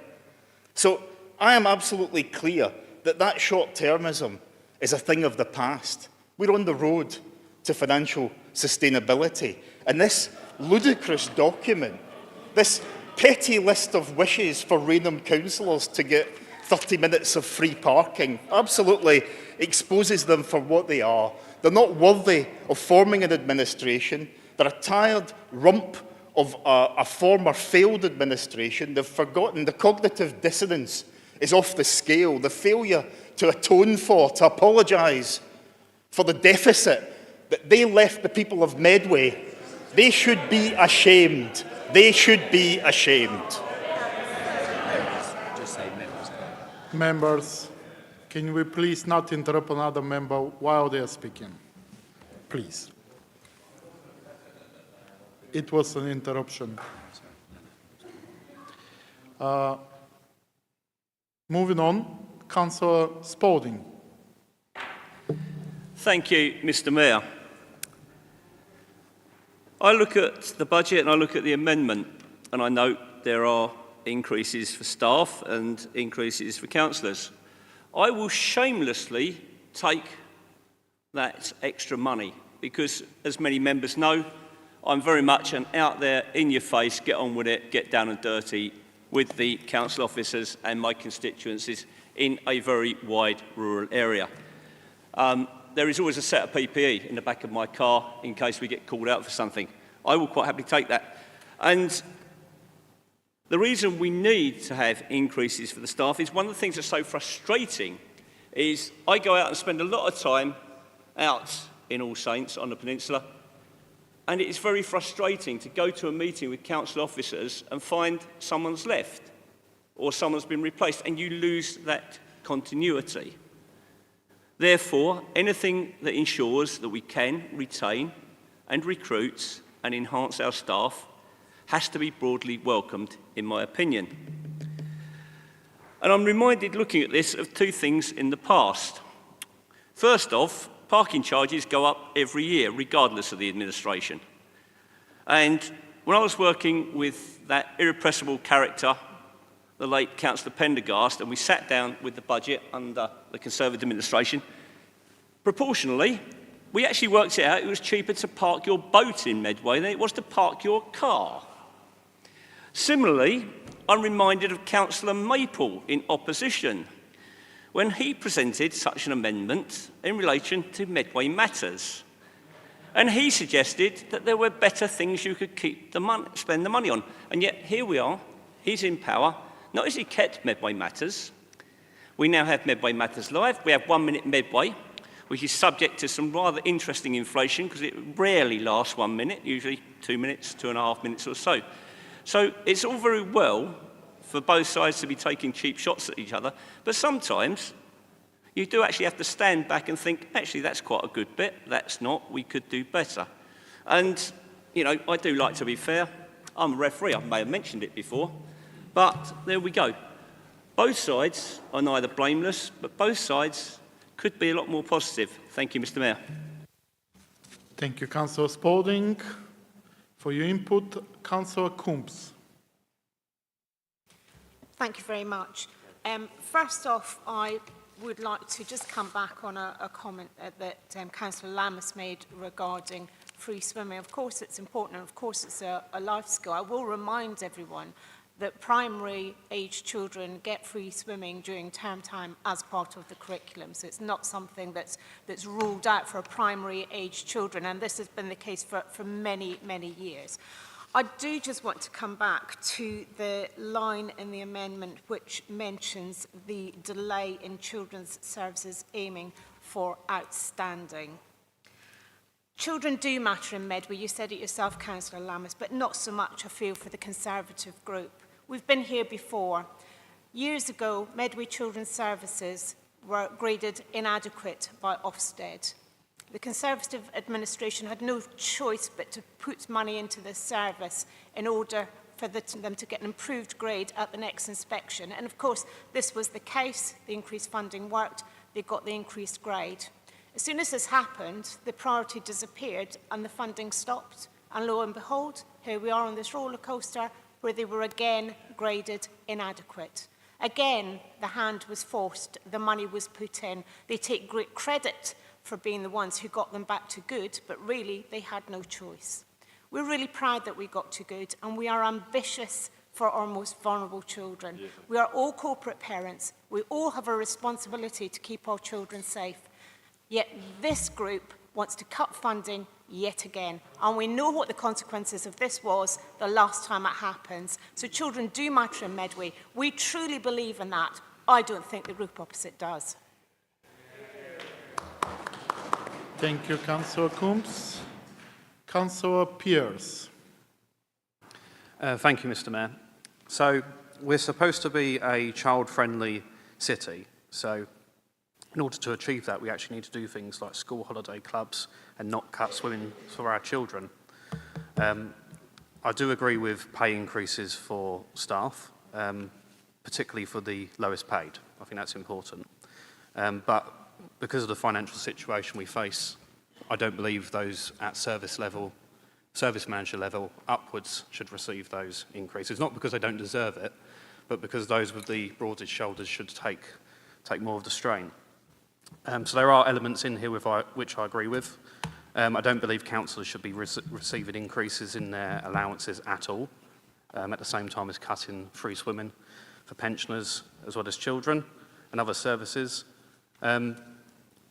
So I am absolutely clear that short-termism is a thing of the past. We're on the road to financial sustainability. And this ludicrous document, this petty list of wishes for Rainham councillors to get 30 minutes of free parking, absolutely exposes them for what they are. They're not worthy of forming an administration. They're a tired rump of a former failed administration. They've forgotten the cognitive dissonance is off the scale. The failure to atone for, to apologise for the deficit that they left the people of Medway. They should be ashamed. They should be ashamed. Members, can we please not interrupt another member while they are speaking? Please. It was an interruption. Moving on, Councillor Spalding. Thank you, Mr. Mayor. I look at the budget and I look at the amendment, and I note there are increases for staff and increases for councillors. I will shamelessly take that extra money because, as many members know, I'm very much an out there, in your face, get on with it, get down and dirty with the council officers and my constituencies in a very wide rural area. There is always a set of PPE in the back of my car in case we get called out for something. I will quite happily take that. And the reason we need to have increases for the staff is one of the things that's so frustrating is I go out and spend a lot of time out in All Saints on the peninsula, and it is very frustrating to go to a meeting with council officers and find someone's left or someone's been replaced, and you lose that continuity. Therefore, anything that ensures that we can retain and recruit and enhance our staff has to be broadly welcomed, in my opinion. And I'm reminded, looking at this, of two things in the past. First off, parking charges go up every year, regardless of the administration. And when I was working with that irrepressible character, the late Councillor Pendergast, and we sat down with the budget under the Conservative administration, proportionally, we actually worked it out, it was cheaper to park your boat in Medway than it was to park your car. Similarly, I'm reminded of Councillor Maple in opposition when he presented such an amendment in relation to Medway matters. And he suggested that there were better things you could spend the money on. And yet here we are, he's in power. Not as he kept Medway Matters. We now have Medway Matters Live. We have 1 Minute Medway, which is subject to some rather interesting inflation because it rarely lasts 1 minute, usually 2 minutes, 2.5 minutes or so. So it's all very well for both sides to be taking cheap shots at each other, but sometimes you do actually have to stand back and think, actually, that's quite a good bit. That's not. We could do better. And, you know, I do like to be fair. I'm a referee. I may have mentioned it before. But there we go. Both sides are neither blameless, but both sides could be a lot more positive. Thank you, Mr. Mayor. Thank you, Councillor Spalding. For your input, Councillor Coombs. Thank you very much. First off, I would like to just come back on a comment that Councillor Lammas made regarding free swimming. Of course, it's important, and of course, it's a life skill. I will remind everyone that primary-age children get free swimming during term time as part of the curriculum. So it's not something that's ruled out for primary-age children, and this has been the case for many, many years. I do just want to come back to the line in the amendment which mentions the delay in children's services aiming for outstanding. Children do matter in Medway. You said it yourself, Councillor Lammas, but not so much, I feel, for the Conservative group. We've been here before. Years ago, Medway Children's Services were graded inadequate by Ofsted. The Conservative administration had no choice but to put money into this service in order for them to get an improved grade at the next inspection. And of course, this was the case. The increased funding worked. They got the increased grade. As soon as this happened, the priority disappeared and the funding stopped. And lo and behold, here we are on this roller coaster where they were again graded inadequate. Again, the hand was forced, the money was put in. They take great credit for being the ones who got them back to good, but really they had no choice. We're really proud that we got to good, and we are ambitious for our most vulnerable children. Yeah. We are all corporate parents. We all have a responsibility to keep our children safe. Yet this group wants to cut funding yet again. And we know what the consequences of this was the last time it happens. So children do matter in Medway. We truly believe in that. I don't think the group opposite does. Thank you, Councillor Coombs. Councillor Pearce. Thank you, Mr. Mayor. So we're supposed to be a child-friendly city. So in order to achieve that, we actually need to do things like school holiday clubs and not cut swimming for our children. I do agree with pay increases for staff, particularly for the lowest paid. I think that's important. But because of the financial situation we face, I don't believe those at service manager level upwards should receive those increases. Not because they don't deserve it, but because those with the broadest shoulders should take more of the strain. So there are elements in here which I agree with. I don't believe councillors should be receiving increases in their allowances at all, at the same time as cutting free swimming for pensioners as well as children and other services.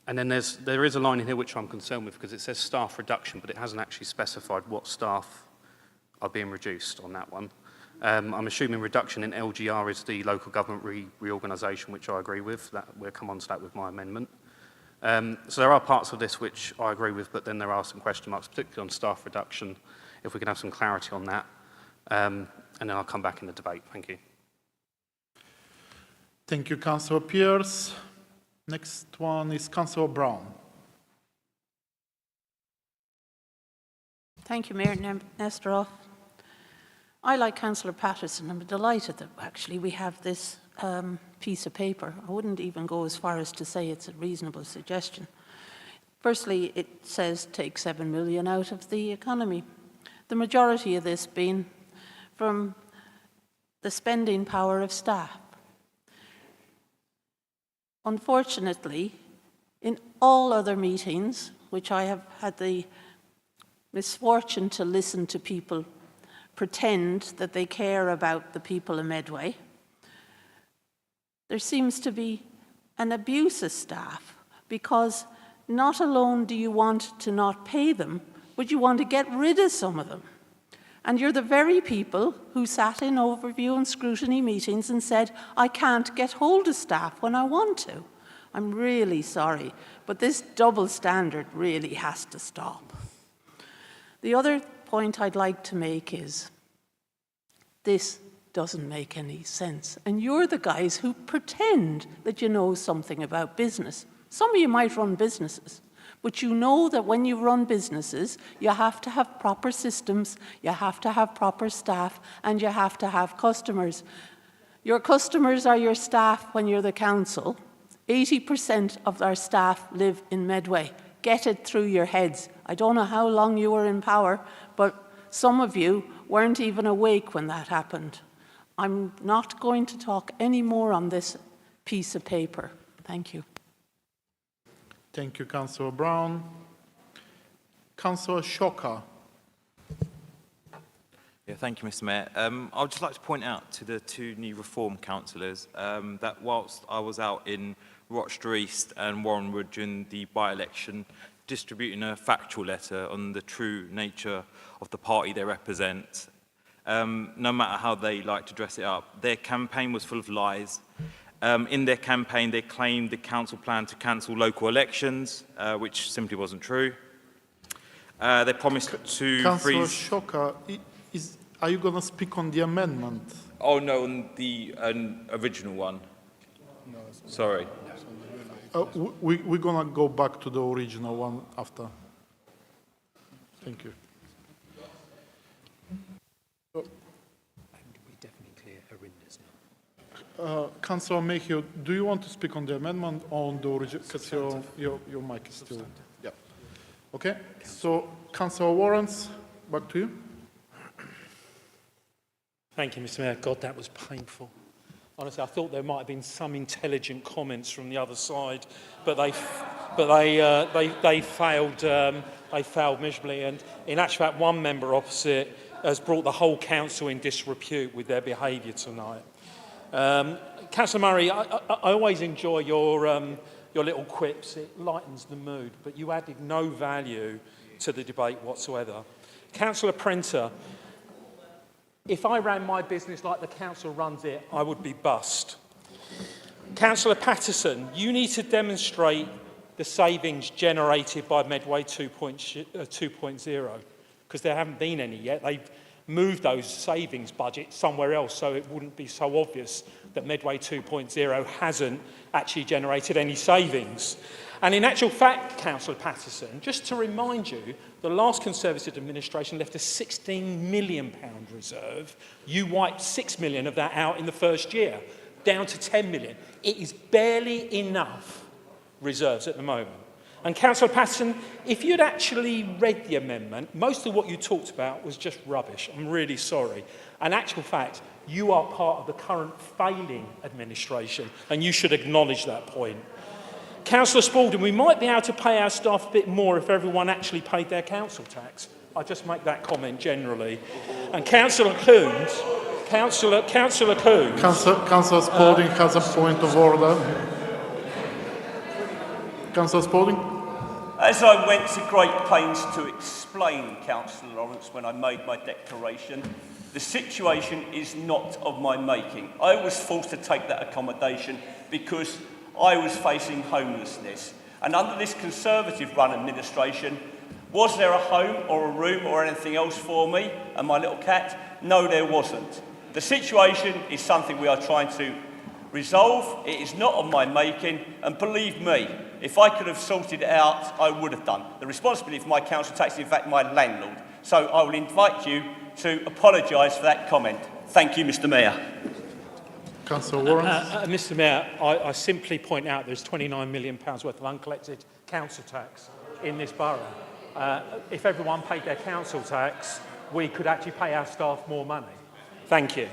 And then there is a line in here which I'm concerned with because it says staff reduction, but it hasn't actually specified what staff are being reduced on that one. I'm assuming reduction in LGR is the local government reorganisation, which I agree with. We'll come on to that with my amendment. So there are parts of this which I agree with, but then there are some question marks, particularly on staff reduction, if we can have some clarity on that. And then I'll come back in the debate. Thank you. Thank you, Councillor Pearce. Next one is Councillor Brown. Thank you, Mayor Nesteroff. I, like Councillor Patterson, I'm delighted that actually we have this piece of paper. I wouldn't even go as far as to say it's a reasonable suggestion. Firstly, it says take 7 million out of the economy. The majority of this being from the spending power of staff. Unfortunately, in all other meetings, which I have had the misfortune to listen to people pretend that they care about the people of Medway, there seems to be an abuse of staff because not alone do you want to not pay them, but you want to get rid of some of them. And you're the very people who sat in overview and scrutiny meetings and said, I can't get hold of staff when I want to. I'm really sorry, but this double standard really has to stop. The other point I'd like to make is this doesn't make any sense. And you're the guys who pretend that you know something about business. Some of you might run businesses, but you know that when you run businesses, you have to have proper systems, you have to have proper staff, and you have to have customers. Your customers are your staff when you're the council. 80% of our staff live in Medway. Get it through your heads. I don't know how long you were in power, but some of you weren't even awake when that happened. I'm not going to talk any more on this piece of paper. Thank you. Thank you, Councillor Brown. Councillor Shoka. Yeah, thank you, Mr. Mayor. I would just like to point out to the two new Reform councillors that whilst I was out in Rochester East and Warrenwood during the by-election, distributing a factual letter on the true nature of the party they represent. No matter how they like to dress it up, their campaign was full of lies. In their campaign, they claimed the council planned to cancel local elections, which simply wasn't true. They promised to Councillor freeze... Shoka, are you going to speak on the amendment? Oh, no, on the original one. Sorry. We're going to go back to the original one after. Thank you. Councillor Mayhew, do you want to speak on the amendment or on the original? Because your mic is still... Yeah. Okay, so Councillor Warrens, back to you. Thank you, Mr. Mayor. God, that was painful. Honestly, I thought there might have been some intelligent comments from the other side, but they failed. They failed miserably, and in actual fact, one member opposite has brought the whole council in disrepute with their behaviour tonight. Councillor Murray, I always enjoy your little quips. It lightens the mood, but you added no value to the debate whatsoever. Councillor Prenter, if I ran my business like the council runs it, I would be bust. Councillor Patterson, you need to demonstrate the savings generated by Medway 2.0, because there haven't been any yet. They've moved those savings budgets somewhere else, so it wouldn't be so obvious that Medway 2.0 hasn't actually generated any savings. And in actual fact, Councillor Patterson, just to remind you, the last Conservative administration left a £16 million reserve. You wiped £6 million of that out in the first year, down to £10 million. It is barely enough reserves at the moment. And Councillor Patterson, if you'd actually read the amendment, most of what you talked about was just rubbish. I'm really sorry. In actual fact, you are part of the current failing administration, and you should acknowledge that point. Councillor Spalding, we might be able to pay our staff a bit more if everyone actually paid their council tax. I just make that comment generally. And Councillor Coons, Councillor Coons... Councillor Spalding has a point of order. Councillor Spalding? As I went to great pains to explain, Councillor Lawrence, when I made my declaration, the situation is not of my making. I was forced to take that accommodation because I was facing homelessness. And under this Conservative-run administration, was there a home or a room or anything else for me and my little cat? No, there wasn't. The situation is something we are trying to resolve. It is not of my making, and believe me, if I could have sorted it out, I would have done. The responsibility for my council tax is in fact my landlord. So I will invite you to apologise for that comment. Thank you, Mr. Mayor. Councillor Warren. Mr. Mayor, I simply point out there's £29 million worth of uncollected council tax in this borough. If everyone paid their council tax, we could actually pay our staff more money. Thank you.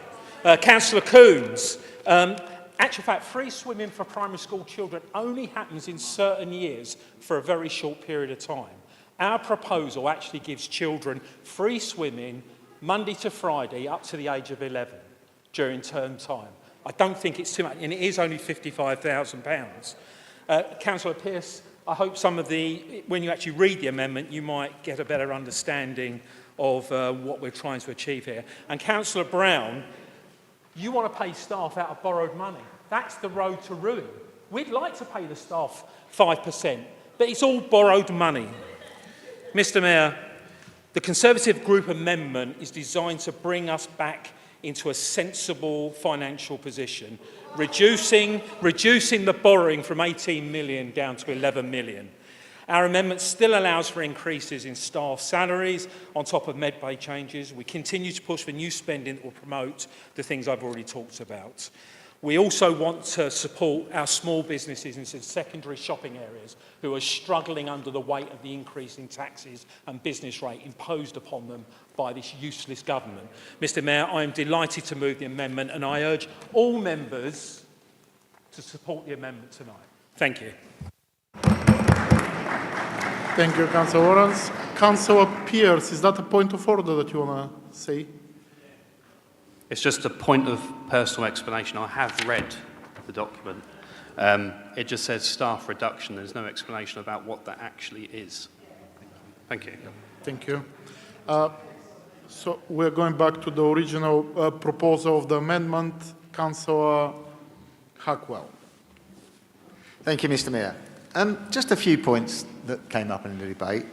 Councillor Coons, actual fact, free swimming for primary school children only happens in certain years for a very short period of time. Our proposal actually gives children free swimming Monday to Friday up to the age of 11 during term time. I don't think it's too much, and it is only £55,000. Councillor Pearce, I hope when you actually read the amendment, you might get a better understanding of what we're trying to achieve here. And Councillor Brown, you want to pay staff out of borrowed money. That's the road to ruin. We'd like to pay the staff 5%, but it's all borrowed money. Mr. Mayor, the Conservative Group amendment is designed to bring us back into a sensible financial position, reducing the borrowing from 18 million down to 11 million. Our amendment still allows for increases in staff salaries on top of Medway changes. We continue to push for new spending that will promote the things I've already talked about. We also want to support our small businesses in secondary shopping areas who are struggling under the weight of the increase in taxes and business rate imposed upon them by this useless government. Mr. Mayor, I am delighted to move the amendment, and I urge all members to support the amendment tonight. Thank you. Thank you, Councillor Warrens. Councillor Pearce, is that a point of order that you want to say? It's just a point of personal explanation. I have read the document, It just says staff reduction. There's no explanation about what that actually is. Thank you. Thank you. So we're going back to the original proposal of the amendment. Councillor Hackwell. Thank you, Mr. Mayor. Just a few points that came up in the debate.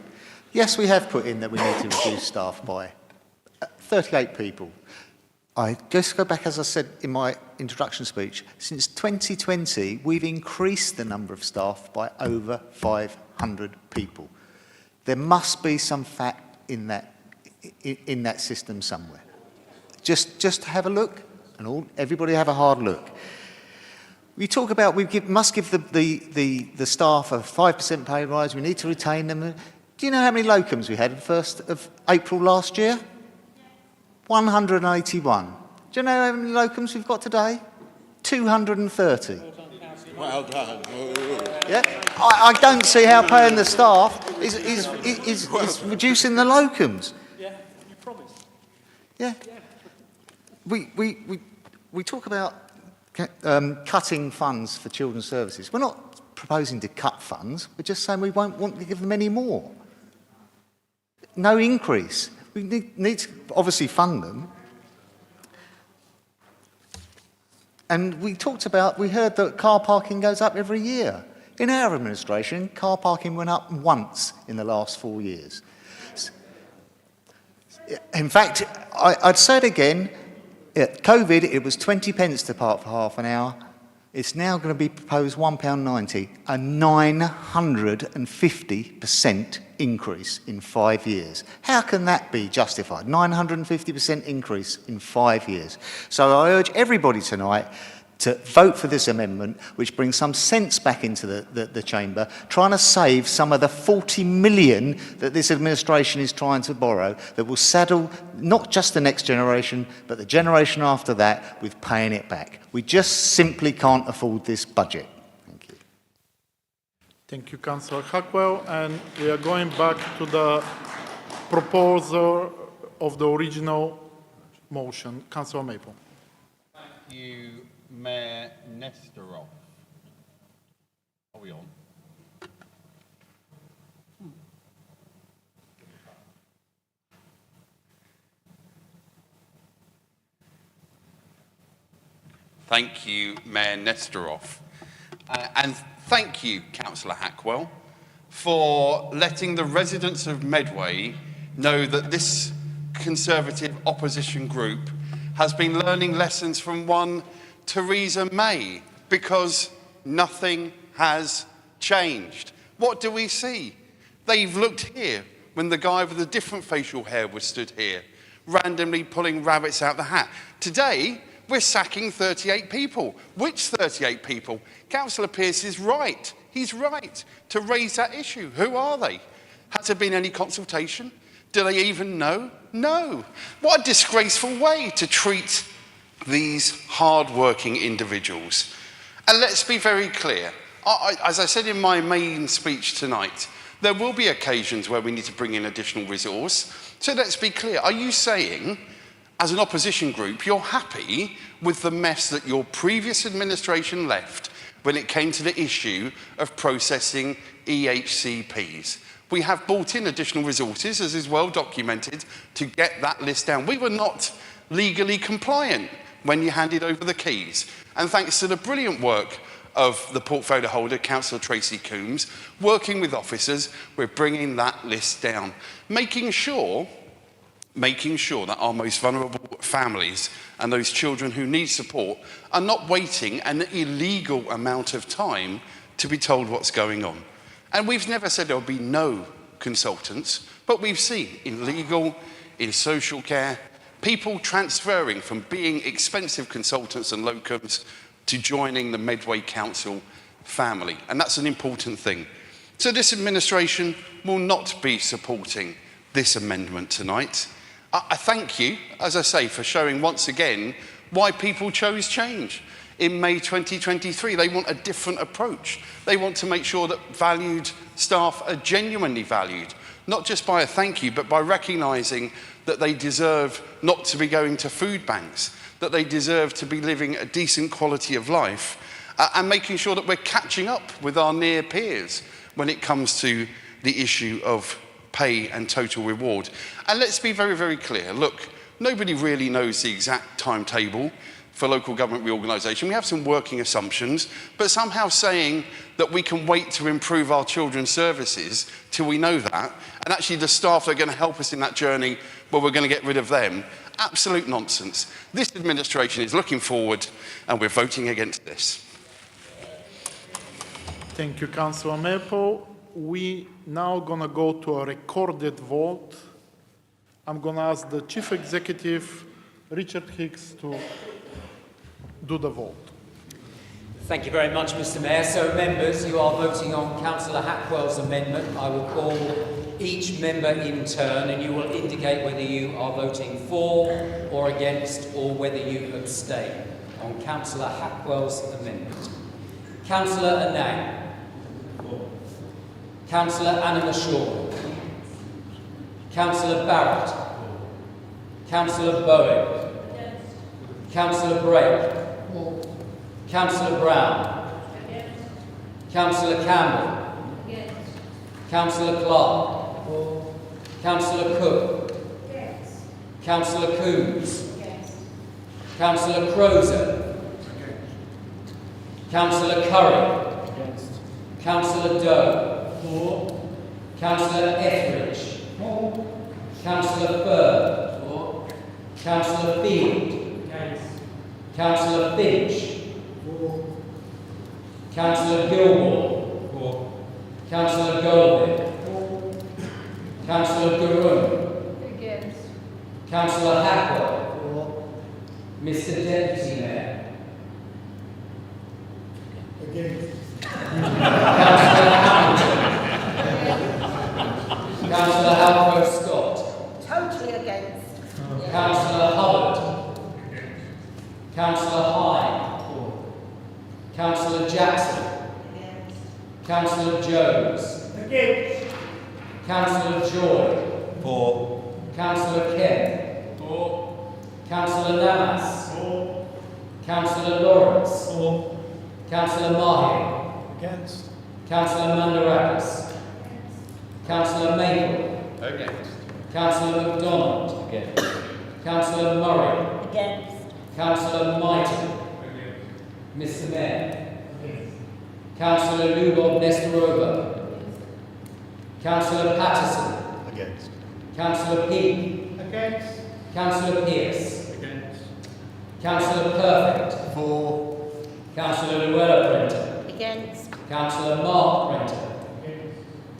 Yes, we have put in that we need to reduce staff by 38 people. I just go back, as I said in my introduction speech, since 2020, we've increased the number of staff by over 500 people. There must be some fact in that system somewhere. Just have a look, and everybody have a hard look. We talk about must give the staff a 5% pay rise. We need to retain them. Do you know how many locums we had on the 1st of April last year? 181. Do you know how many locums we've got today? 230. Well done. Yeah, I don't see how paying the staff is reducing the locums. Yeah, you promised. Yeah. We talk about cutting funds for children's services. We're not proposing to cut funds. We're just saying we won't want to give them any more. No increase. We need to obviously fund them. And we heard that car parking goes up every year. In our administration, car parking went up once in the last 4 years. In fact, I'd say it again, at COVID, it was 20 pence to park for half an hour. It's now going to be proposed £1.90, a 950% increase in 5 years. How can that be justified? 950% increase in 5 years. So I urge everybody tonight to vote for this amendment, which brings some sense back into the chamber, trying to save some of the 40 million that this administration is trying to borrow, that will saddle not just the next generation, but the generation after that with paying it back. We just simply can't afford this budget. Thank you. Thank you, Councillor Hackwell. And we are going back to the proposal of the original motion. Councillor Maple. Thank you, Mayor Nesterov. Are we on? Thank you, Mayor Nesterov. And thank you, Councillor Hackwell, for letting the residents of Medway know that this Conservative opposition group has been learning lessons from one Theresa May, because nothing has changed. What do we see? They've looked here when the guy with the different facial hair was stood here, randomly pulling rabbits out the hat. Today, we're sacking 38 people. Which 38 people? Councillor Pearce is right. He's right to raise that issue. Who are they? Has there been any consultation? Do they even know? No. What a disgraceful way to treat these hard-working individuals. And let's be very clear. As I said in my main speech tonight, there will be occasions where we need to bring in additional resource. So let's be clear. Are you saying, as an opposition group, you're happy with the mess that your previous administration left when it came to the issue of processing EHCPs? We have brought in additional resources, as is well documented, to get that list down. We were not legally compliant when you handed over the keys. And thanks to the brilliant work of the portfolio holder, Councillor Tracy Coombs, working with officers, we're bringing that list down, making sure that our most vulnerable families and those children who need support are not waiting an illegal amount of time to be told what's going on. And we've never said there will be no consultants, but we've seen in legal, in social care, people transferring from being expensive consultants and locums to joining the Medway Council family. And that's an important thing. So this administration will not be supporting this amendment tonight. I thank you, as I say, for showing once again why people chose change. In May 2023, they want a different approach. They want to make sure that valued staff are genuinely valued, not just by a thank you, but by recognising that they deserve not to be going to food banks, that they deserve to be living a decent quality of life, and making sure that we're catching up with our near peers when it comes to the issue of pay and total reward. And let's be very, very clear. Look, nobody really knows the exact timetable for local government reorganisation. We have some working assumptions, but somehow saying that we can wait to improve our children's services till we know that, and actually the staff are going to help us in that journey where we're going to get rid of them, absolute nonsense. This administration is looking forward, and we're voting against this. Thank you, Councillor Maple. We now going to go to a recorded vote. I'm going to ask the Chief Executive, Richard Hicks, to do the vote. Thank you very much, Mr. Mayor. So, members, you are voting on Councillor Hackwell's amendment. I will call each member in turn, and you will indicate whether you are voting for or against, or whether you abstain on Councillor Hackwell's amendment. Councillor Anang. Councillor Anna Shaw. Councillor Barrett. Councillor Bowen. Councillor Brake. Councillor Brown. Councillor Campbell. Councillor Clark. Councillor Cook. Councillor Coombs. Councillor Crozer. Councillor Curry. Councillor Doe. Councillor Etheridge. Councillor Furr. Councillor Field. Councillor Finch. Councillor Gilmore. Councillor Goldman. Councillor Garun. Councillor Hackwell. Mr. Deputy Mayor. Councillor Hamilton. Councillor Alfred Scott. Totally against. Councillor Hubbard. Councillor Hine. Councillor Jackson. Councillor Jones. Councillor Joy. For. Councillor Kemp. Councillor Lamas. Councillor Lawrence. Councillor Mahi. Against. Councillor Mandarakis. Councillor Maple. Against. Councillor MacDonald. Against. Councillor Murray. Against. Councillor Mighton. Mr. Mayor. Councillor Lubov Nestorova. Councillor Patterson. Against. Councillor Peake. Against. Councillor Pearce. Against. Councillor Perfect. For. Councillor Llewellyn Printer. Against. Councillor Mark Printer.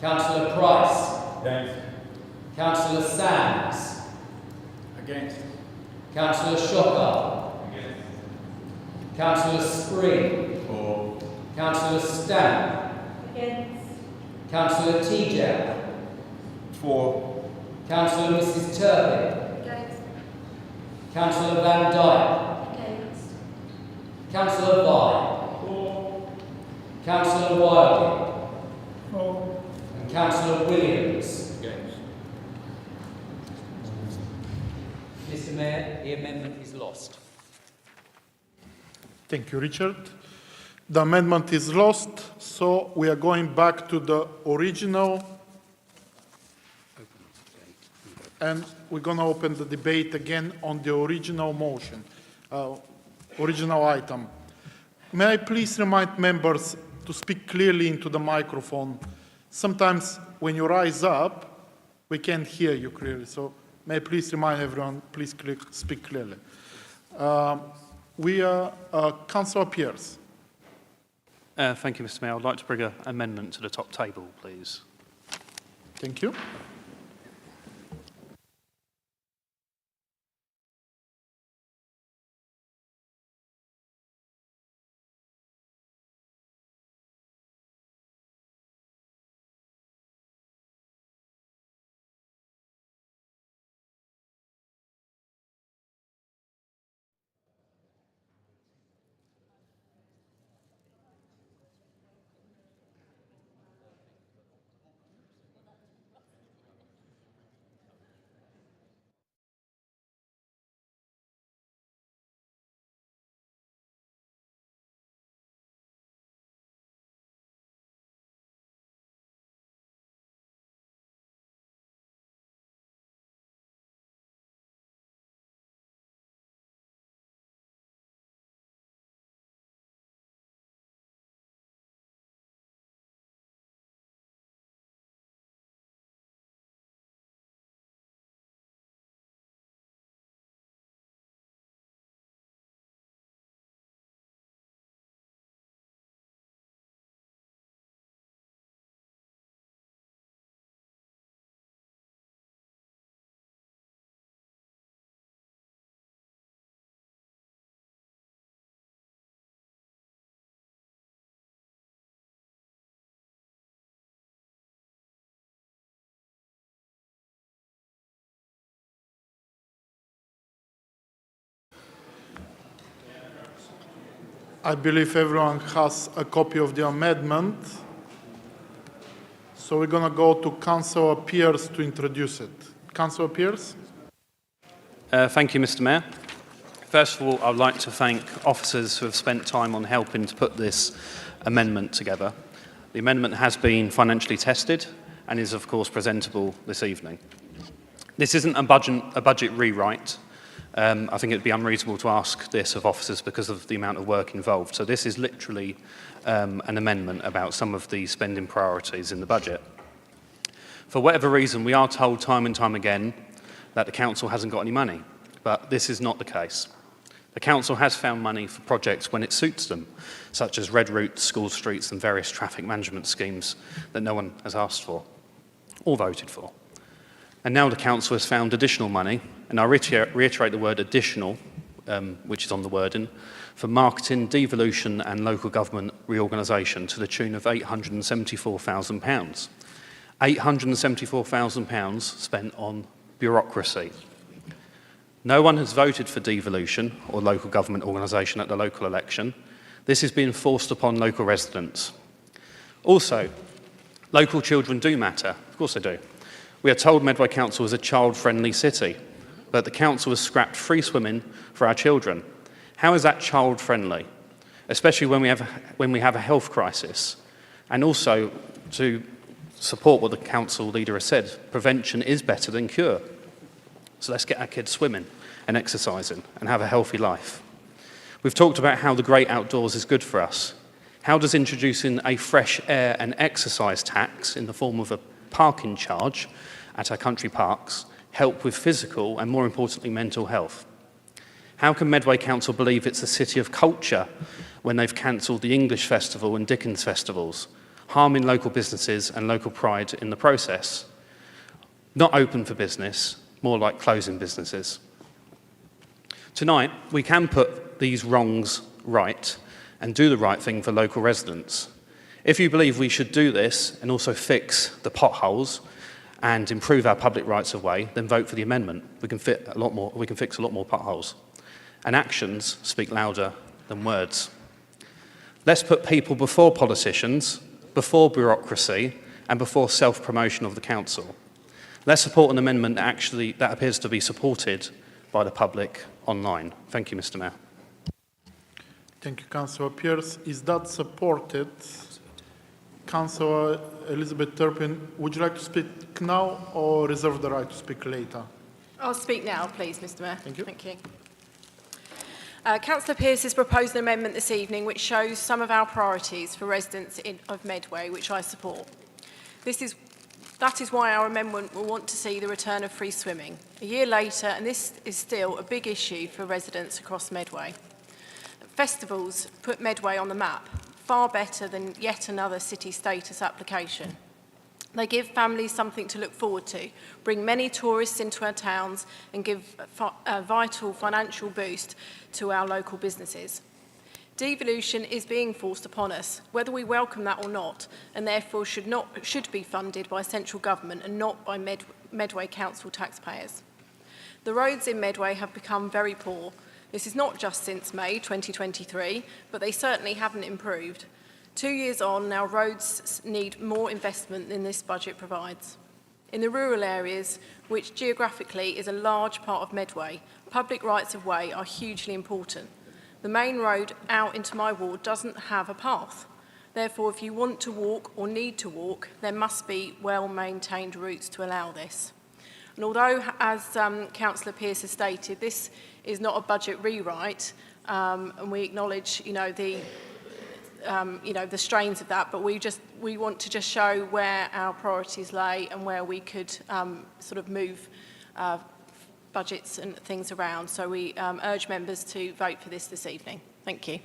Councillor Price. Against. Councillor Sands. Against. Councillor Shockar. Councillor Spring. For. Councillor Stamp. Against. Councillor Tejak. For. Councillor Mrs Turpin. Against. Councillor Van Dyke. Against. Councillor Vine. Councillor Wilding. And Councillor Williams. Against. Mr. Mayor, the amendment is lost. Thank you, Richard. The amendment is lost, so we are going back to the original. And we're going to open the debate again on the original motion, original item. May I please remind members to speak clearly into the microphone? Sometimes when you rise up, we can't hear you clearly. So may I please remind everyone, please speak clearly. We are Councillor Pearce. Thank you, Mr. Mayor. I'd like to bring an amendment to the top table, please. Thank you. I believe everyone has a copy of the amendment. So we're going to go to Councillor Pearce to introduce it. Councillor Pearce. Thank you, Mr. Mayor. First of all, I'd like to thank officers who have spent time on helping to put this amendment together. The amendment has been financially tested and is, of course, presentable this evening. This isn't a budget rewrite. I think it would be unreasonable to ask this of officers because of the amount of work involved. So this is literally an amendment about some of the spending priorities in the budget. For whatever reason, we are told time and time again that the council hasn't got any money, but this is not the case. The council has found money for projects when it suits them, such as red routes, school streets and various traffic management schemes that no one has asked for or voted for. And now the council has found additional money, and I reiterate the word additional, which is on the wording, for marketing, devolution and local government reorganisation to the tune of £874,000. £874,000 spent on bureaucracy. No one has voted for devolution or local government organisation at the local election. This is being forced upon local residents. Also, local children do matter. Of course they do. We are told Medway Council is a child-friendly city, but the council has scrapped free swimming for our children. How is that child-friendly? Especially when we have a health crisis. And also, to support what the council leader has said, prevention is better than cure. So let's get our kids swimming and exercising and have a healthy life. We've talked about how the great outdoors is good for us. How does introducing a fresh air and exercise tax in the form of a parking charge at our country parks help with physical and, more importantly, mental health? How can Medway Council believe it's a city of culture when they've cancelled the English Festival and Dickens festivals, harming local businesses and local pride in the process? Not open for business, more like closing businesses. Tonight, we can put these wrongs right and do the right thing for local residents. If you believe we should do this and also fix the potholes and improve our public rights of way, then vote for the amendment. We can fix a lot more potholes. And actions speak louder than words. Let's put people before politicians, before bureaucracy, and before self-promotion of the council. Let's support an amendment that appears to be supported by the public online. Thank you, Mr. Mayor. Thank you, Councillor Pearce. Is that supported? Councillor Elizabeth Turpin, would you like to speak now or reserve the right to speak later? I'll speak now, please, Mr. Mayor. Thank you. Thank you. Councillor Pearce has proposed an amendment this evening which shows some of our priorities for residents of Medway, which I support. That is why our amendment will want to see the return of free swimming. A year later, and this is still a big issue for residents across Medway. Festivals put Medway on the map, far better than yet another city status application. They give families something to look forward to, bring many tourists into our towns and give a vital financial boost to our local businesses. Devolution is being forced upon us, whether we welcome that or not, and therefore should be funded by central government and not by Medway Council taxpayers. The roads in Medway have become very poor. This is not just since May 2023, but they certainly haven't improved. 2 years on, our roads need more investment than this budget provides. In the rural areas, which geographically is a large part of Medway, public rights of way are hugely important. The main road out into my ward doesn't have a path. Therefore, if you want to walk or need to walk, there must be well-maintained routes to allow this. And although, as Councillor Pearce has stated, this is not a budget rewrite, and we acknowledge, the strains of that, but we want to just show where our priorities lay and where we could sort of move budgets and things around. So we urge members to vote for this evening. Thank you.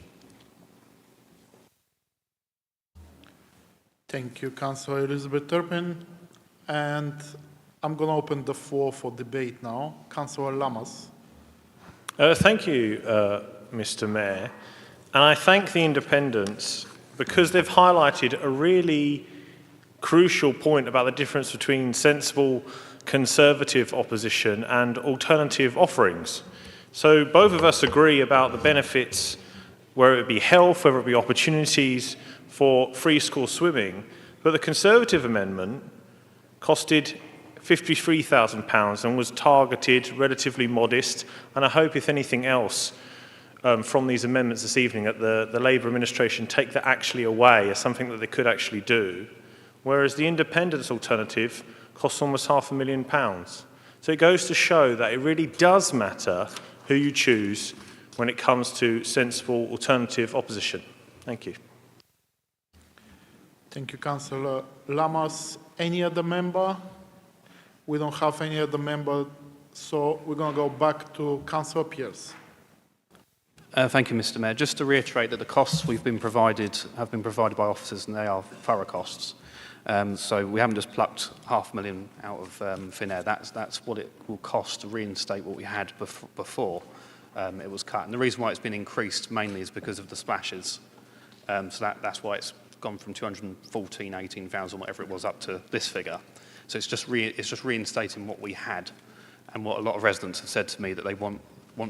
Thank you, Councillor Elizabeth Turpin. And I'm going to open the floor for debate now. Councillor Lamas. Thank you, Mr. Mayor. And I thank the independents because they've highlighted a really crucial point about the difference between sensible Conservative opposition and alternative offerings. So both of us agree about the benefits whether it be health, whether it be opportunities for free school swimming. But the Conservative amendment costed £53,000 and was targeted, relatively modest, and I hope, if anything else, from these amendments this evening, that the Labour administration take that actually away as something that they could actually do, whereas the independence alternative costs almost £500,000. So it goes to show that it really does matter who you choose when it comes to sensible alternative opposition. Thank you. Thank you, Councillor Lamas. Any other member? We don't have any other member, so we're going to go back to Councillor Pearce. Thank you, Mr. Mayor. Just to reiterate that the costs we've been provided have been provided by officers, and they are thorough costs. So we haven't just plucked £500,000 out of thin air. That's what it will cost to reinstate what we had before it was cut. And the reason why it's been increased mainly is because of the splashes. So that's why it's gone from 214, 18,000, whatever it was, up to this figure. So it's just reinstating what we had, and what a lot of residents have said to me that they want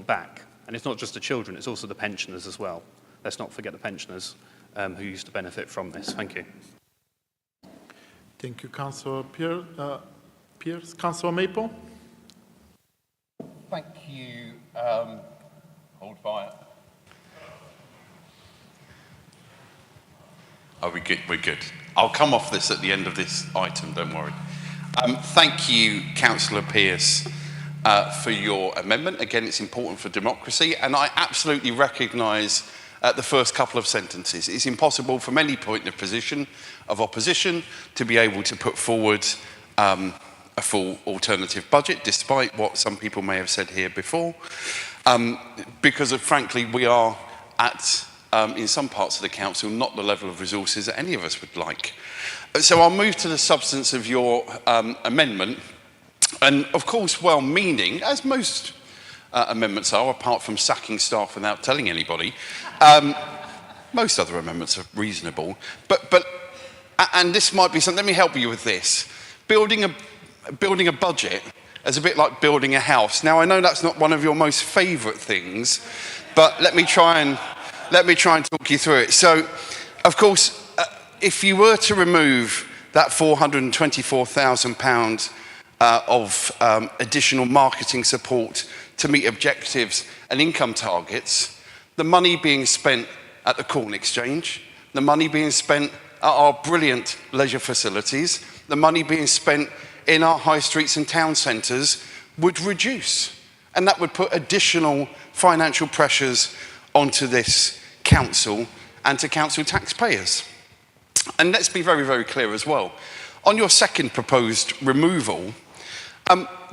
back. And it's not just the children, it's also the pensioners as well. Let's not forget the pensioners who used to benefit from this. Thank you. Thank you, Councillor Pearce. Councillor Maple? Thank you. Hold fire. Oh, we're good, we're good. I'll come off this at the end of this item, don't worry. Thank you, Councillor Pearce, for your amendment. Again, it's important for democracy, and I absolutely recognise the first couple of sentences. It's impossible from any point of position of opposition to be able to put forward a full alternative budget, despite what some people may have said here before, because frankly, we are at, in some parts of the council, not the level of resources that any of us would like. So I'll move to the substance of your amendment, and of course, well-meaning, as most amendments are, apart from sacking staff without telling anybody. Most other amendments are reasonable, but and this might be something. Let me help you with this. Building a budget is a bit like building a house. Now I know that's not one of your most favourite things, but let me try and talk you through it. So, of course, if you were to remove that £424,000 of additional marketing support to meet objectives and income targets, the money being spent at the Corn Exchange, the money being spent at our brilliant leisure facilities, the money being spent in our high streets and town centres would reduce. And that would put additional financial pressures onto this council and to council taxpayers. And let's be very, very clear as well. On your second proposed removal,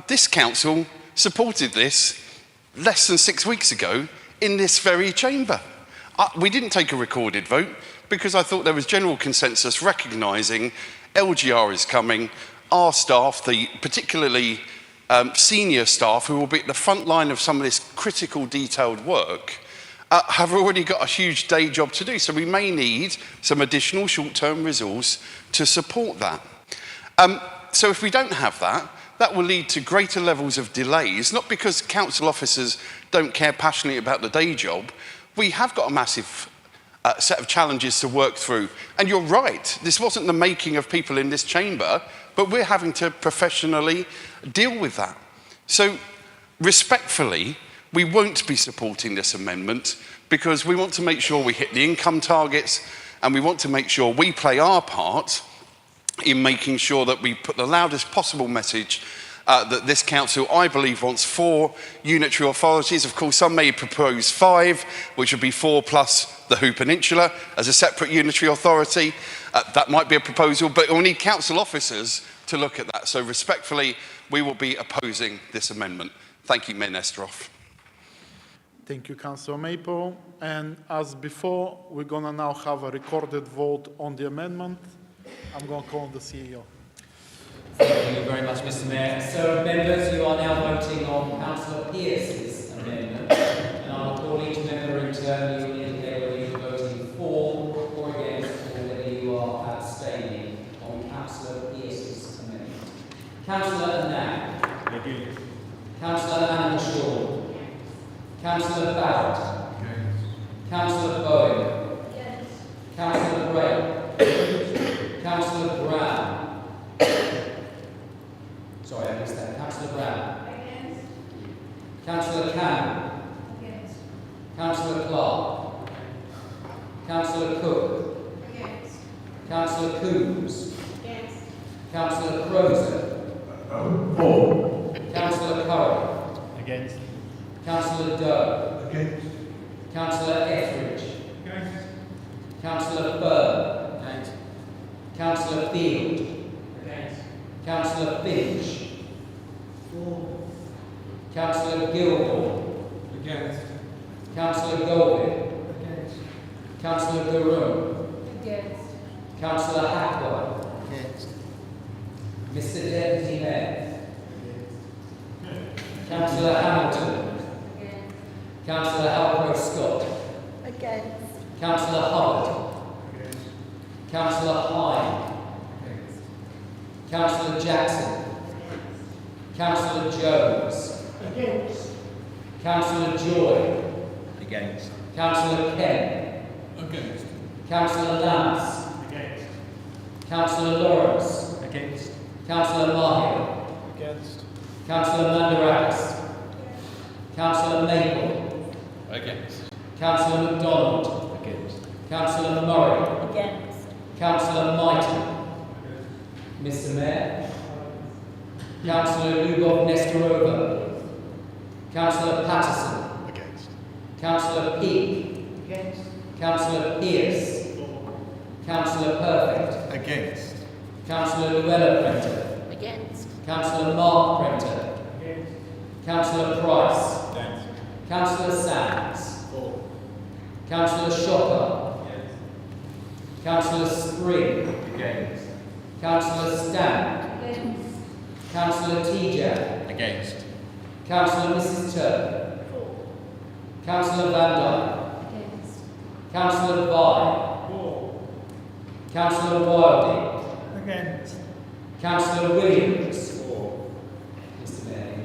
this council supported this less than 6 weeks ago in this very chamber. We didn't take a recorded vote because I thought there was general consensus recognising LGR is coming. Our staff, the particularly senior staff who will be at the front line of some of this critical detailed work, have already got a huge day job to do. So we may need some additional short-term resource to support that. So if we don't have that, that will lead to greater levels of delays, not because council officers don't care passionately about the day job. We have got a massive set of challenges to work through. And you're right, this wasn't the making of people in this chamber, but we're having to professionally deal with that. So respectfully, we won't be supporting this amendment because we want to make sure we hit the income targets, and we want to make sure we play our part in making sure that we put the loudest possible message that this council, I believe, wants 4 unitary authorities. Of course, some may propose 5, which would be 4 plus the Hoo Peninsula as a separate unitary authority. That might be a proposal, but we'll need council officers to look at that. So respectfully, we will be opposing this amendment. Thank you, Mayor Nesterov. Thank you, Councillor Maple. And as before, we're going to now have a recorded vote on the amendment. I'm going to call on the CEO. Thank you very much, Mr. Mayor. So, members, you are now voting on Councillor Pearce's amendment, and I will call each member in turn. You will indicate whether you are voting for or against, or whether you are abstaining on Councillor Pearce's amendment. Councillor Annan. Councillor Annan Shaw. Councillor Barrett. Councillor Bowen. Against. Councillor Gray. Councillor Brown. Sorry, I missed that. Councillor Brown. Against. Councillor Campbell. Against. Councillor Clark. Councillor Cook. Against. Councillor Coombs. Against. Councillor Croser. For. Councillor Curran. Against. Councillor Doe. Against. Councillor Etheridge. Against. Councillor Byrne. Against. Councillor Field. Against. Councillor Finch. For. Councillor Gilmore. Against. Councillor Golding. Against. Councillor Garoon. Against. Councillor Hackwell. Against. Mr Deputy Mayor. Councillor Hamilton. Against. Councillor Halcrow Scott. Against. Councillor Hubbard. Against. Councillor Hine. Against. Councillor Jackson. Councillor Jones. Against. Councillor Joy. Against. Councillor Kemp. Against. Councillor Lance. Against. Councillor Lawrence. Against. Councillor Mahir. Against. Councillor Mandarakis. Councillor Maple. Against. Councillor MacDonald. Against. Councillor Murray. Against. Councillor Mighton. Mr Mayor. Councillor Lubov Nestorova. Councillor Patterson. Against. Councillor Peake. Against. Councillor Pearce. Councillor Perfect. Against. Councillor Llewellyn Prenter. Against. Councillor Mark Prenter. Against. Councillor Price. Against. Councillor Sands. For. Councillor Shocker. Against. Councillor Spring. Against. Councillor Stamp. Against. Councillor Tejak. Against. Councillor Mrs Turner. For. Councillor Van Dyke. Against. Councillor Vine. For. Councillor Wilding. Against. Councillor Williams. For. Mr Mayor.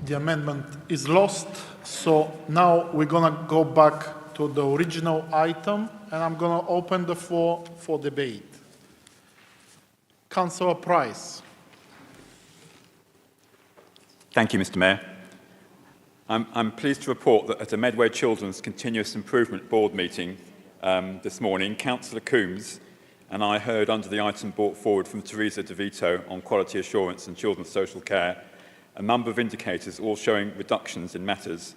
The amendment is lost, so now we're going to go back to the original item, and I'm going to open the floor for debate. Councillor Price. Thank you, Mr Mayor. I'm pleased to report that at a Medway Children's Continuous Improvement Board meeting this morning, Councillor Coombs and I heard under the item brought forward from Teresa De Vito on quality assurance and children's social care a number of indicators all showing reductions in matters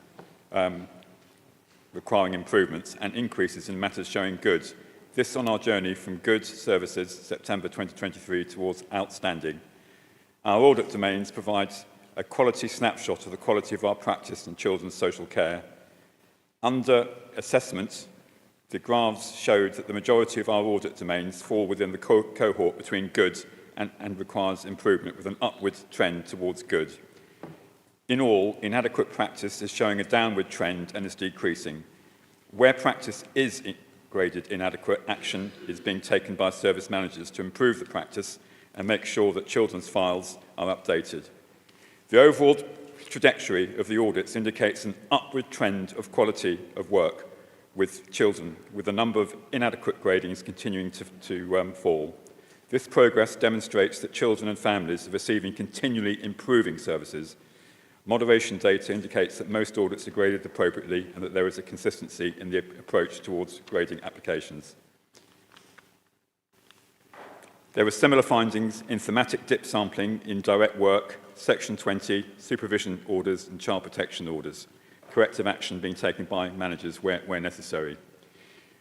requiring improvements and increases in matters showing good. This on our journey from good services, September 2023, towards outstanding. Our audit domains provide a quality snapshot of the quality of our practice in children's social care. Under assessment, the graphs showed that the majority of our audit domains fall within the cohort between good and requires improvement, with an upward trend towards good. In all, inadequate practice is showing a downward trend and is decreasing. Where practice is graded inadequate, action is being taken by service managers to improve the practice and make sure that children's files are updated. The overall trajectory of the audits indicates an upward trend of quality of work with children, with the number of inadequate gradings continuing to fall. This progress demonstrates that children and families are receiving continually improving services. Moderation data indicates that most audits are graded appropriately and that there is a consistency in the approach towards grading applications. There were similar findings in thematic dip sampling in direct work, Section 20, supervision orders and child protection orders, corrective action being taken by managers where necessary.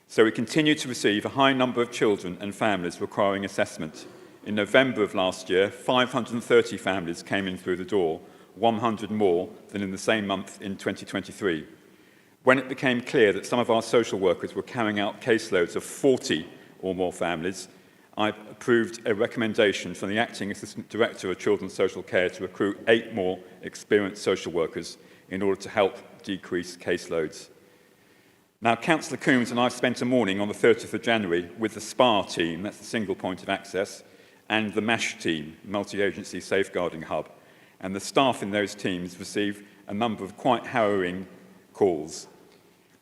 So we continue to receive a high number of children and families requiring assessment. In November of last year, 530 families came in through the door, 100 more than in the same month in 2023. When it became clear that some of our social workers were carrying out caseloads of 40 or more families, I approved a recommendation from the Acting Assistant Director of Children's Social Care to recruit 8 more experienced social workers in order to help decrease caseloads. Now, Councillor Coombs and I spent a morning on the 30th of January with the SPAR team, that's the single point of access, and the MASH team, Multi-Agency Safeguarding Hub. And the staff in those teams received a number of quite harrowing calls.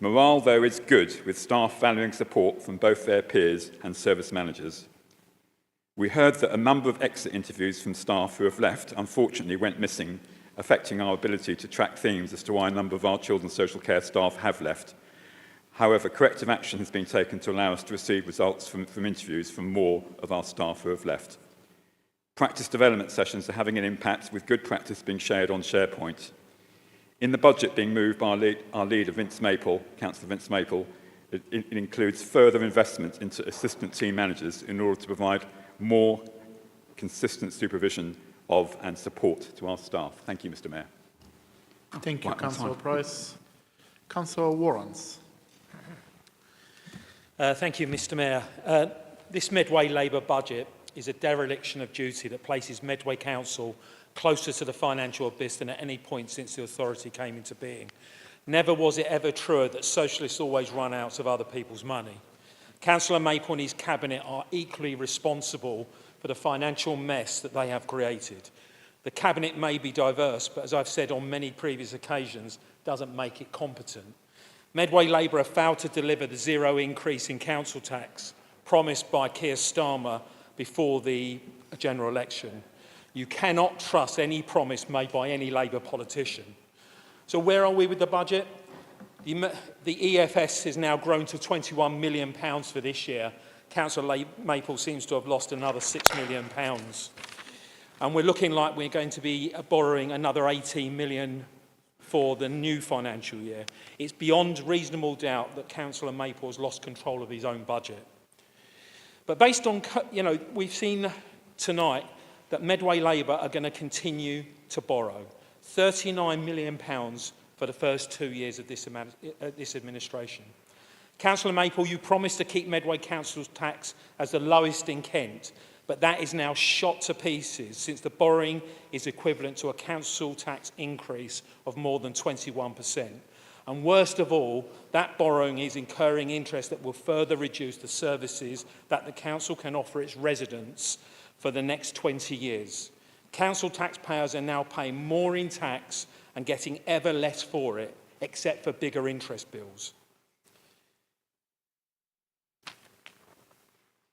Morale, though, is good, with staff valuing support from both their peers and service managers. We heard that a number of exit interviews from staff who have left, unfortunately, went missing, affecting our ability to track themes as to why a number of our children's social care staff have left. However, corrective action has been taken to allow us to receive results from interviews from more of our staff who have left. Practice development sessions are having an impact, with good practice being shared on SharePoint. In the budget being moved by our leader, Councillor Vince Maple, it includes further investment into assistant team managers in order to provide more consistent supervision of and support to our staff. Thank you, Mr. Mayor. Thank you, Councillor Price. Councillor Warrens. Thank you, Mr. Mayor. This Medway Labour budget is a dereliction of duty that places Medway Council closer to the financial abyss than at any point since the authority came into being. Never was it ever truer that socialists always run out of other people's money. Councillor Maple and his cabinet are equally responsible for the financial mess that they have created. The cabinet may be diverse, but as I've said on many previous occasions, doesn't make it competent. Medway Labour have failed to deliver the zero increase in council tax promised by Keir Starmer before the general election. You cannot trust any promise made by any Labour politician. So where are we with the budget? The EFS has now grown to £21 million for this year. Councillor Maple seems to have lost another £6 million. And we're looking like we're going to be borrowing another 18 million for the new financial year. It's beyond reasonable doubt that Councillor Maple has lost control of his own budget. But based on, we've seen tonight that Medway Labour are going to continue to borrow £39 million for the first 2 years of this administration. Councillor Maple, you promised to keep Medway Council's tax as the lowest in Kent, but that is now shot to pieces since the borrowing is equivalent to a council tax increase of more than 21%. And worst of all, that borrowing is incurring interest that will further reduce the services that the council can offer its residents for the next 20 years. Council taxpayers are now paying more in tax and getting ever less for it, except for bigger interest bills.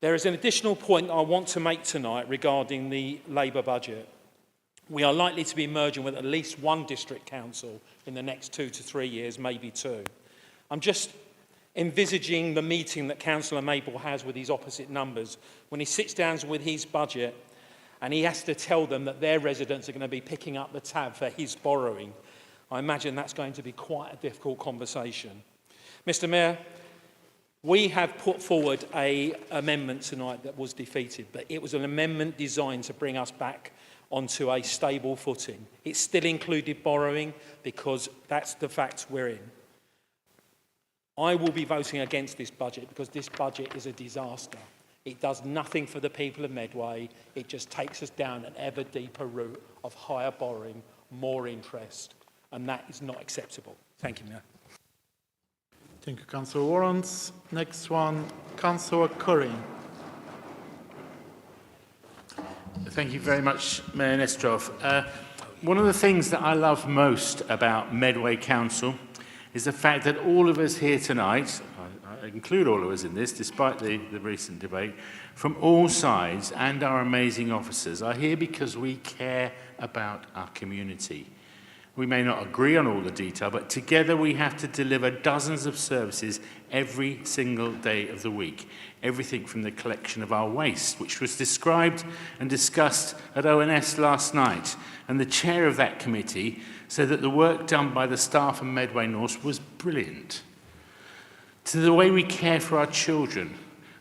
There is an additional point I want to make tonight regarding the Labour budget. We are likely to be merging with at least one district council in the next 2 to 3 years, maybe 2. I'm just envisaging the meeting that Councillor Maple has with his opposite numbers when he sits down with his budget and he has to tell them that their residents are going to be picking up the tab for his borrowing. I imagine that's going to be quite a difficult conversation. Mr. Mayor, we have put forward an amendment tonight that was defeated, but it was an amendment designed to bring us back onto a stable footing. It still included borrowing because that's the fact we're in. I will be voting against this budget because this budget is a disaster. It does nothing for the people of Medway. It just takes us down an ever deeper route of higher borrowing, more interest, and that is not acceptable. Thank you, Mayor. Thank you, Councillor Warrens. Next one, Councillor Curry. Thank you very much, Mayor Nestrov. One of the things that I love most about Medway Council is the fact that all of us here tonight, I include all of us in this, despite the recent debate, from all sides and our amazing officers are here because we care about our community. We may not agree on all the detail, but together we have to deliver dozens of services every single day of the week. Everything from the collection of our waste, which was described and discussed at ONS last night. And the chair of that committee said that the work done by the staff of Medway North was brilliant. To the way we care for our children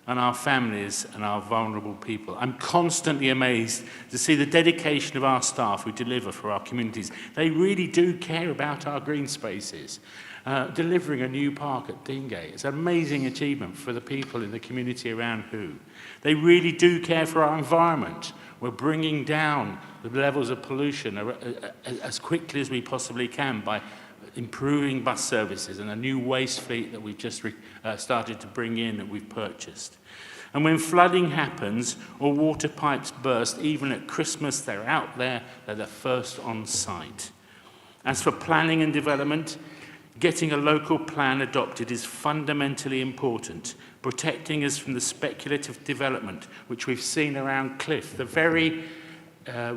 and our families and our vulnerable people. I'm constantly amazed to see the dedication of our staff who deliver for our communities. They really do care about our green spaces. Delivering a new park at Deangate is an amazing achievement for the people in the community around Who. They really do care for our environment. We're bringing down the levels of pollution as quickly as we possibly can by improving bus services and a new waste fleet that we've just started to bring in that we've purchased. And when flooding happens or water pipes burst, even at Christmas, they're out there, they're the first on site. As for planning and development, Getting a local plan adopted is fundamentally important, protecting us from the speculative development which we've seen around Cliff. The very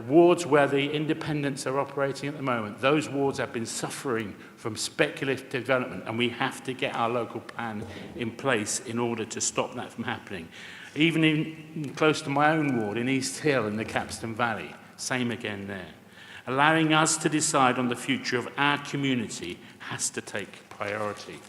wards where the independents are operating at the moment, those wards have been suffering from speculative development, and we have to get our local plan in place in order to stop that from happening. Even in close to my own ward in East Hill in the Capstan Valley, same again there. Allowing us to decide on the future of our community has to take priority.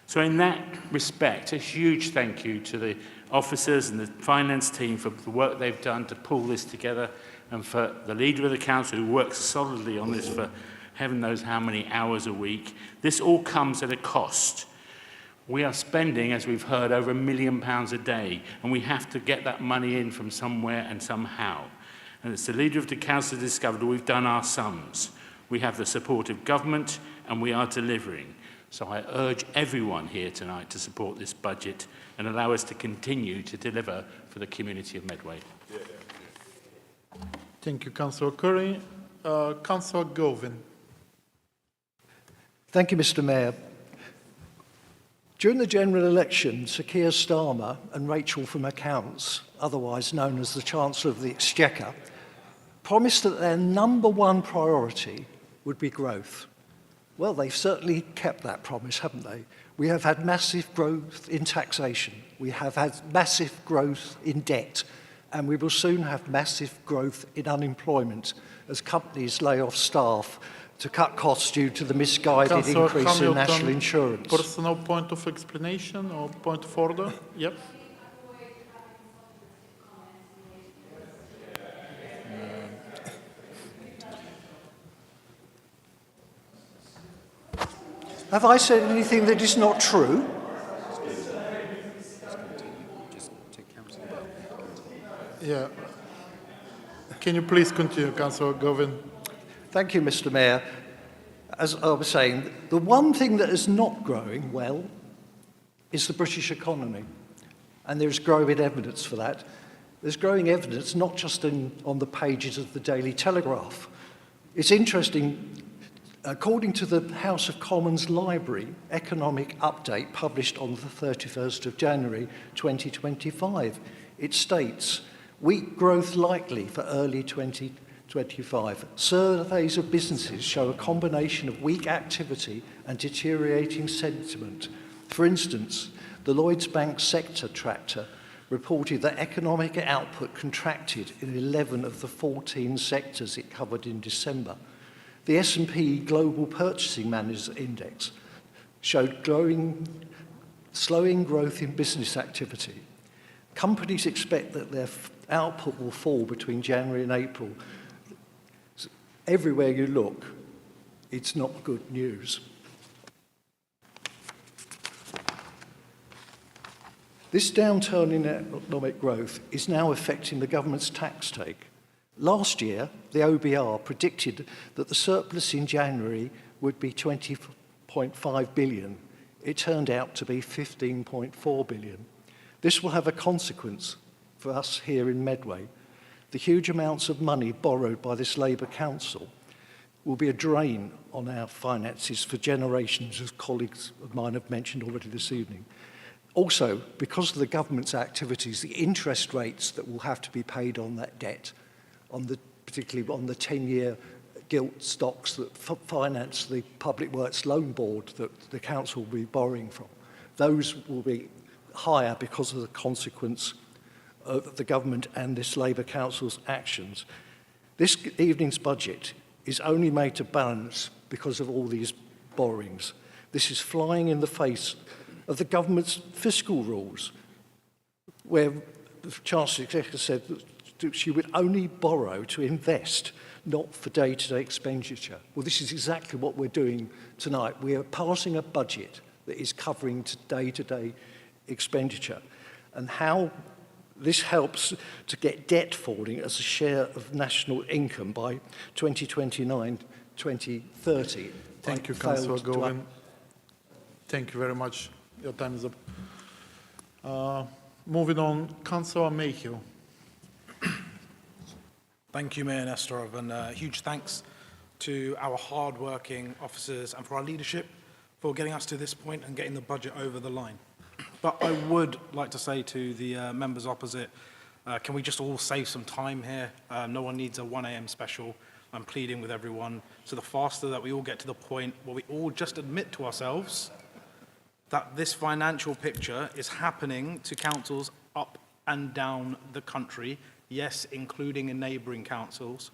So in that respect, a huge thank you to the officers and the finance team for the work they've done to pull this together, and for the leader of the council who works solidly on this for heaven knows how many hours a week. This all comes at a cost. We are spending, as we've heard, over £1 million a day, and we have to get that money in from somewhere and somehow. And as the leader of the council discovered, we've done our sums. We have the support of government, and we are delivering. So I urge everyone here tonight to support this budget and allow us to continue to deliver for the community of Medway. Thank you, Councillor Curry. Councillor Govin. Thank you, Mr. Mayor. During the general election, Sir Keir Starmer and Rachel from Accounts, otherwise known as the Chancellor of the Exchequer, promised that their #1 priority would be growth. Well, they've certainly kept that promise, haven't they? We have had massive growth in taxation. We have had massive growth in debt. And we will soon have massive growth in unemployment as companies lay off staff to cut costs due to the misguided Councillor increase Hamilton, in national insurance. Personal point of explanation or point of order? Yep. Have I said anything that is not true? Yeah. Can you please continue, Councillor Govin? Thank you, Mr. Mayor. As I was saying, the one thing that is not growing well is the British economy. And there's growing evidence for that. There's growing evidence not just on the pages of the Daily Telegraph. It's interesting, according to the House of Commons Library Economic Update published on the 31st of January 2025, it states, weak growth likely for early 2025. Surveys of businesses show a combination of weak activity and deteriorating sentiment. For instance, the Lloyds Bank Sector Tractor reported that economic output contracted in 11 of the 14 sectors it covered in December. The S&P Global Purchasing Managers Index showed slowing growth in business activity. Companies expect that their output will fall between January and April. Everywhere you look, it's not good news. This downturn in economic growth is now affecting the government's tax take. Last year, the OBR predicted that the surplus in January would be 20.5 billion. It turned out to be 15.4 billion. This will have a consequence for us here in Medway. The huge amounts of money borrowed by this Labour Council will be a drain on our finances for generations, as colleagues of mine have mentioned already this evening. Also, because of the government's activities, the interest rates that will have to be paid on that debt, particularly on the 10-year gilt stocks that finance the Public Works Loan Board that the council will be borrowing from, those will be higher because of the consequence of the government and this Labour Council's actions. This evening's budget is only made to balance because of all these borrowings. This is flying in the face of the government's fiscal rules, where the Chancellor Executive said that she would only borrow to invest, not for day-to-day expenditure. Well, this is exactly what we're doing tonight. We are passing a budget that is covering day-to-day expenditure. And how this helps to get debt falling as a share of national income by 2029, 2030. Thank you, Councillor Govin. Thank you very much. Your time is up. Moving on, Councillor Mayhew. Thank you, Mayor Nestorov, and huge thanks to our hard-working officers and for our leadership for getting us to this point and getting the budget over the line. But I would like to say to the members opposite, can we just all save some time here? No one needs a 1 a.m. special. I'm pleading with everyone. So the faster that we all get to the point where we all just admit to ourselves that this financial picture is happening to councils up and down the country, yes, including in neighbouring councils,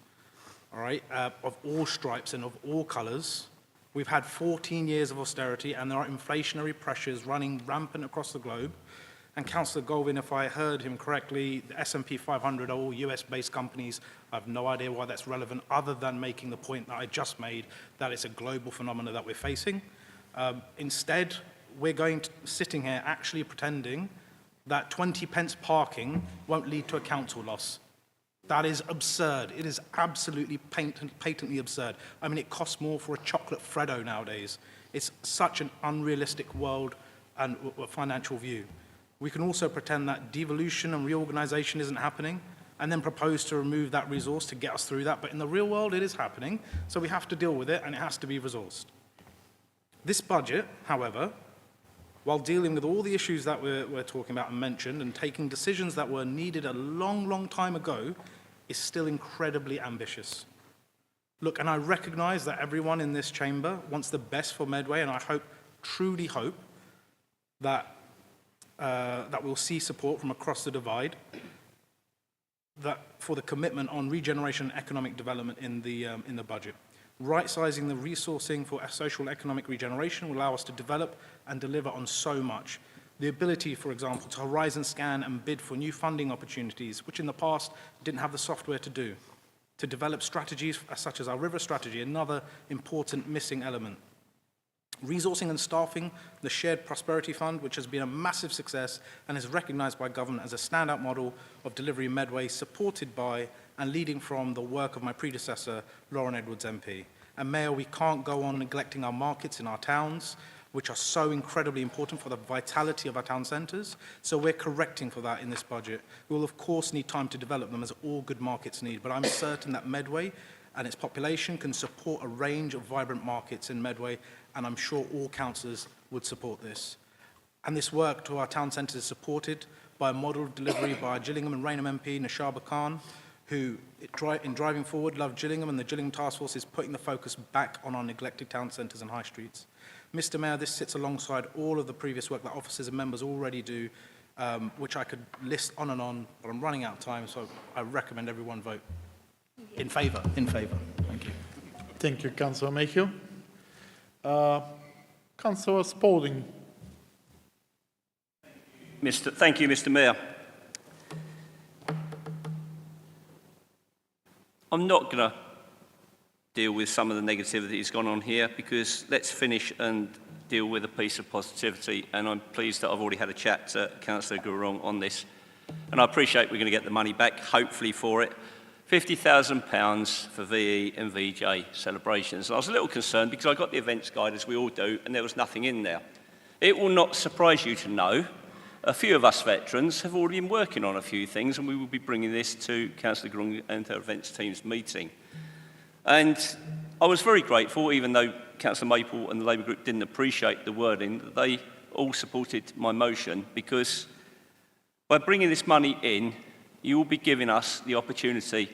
all right, of all stripes and of all colours. We've had 14 years of austerity and there are inflationary pressures running rampant across the globe. And Councillor Golvin, if I heard him correctly, the S&P 500 are all US-based companies. I have no idea why that's relevant other than making the point that I just made, that it's a global phenomenon that we're facing. Instead, we're sitting here actually pretending that 20 pence parking won't lead to a council loss. That is absurd. It is absolutely patently absurd. I mean, it costs more for a chocolate Freddo nowadays. It's such an unrealistic world and financial view. We can also pretend that devolution and reorganisation isn't happening and then propose to remove that resource to get us through that. But in the real world, it is happening. So we have to deal with it and it has to be resourced. This budget, however, while dealing with all the issues that we're talking about and mentioned and taking decisions that were needed a long, long time ago, is still incredibly ambitious. Look, and I recognise that everyone in this chamber wants the best for Medway, and I hope, truly hope, that we'll see support from across the divide for the commitment on regeneration and economic development in the budget. Right-sizing the resourcing for social economic regeneration will allow us to develop and deliver on so much. The ability, for example, to horizon scan and bid for new funding opportunities, which in the past didn't have the software to do. To develop strategies such as our river strategy, another important missing element. Resourcing and staffing the Shared Prosperity Fund, which has been a massive success and is recognised by government as a standout model of delivery Medway, supported by and leading from the work of my predecessor, Lauren Edwards MP. And Mayor, we can't go on neglecting our markets in our towns, which are so incredibly important for the vitality of our town centres. So we're correcting for that in this budget. We will, of course, need time to develop them, as all good markets need, but I'm certain that Medway and its population can support a range of vibrant markets in Medway, and I'm sure all councillors would support this. And this work to our town centres is supported by a model of delivery by Gillingham and Rainham MP, Nashaba Khan, who, in driving forward, Love Gillingham, and the Gillingham Task Force is putting the focus back on our neglected town centres and high streets. Mr Mayor, this sits alongside all of the previous work that officers and members already do, which I could list on and on, but I'm running out of time, so I recommend everyone vote in favour. In favour. Thank you. Thank you, Councillor Mayhew. Councillor Spalding. Thank you, Mr Mayor. I'm not going to deal with some of the negativity that's gone on here, because let's finish and deal with a piece of positivity, and I'm pleased that I've already had a chat to Councillor Gurung on this, and I appreciate we're going to get the money back, hopefully, for it. £50,000 for VE and VJ celebrations. And I was a little concerned because I got the events guide, as we all do, and there was nothing in there. It will not surprise you to know a few of us veterans have already been working on a few things, and we will be bringing this to Councillor Gurung and her events team's meeting. And I was very grateful, even though Councillor Maple and the Labour Group didn't appreciate the wording, that they all supported my motion, because by bringing this money in, you will be giving us the opportunity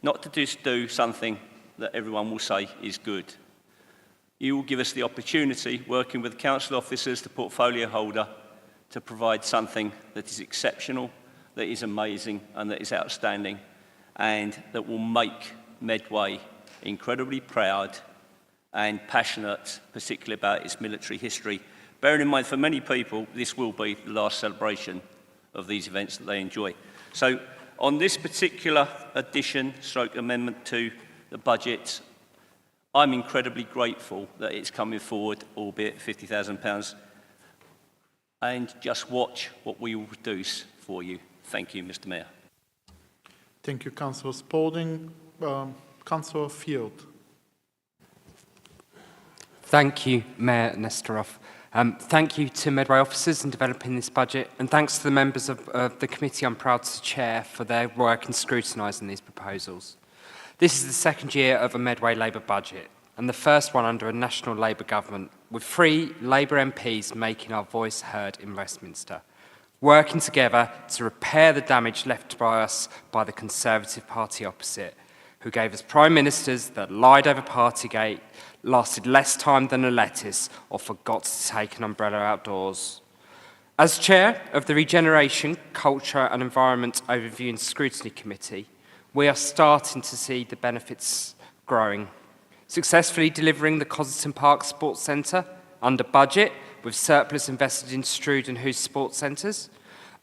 not to just do something that everyone will say is good. You will give us the opportunity, working with the council officers, the portfolio holder, to provide something that is exceptional, that is amazing, and that is outstanding, and that will make Medway incredibly proud and passionate, particularly about its military history. Bearing in mind, for many people, this will be the last celebration of these events that they enjoy. So on this particular amendment to the budget, I'm incredibly grateful that it's coming forward, albeit £50,000, and just watch what we will produce for you. Thank you, Mr Mayor. Thank you, Councillor Spalding. Councillor Field. Thank you, Mayor Nesterov. Thank you to Medway officers in developing this budget, and thanks to the members of the committee I'm proud to chair for their work in scrutinising these proposals. This is the second year of a Medway Labour budget, and the first one under a national Labour government, with 3 Labour MPs making our voice heard in Westminster, working together to repair the damage left by us by the Conservative Party opposite, who gave us Prime Ministers that lied over Partygate, lasted less time than a lettuce, or forgot to take an umbrella outdoors. As Chair of the Regeneration, Culture and Environment Overview and Scrutiny Committee, we are starting to see the benefits growing. Successfully delivering the Cosington Park Sports Centre under budget, with surplus invested in Strood and Hoos sports centres,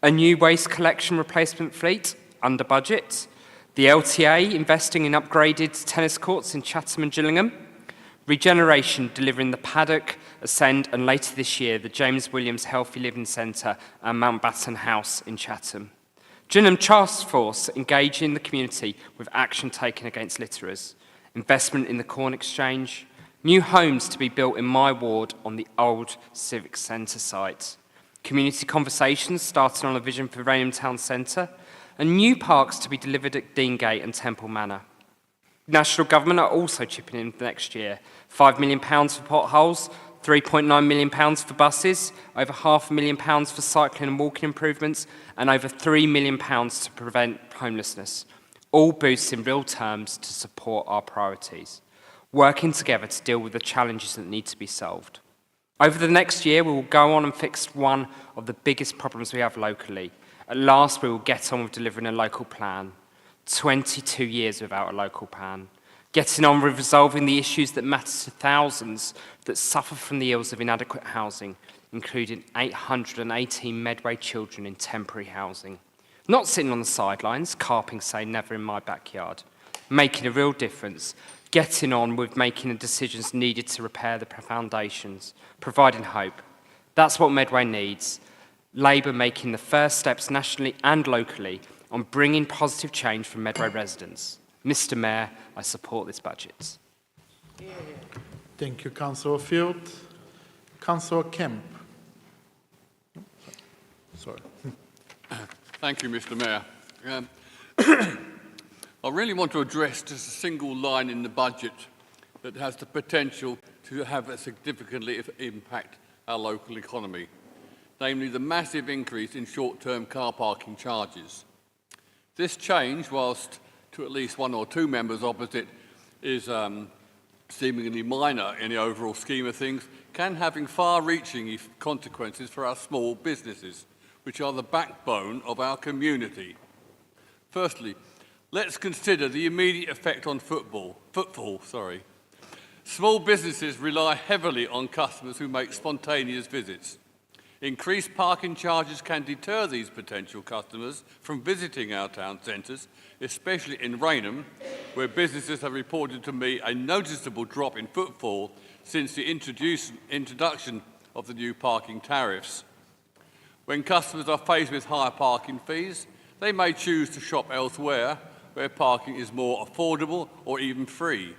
a new waste collection replacement fleet under budget, the LTA investing in upgraded tennis courts in Chatham and Gillingham, Regeneration delivering the Paddock, Ascend, and later this year, the James Williams Healthy Living Centre and Mountbatten House in Chatham. Gillingham Task Force engaging the community with action taken against litterers, investment in the Corn Exchange, new homes to be built in my ward on the old Civic Centre site, community conversations starting on a vision for Rainham Town Centre, and new parks to be delivered at Deangate and Temple Manor. National Government are also chipping in next year. £5 million for potholes, £3.9 million for buses, over £500,000 for cycling and walking improvements, and over £3 million to prevent homelessness. All boosts in real terms to support our priorities, working together to deal with the challenges that need to be solved. Over the next year, we will go on and fix one of the biggest problems we have locally. At last, we will get on with delivering a local plan. 22 years without a local plan. Getting on with resolving the issues that matter to thousands that suffer from the ills of inadequate housing, including 818 Medway children in temporary housing. Not sitting on the sidelines, carping saying never in my backyard. Making a real difference. Getting on with making the decisions needed to repair the foundations. Providing hope. That's what Medway needs. Labour making the first steps nationally and locally on bringing positive change for Medway residents. Mr Mayor, I support this budget. Thank you, Councillor Field. Councillor Kemp. Sorry. Thank you, Mr Mayor. I really want to address just a single line in the budget that has the potential to have a significantly impact our local economy, namely the massive increase in short-term car parking charges. This change, whilst to at least 1 or 2 members opposite is seemingly minor in the overall scheme of things, can have far-reaching consequences for our small businesses, which are the backbone of our community. Firstly, let's consider the immediate effect on footfall. Small businesses rely heavily on customers who make spontaneous visits. Increased parking charges can deter these potential customers from visiting our town centres, especially in Rainham, where businesses have reported to me a noticeable drop in footfall since the introduction of the new parking tariffs. When customers are faced with higher parking fees, they may choose to shop elsewhere, where parking is more affordable or even free.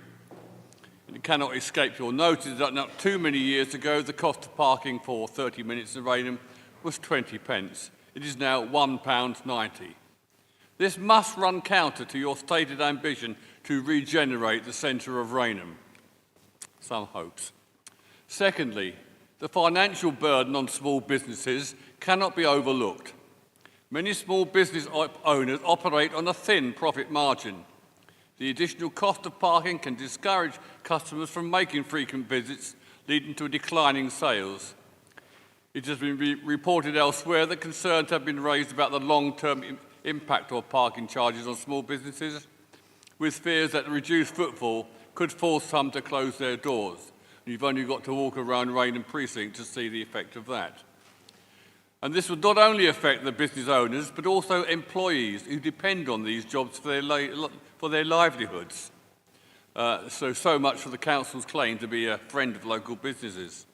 It cannot escape your notice that not too many years ago, the cost of parking for 30 minutes in Rainham was 20 pence. It is now £1.90. This must run counter to your stated ambition to regenerate the centre of Rainham. Some hopes. Secondly, the financial burden on small businesses cannot be overlooked. Many small business owners operate on a thin profit margin. The additional cost of parking can discourage customers from making frequent visits, leading to declining sales. It has been reported elsewhere that concerns have been raised about the long-term impact of parking charges on small businesses, with fears that the reduced footfall could force some to close their doors. You've only got to walk around Rainham Precinct to see the effect of that. And this would not only affect the business owners, but also employees who depend on these jobs for their livelihoods. So much for the council's claim to be a friend of local businesses.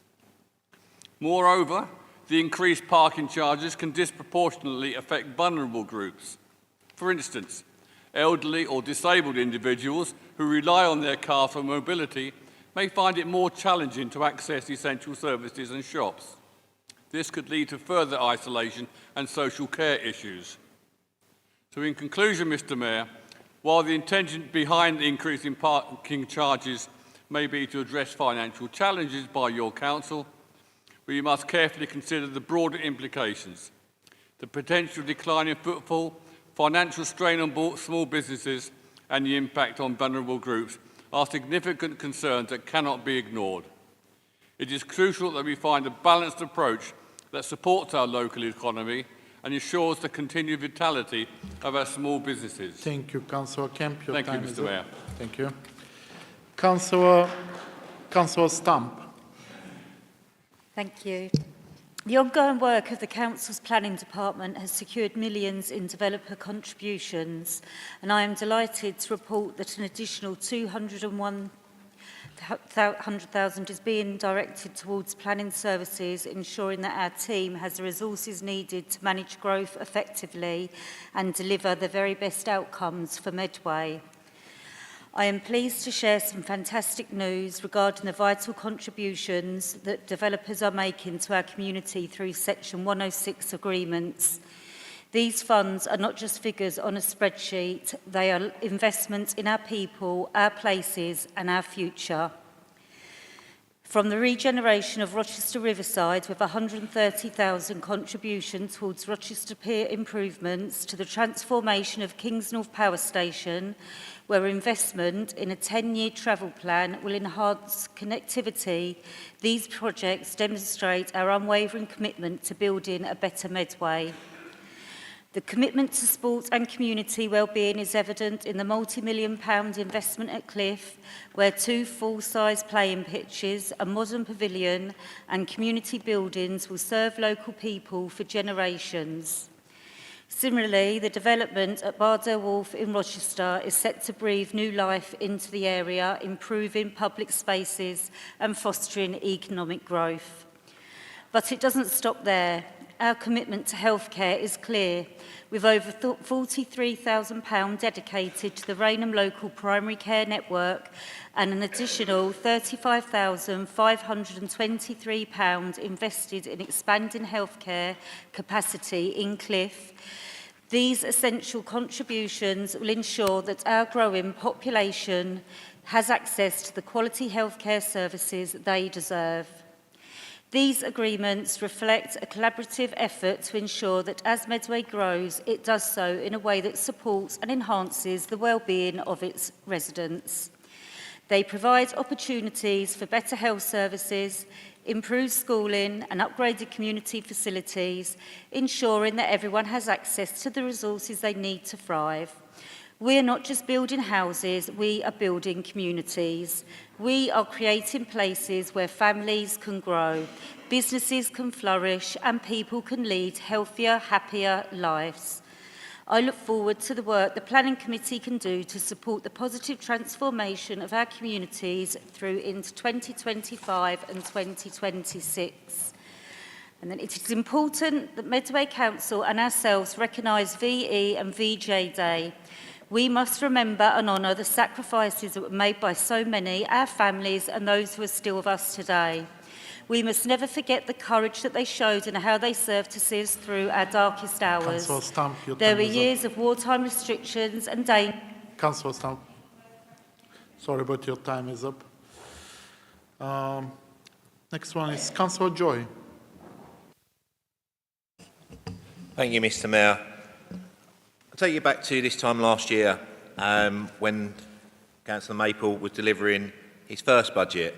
Moreover, the increased parking charges can disproportionately affect vulnerable groups. For instance, elderly or disabled individuals who rely on their car for mobility may find it more challenging to access essential services and shops. This could lead to further isolation and social care issues. So in conclusion, Mr Mayor, While the intention behind the increase in parking charges may be to address financial challenges by your council, we must carefully consider the broader implications. The potential decline in footfall, financial strain on small businesses, and the impact on vulnerable groups are significant concerns that cannot be ignored. It is crucial that we find a balanced approach that supports our local economy and ensures the continued vitality of our small businesses. Thank you, Councillor Kemp. Your Thank you, time is Mr. Mayor. up. Thank you. Councillor Stump. Thank you. The ongoing work of the Council's Planning Department has secured millions in developer contributions, and I am delighted to report that an additional 201,000 is being directed towards planning services, ensuring that our team has the resources needed to manage growth effectively and deliver the very best outcomes for Medway. I am pleased to share some fantastic news regarding the vital contributions that developers are making to our community through Section 106 agreements. These funds are not just figures on a spreadsheet, they are investments in our people, our places and our future. From the regeneration of Rochester Riverside with 130,000 contribution towards Rochester Pier improvements to the transformation of Kingsnorth Power Station, where investment in a 10-year travel plan will enhance connectivity, these projects demonstrate our unwavering commitment to building a better Medway. The commitment to sport and community wellbeing is evident in the multi-million-pound investment at Cliff, where 2 full-size playing pitches, a modern pavilion and community buildings will serve local people for generations. Similarly, the development at Bardale Wharf in Rochester is set to breathe new life into the area, improving public spaces and fostering economic growth. But it doesn't stop there. Our commitment to healthcare is clear, with over £43,000 dedicated to the Rainham Local Primary Care Network and an additional £35,523 invested in expanding healthcare capacity in Cliff. These essential contributions will ensure that our growing population has access to the quality healthcare services they deserve. These agreements reflect a collaborative effort to ensure that as Medway grows, it does so in a way that supports and enhances the well-being of its residents. They provide opportunities for better health services, improved schooling and upgraded community facilities, ensuring that everyone has access to the resources they need to thrive. We are not just building houses, we are building communities. We are creating places where families can grow, businesses can flourish, and people can lead healthier, happier lives. I look forward to the work the Planning Committee can do to support the positive transformation of our communities through into 2025 and 2026. And then it is important that Medway Council and ourselves recognise VE and VJ Day. We must remember and honour the sacrifices that were made by so many, our families and those who are still with us today. We must never forget the courage that they showed and how they served to see us through our darkest hours. Councillor Stump, your There time were is years up. of wartime restrictions and danger. Councillor Stump. Sorry, but your time is up. Next one is Councillor Joy. Thank you, Mr. Mayor. I'll take you back to this time last year when Councillor Maple was delivering his first budget.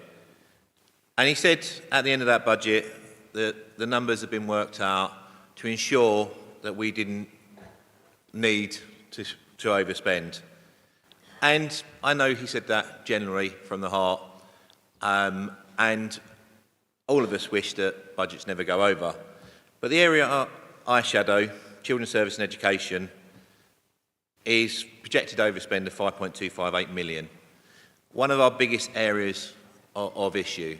And he said at the end of that budget that the numbers had been worked out to ensure that we didn't need to overspend. And I know he said that generally from the heart. And all of us wish that budgets never go over. But the area I shadow, Children's Service and Education, is projected overspend of 5.258 million. One of our biggest areas of issue.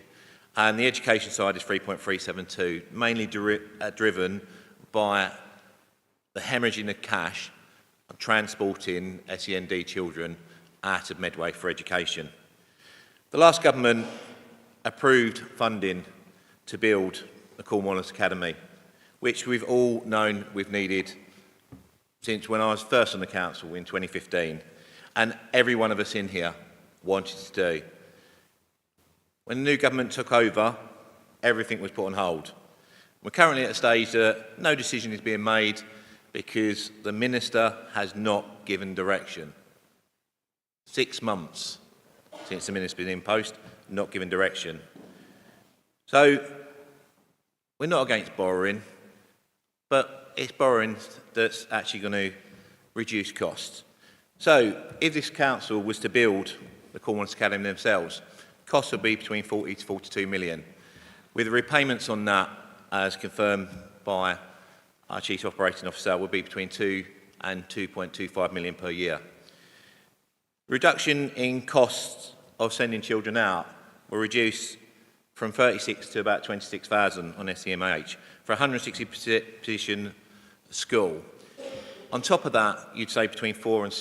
And the education side is 3.372, mainly driven by the hemorrhaging of cash and transporting SEND children out of Medway for education. The last government approved funding to build the Cornwallis Academy, which we've all known we've needed since when I was first on the council in 2015. and every one of us in here wanted to do. When the new government took over, everything was put on hold. We're currently at a stage that no decision is being made because the Minister has not given direction. 6 months since the Minister's been in post, not given direction. So, we're not against borrowing, but it's borrowing that's actually going to reduce costs. So, if this council was to build the Cornwallis Academy themselves, costs would be between 40 to 42 million. With the repayments on that, as confirmed by our Chief Operating Officer, would be between 2 and 2.25 million per year. Reduction in costs of sending children out will reduce from 36 to about 26,000 on SEMH for a 160 position school. On top of that, you'd save between £4,000 and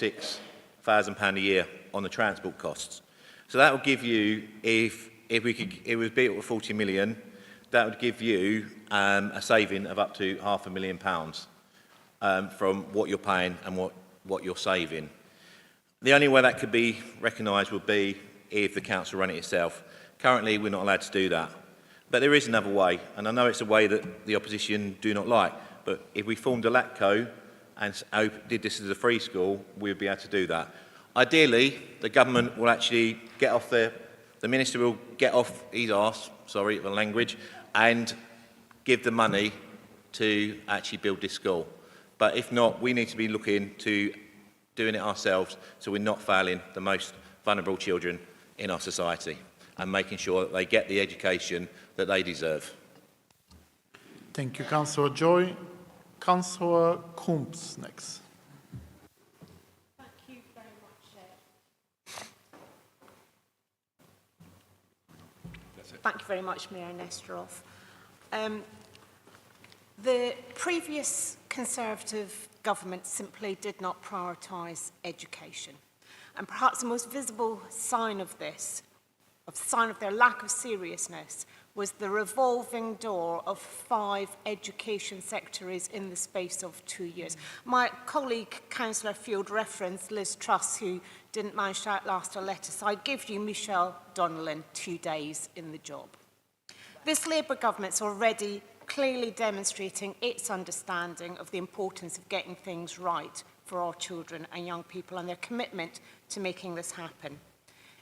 £6,000 a year on the transport costs. So that would give you, if it was built with 40 million, that would give you a saving of up to £500,000 from what you're paying and what you're saving. The only way that could be recognised would be if the council ran it itself. Currently, we're not allowed to do that. But there is another way, and I know it's a way that the opposition do not like, but if we formed a LATCO and did this as a free school, we would be able to do that. Ideally, the government will actually get off the Minister will get off his arse, sorry for the language, and give the money to actually build this school. But if not, we need to be looking to doing it ourselves so we're not failing the most vulnerable children in our society and making sure that they get the education that they deserve. Thank you, Councillor Joy. Councillor Coombs next. Thank you very much. Thank you very much, Mayor Nesterov. The previous Conservative government simply did not prioritise education. And perhaps the most visible sign of this, sign of their lack of seriousness, was the revolving door of 5 education secretaries in the space of 2 years. My colleague, Councillor Field, referenced Liz Truss, who didn't manage to outlast her letter. So I give you Michelle Donnellan 2 days in the job. This Labour government's already clearly demonstrating its understanding of the importance of getting things right for our children and young people and their commitment to making this happen.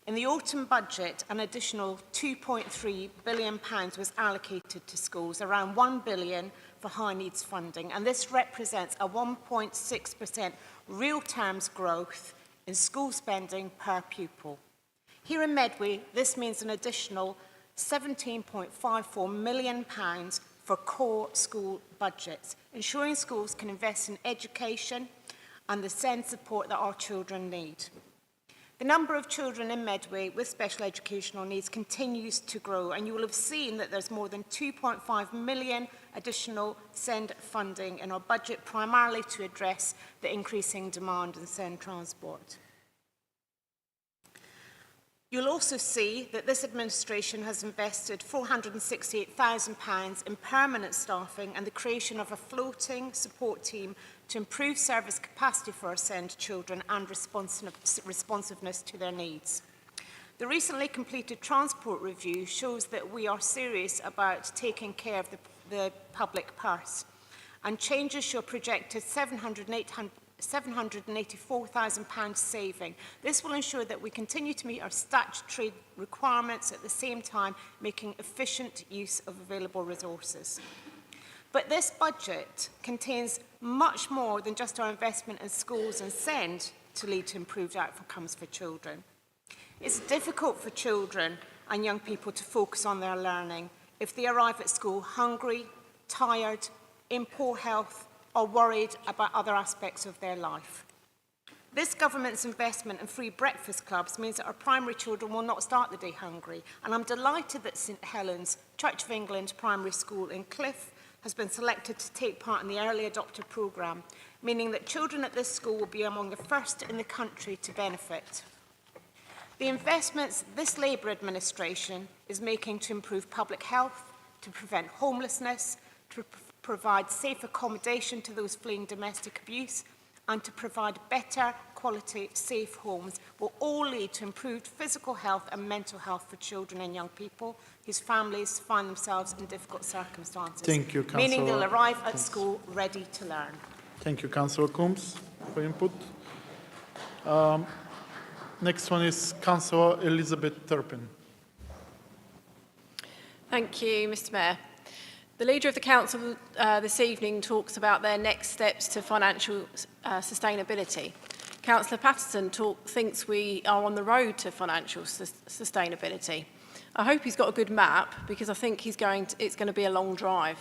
In the autumn budget, an additional £2.3 billion was allocated to schools, around £1 billion for high needs funding, and this represents a 1.6% real terms growth in school spending per pupil. Here in Medway, this means an additional £17.54 million for core school budgets, ensuring schools can invest in education and the SEND support that our children need. The number of children in Medway with special educational needs continues to grow, and you will have seen that there's more than 2.5 million additional SEND funding in our budget, primarily to address the increasing demand in SEND transport. You'll also see that this administration has invested £468,000 in permanent staffing and the creation of a floating support team to improve service capacity for our SEND children and responsiveness to their needs. The recently completed transport review shows that we are serious about taking care of the public purse, and changes show projected £784,000 saving. This will ensure that we continue to meet our statutory requirements at the same time making efficient use of available resources. But this budget contains much more than just our investment in schools and SEND to lead to improved outcomes for children. It's difficult for children and young people to focus on their learning if they arrive at school hungry, tired, in poor health, or worried about other aspects of their life. This government's investment in free breakfast clubs means that our primary children will not start the day hungry, and I'm delighted that St Helens Church of England Primary School in Cliff has been selected to take part in the early adopter programme, meaning that children at this school will be among the first in the country to benefit. The investments this Labour administration is making to improve public health, to prevent homelessness, to provide safe accommodation to those fleeing domestic abuse, and to provide better quality, safe homes will all lead to improved physical health and mental health for children and young people whose families find themselves in difficult circumstances. Thank you, Councillor. Meaning they'll arrive at school ready to learn. Thank you, Councillor Coombs, for input. Next one is Councillor Elizabeth Turpin. Thank you, Mr Mayor. The Leader of the Council this evening talks about their next steps to financial sustainability. Councillor Patterson thinks we are on the road to financial sustainability. I hope he's got a good map because I think it's going to be a long drive.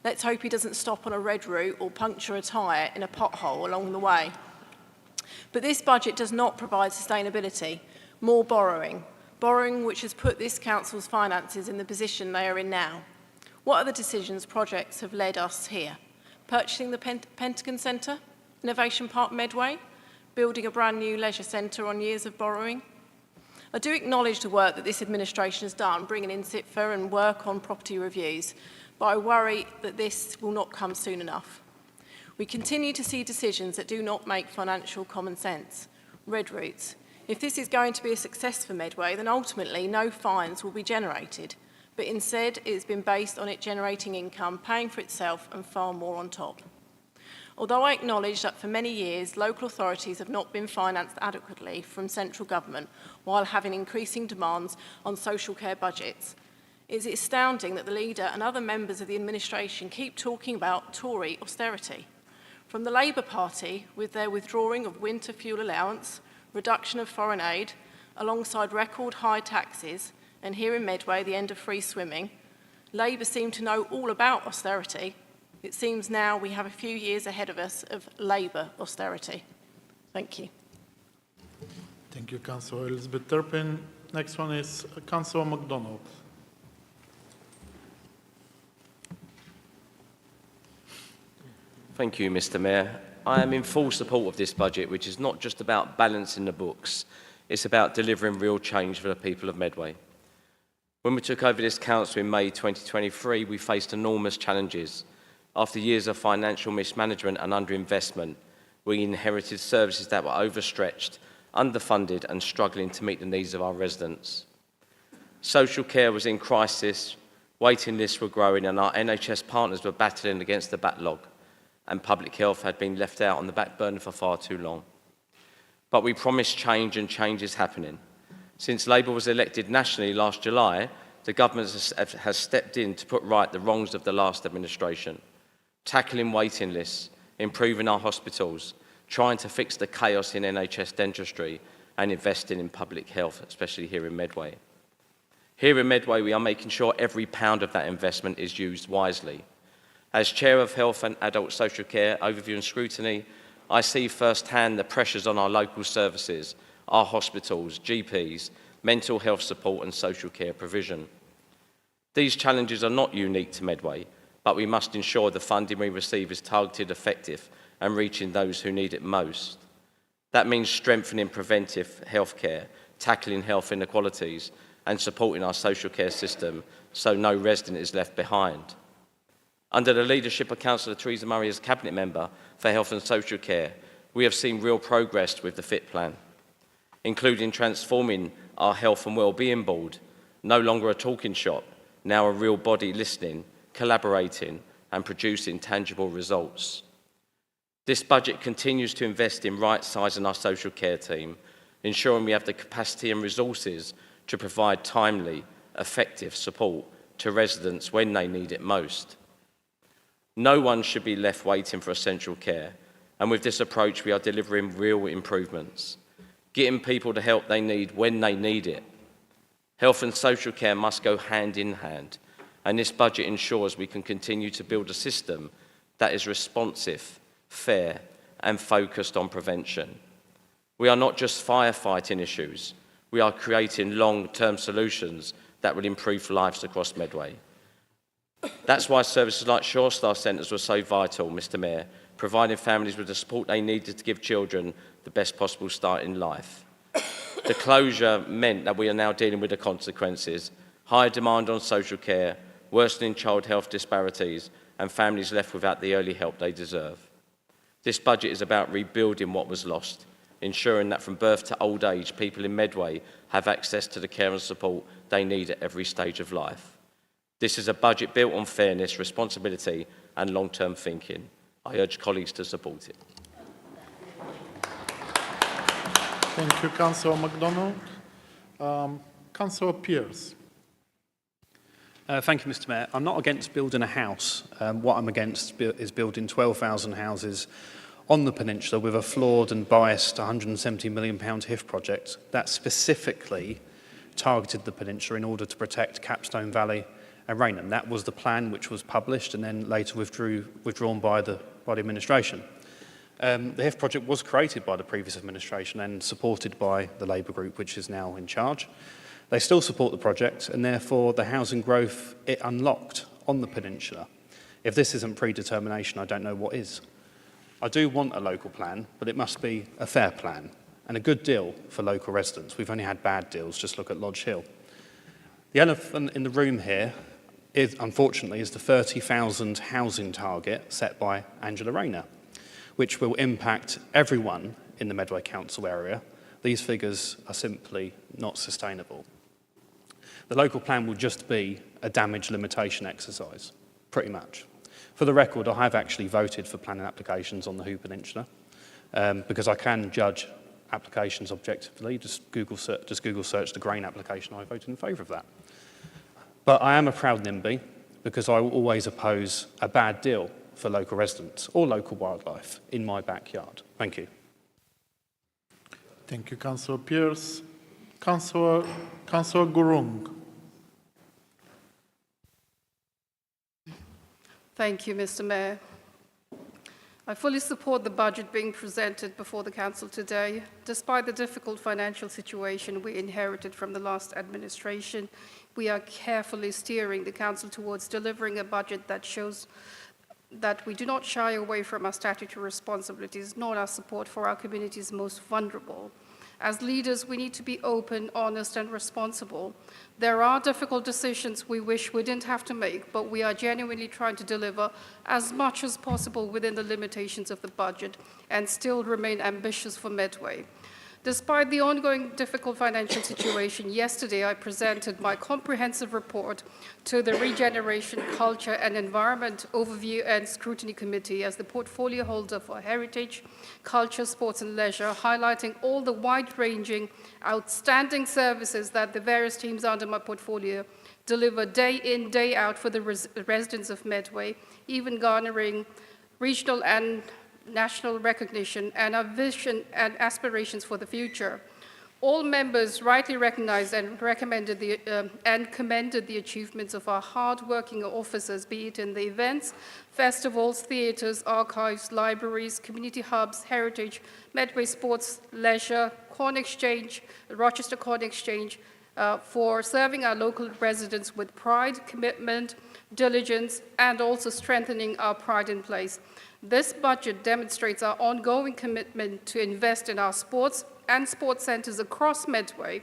Let's hope he doesn't stop on a red route or puncture a tyre in a pothole along the way. But this budget does not provide sustainability, more borrowing which has put this council's finances in the position they are in now. What other decisions, projects have led us here? Purchasing the Pentagon Centre, Innovation Park Medway, building a brand new leisure centre on years of borrowing? I do acknowledge the work that this administration has done, bringing in SITFA and work on property reviews, but I worry that this will not come soon enough. We continue to see decisions that do not make financial common sense. Red routes. If this is going to be a success for Medway, then ultimately no fines will be generated, but instead it has been based on it generating income, paying for itself and far more on top. Although I acknowledge that for many years local authorities have not been financed adequately from central government while having increasing demands on social care budgets, it is astounding that the Leader and other members of the administration keep talking about Tory austerity. From the Labour Party, with their withdrawing of winter fuel allowance, reduction of foreign aid, alongside record high taxes, and here in Medway, the end of free swimming, Labour seem to know all about austerity. It seems now we have a few years ahead of us of Labour austerity. Thank you. Thank you, Councillor Elizabeth Turpin. Next one is Councillor MacDonald. Thank you, Mr Mayor. I am in full support of this budget, which is not just about balancing the books, it's about delivering real change for the people of Medway. When we took over this council in May 2023, we faced enormous challenges. After years of financial mismanagement and underinvestment, we inherited services that were overstretched, underfunded and struggling to meet the needs of our residents. Social care was in crisis, waiting lists were growing and our NHS partners were battling against the backlog, and public health had been left out on the back burner for far too long. But we promised change and change is happening. Since Labour was elected nationally last July, the government has stepped in to put right the wrongs of the last administration, tackling waiting lists, improving our hospitals, trying to fix the chaos in NHS dentistry and investing in public health, especially here in Medway. Here in Medway, we are making sure every pound of that investment is used wisely. As Chair of Health and Adult Social Care Overview and Scrutiny, I see firsthand the pressures on our local services, our hospitals, GPs, mental health support and social care provision. These challenges are not unique to Medway, but we must ensure the funding we receive is targeted, effective and reaching those who need it most. That means strengthening preventive health care, tackling health inequalities and supporting our social care system so no resident is left behind. Under the leadership of Councillor Theresa Murray as Cabinet Member for Health and Social Care, we have seen real progress with the FIT plan, including transforming our Health and Wellbeing Board, no longer a talking shop, now a real body listening, collaborating and producing tangible results. This budget continues to invest in right-sizing our social care team, ensuring we have the capacity and resources to provide timely, effective support to residents when they need it most. No one should be left waiting for essential care, and with this approach we are delivering real improvements, getting people the help they need when they need it. Health and social care must go hand in hand, and this budget ensures we can continue to build a system that is responsive, fair and focused on prevention. We are not just firefighting issues, we are creating long-term solutions that will improve lives across Medway. That's why services like Shore Star Centres were so vital, Mr Mayor, providing families with the support they needed to give children the best possible start in life. The closure meant that we are now dealing with the consequences, higher demand on social care, worsening child health disparities, and families left without the early help they deserve. This budget is about rebuilding what was lost, ensuring that from birth to old age, people in Medway have access to the care and support they need at every stage of life. This is a budget built on fairness, responsibility and long-term thinking. I urge colleagues to support it. Thank you, Councillor MacDonald. Councillor Pearce. Thank you, Mr. Mayor. I'm not against building a house. What I'm against is building 12,000 houses on the peninsula with a flawed and biased £170 million HIF project that specifically targeted the peninsula in order to protect Capstone Valley and Raynham. That was the plan which was published and then later withdrawn by the administration. The HIF project was created by the previous administration and supported by the Labour group, which is now in charge. They still support the project, and therefore the housing growth it unlocked on the peninsula. If this isn't predetermination, I don't know what is. I do want a local plan, but it must be a fair plan and a good deal for local residents. We've only had bad deals, just look at Lodge Hill. The elephant in the room here, unfortunately, is the 30,000 housing target set by Angela Rayner, which will impact everyone in the Medway Council area. These figures are simply not sustainable. The local plan will just be a damage limitation exercise, pretty much. For the record, I have actually voted for planning applications on the Hoo Peninsula because I can judge applications objectively. Just Google search the grain application. I voted in favour of that. But I am a proud NIMBY because I will always oppose a bad deal for local residents or local wildlife in my backyard. Thank you. Thank you, Councillor Pearce. Councillor Gurung. Thank you, Mr. Mayor. I fully support the budget being presented before the Council today. Despite the difficult financial situation we inherited from the last administration, we are carefully steering the Council towards delivering a budget that shows that we do not shy away from our statutory responsibilities, nor our support for our communities most vulnerable. As leaders, we need to be open, honest, and responsible. There are difficult decisions we wish we didn't have to make, but we are genuinely trying to deliver as much as possible within the limitations of the budget and still remain ambitious for Medway. Despite the ongoing difficult financial situation, yesterday I presented my comprehensive report to the Regeneration, Culture and Environment Overview and Scrutiny Committee as the portfolio holder for Heritage, Culture, Sports and Leisure, highlighting all the wide-ranging, outstanding services that the various teams under my portfolio deliver day in, day out for the residents of Medway, even garnering regional and national recognition and our vision and aspirations for the future. All members rightly recognized and commended the achievements of our hard-working officers, be it in the events, festivals, theatres, archives, libraries, community hubs, heritage, Medway Sports, Leisure, Corn Exchange, Rochester Corn Exchange, for serving our local residents with pride, commitment, diligence, and also strengthening our pride in place. This budget demonstrates our ongoing commitment to invest in our sports and sports centres across Medway.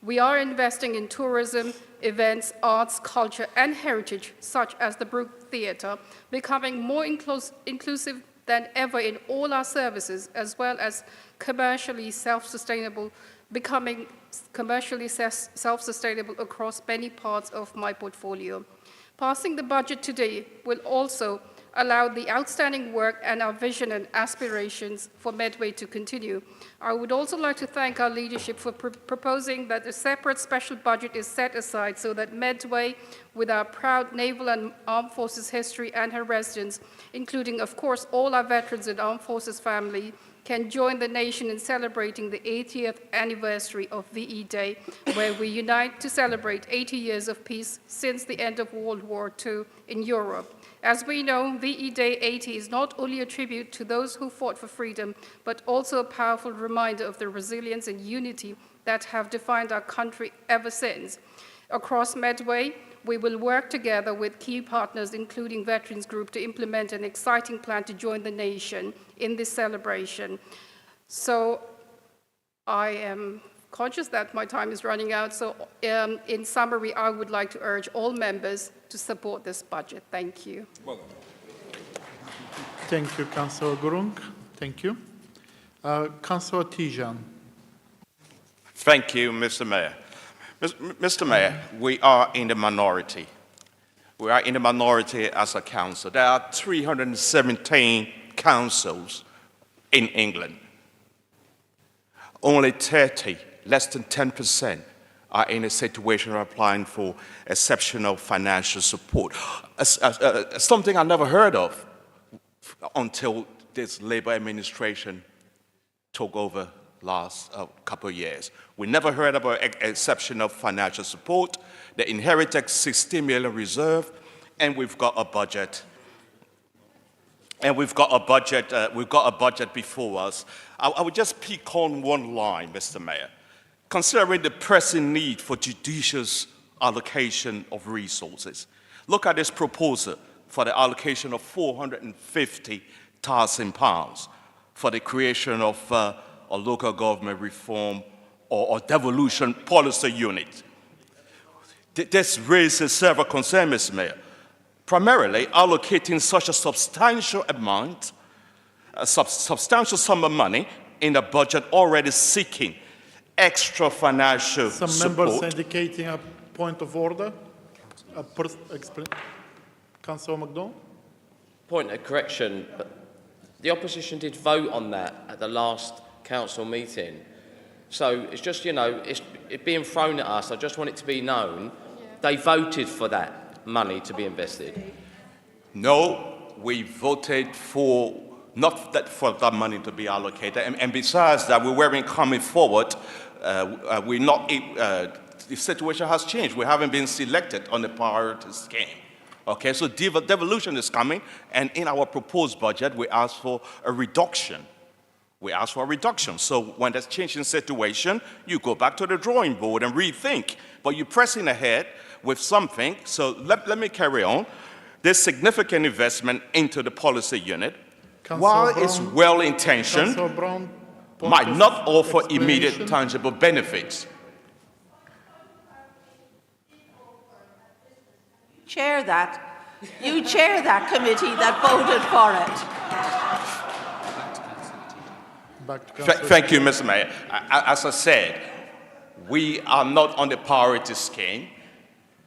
We are investing in tourism, events, arts, culture, and heritage, such as the Brook Theatre, becoming more inclusive than ever in all our services, as well as commercially self-sustainable, becoming commercially self-sustainable across many parts of my portfolio. Passing the budget today will also allow the outstanding work and our vision and aspirations for Medway to continue. I would also like to thank our leadership for proposing that a separate special budget is set aside so that Medway, with our proud naval and armed forces history and her residents, including, of course, all our veterans and armed forces family, can join the nation in celebrating the 80th anniversary of VE Day, where we unite to celebrate 80 years of peace since the end of World War II in Europe. As we know, VE Day 80 is not only a tribute to those who fought for freedom, but also a powerful reminder of the resilience and unity that have defined our country ever since. Across Medway, we will work together with key partners, including Veterans Group, to implement an exciting plan to join the nation in this celebration. So I am conscious that my time is running out. So in summary, I would like to urge all members to support this budget. Thank you. Thank you, Councillor Gurung. Thank you. Councillor Tijan. Thank you, Mr. Mayor. Mr. Mayor, we are in the minority. We are in the minority as a council. There are 317 councils in England. Only 30, less than 10%, are in a situation of applying for exceptional financial support. Something I never heard of until this Labour administration took over last couple of years. We never heard about exceptional financial support. The inherited 60 million reserve, and we've got a budget. And we've got a budget before us. I would just pick on one line, Mr. Mayor. Considering the pressing need for judicious allocation of resources, look at this proposal for the allocation of £450,000 for the creation of a local government reform or devolution policy unit. This raises several concerns, Mr. Mayor. Primarily, allocating such a substantial amount, a substantial sum of money in a budget already seeking extra financial support. Some members indicating a point of order. Councillor MacDonald. Point of correction, but the opposition did vote on that at the last council meeting. So it's just, you know, it's being thrown at us. I just want it to be known. They voted for that money to be invested. No, we voted for not that for that money to be allocated, and besides that, we weren't coming forward. The situation has changed. We haven't been selected on the priority scheme. Okay, so devolution is coming, and in our proposed budget, we asked for a reduction. We asked for a reduction. So when there's changing situation, you go back to the drawing board and rethink. But you're pressing ahead with something. So let me carry on. There's significant investment into the policy unit. While it's well-intentioned, might not offer immediate tangible benefits. Chair that. You chair that committee that voted for it. Thank you, Mr. Mayor. As I said, we are not on the priority scheme.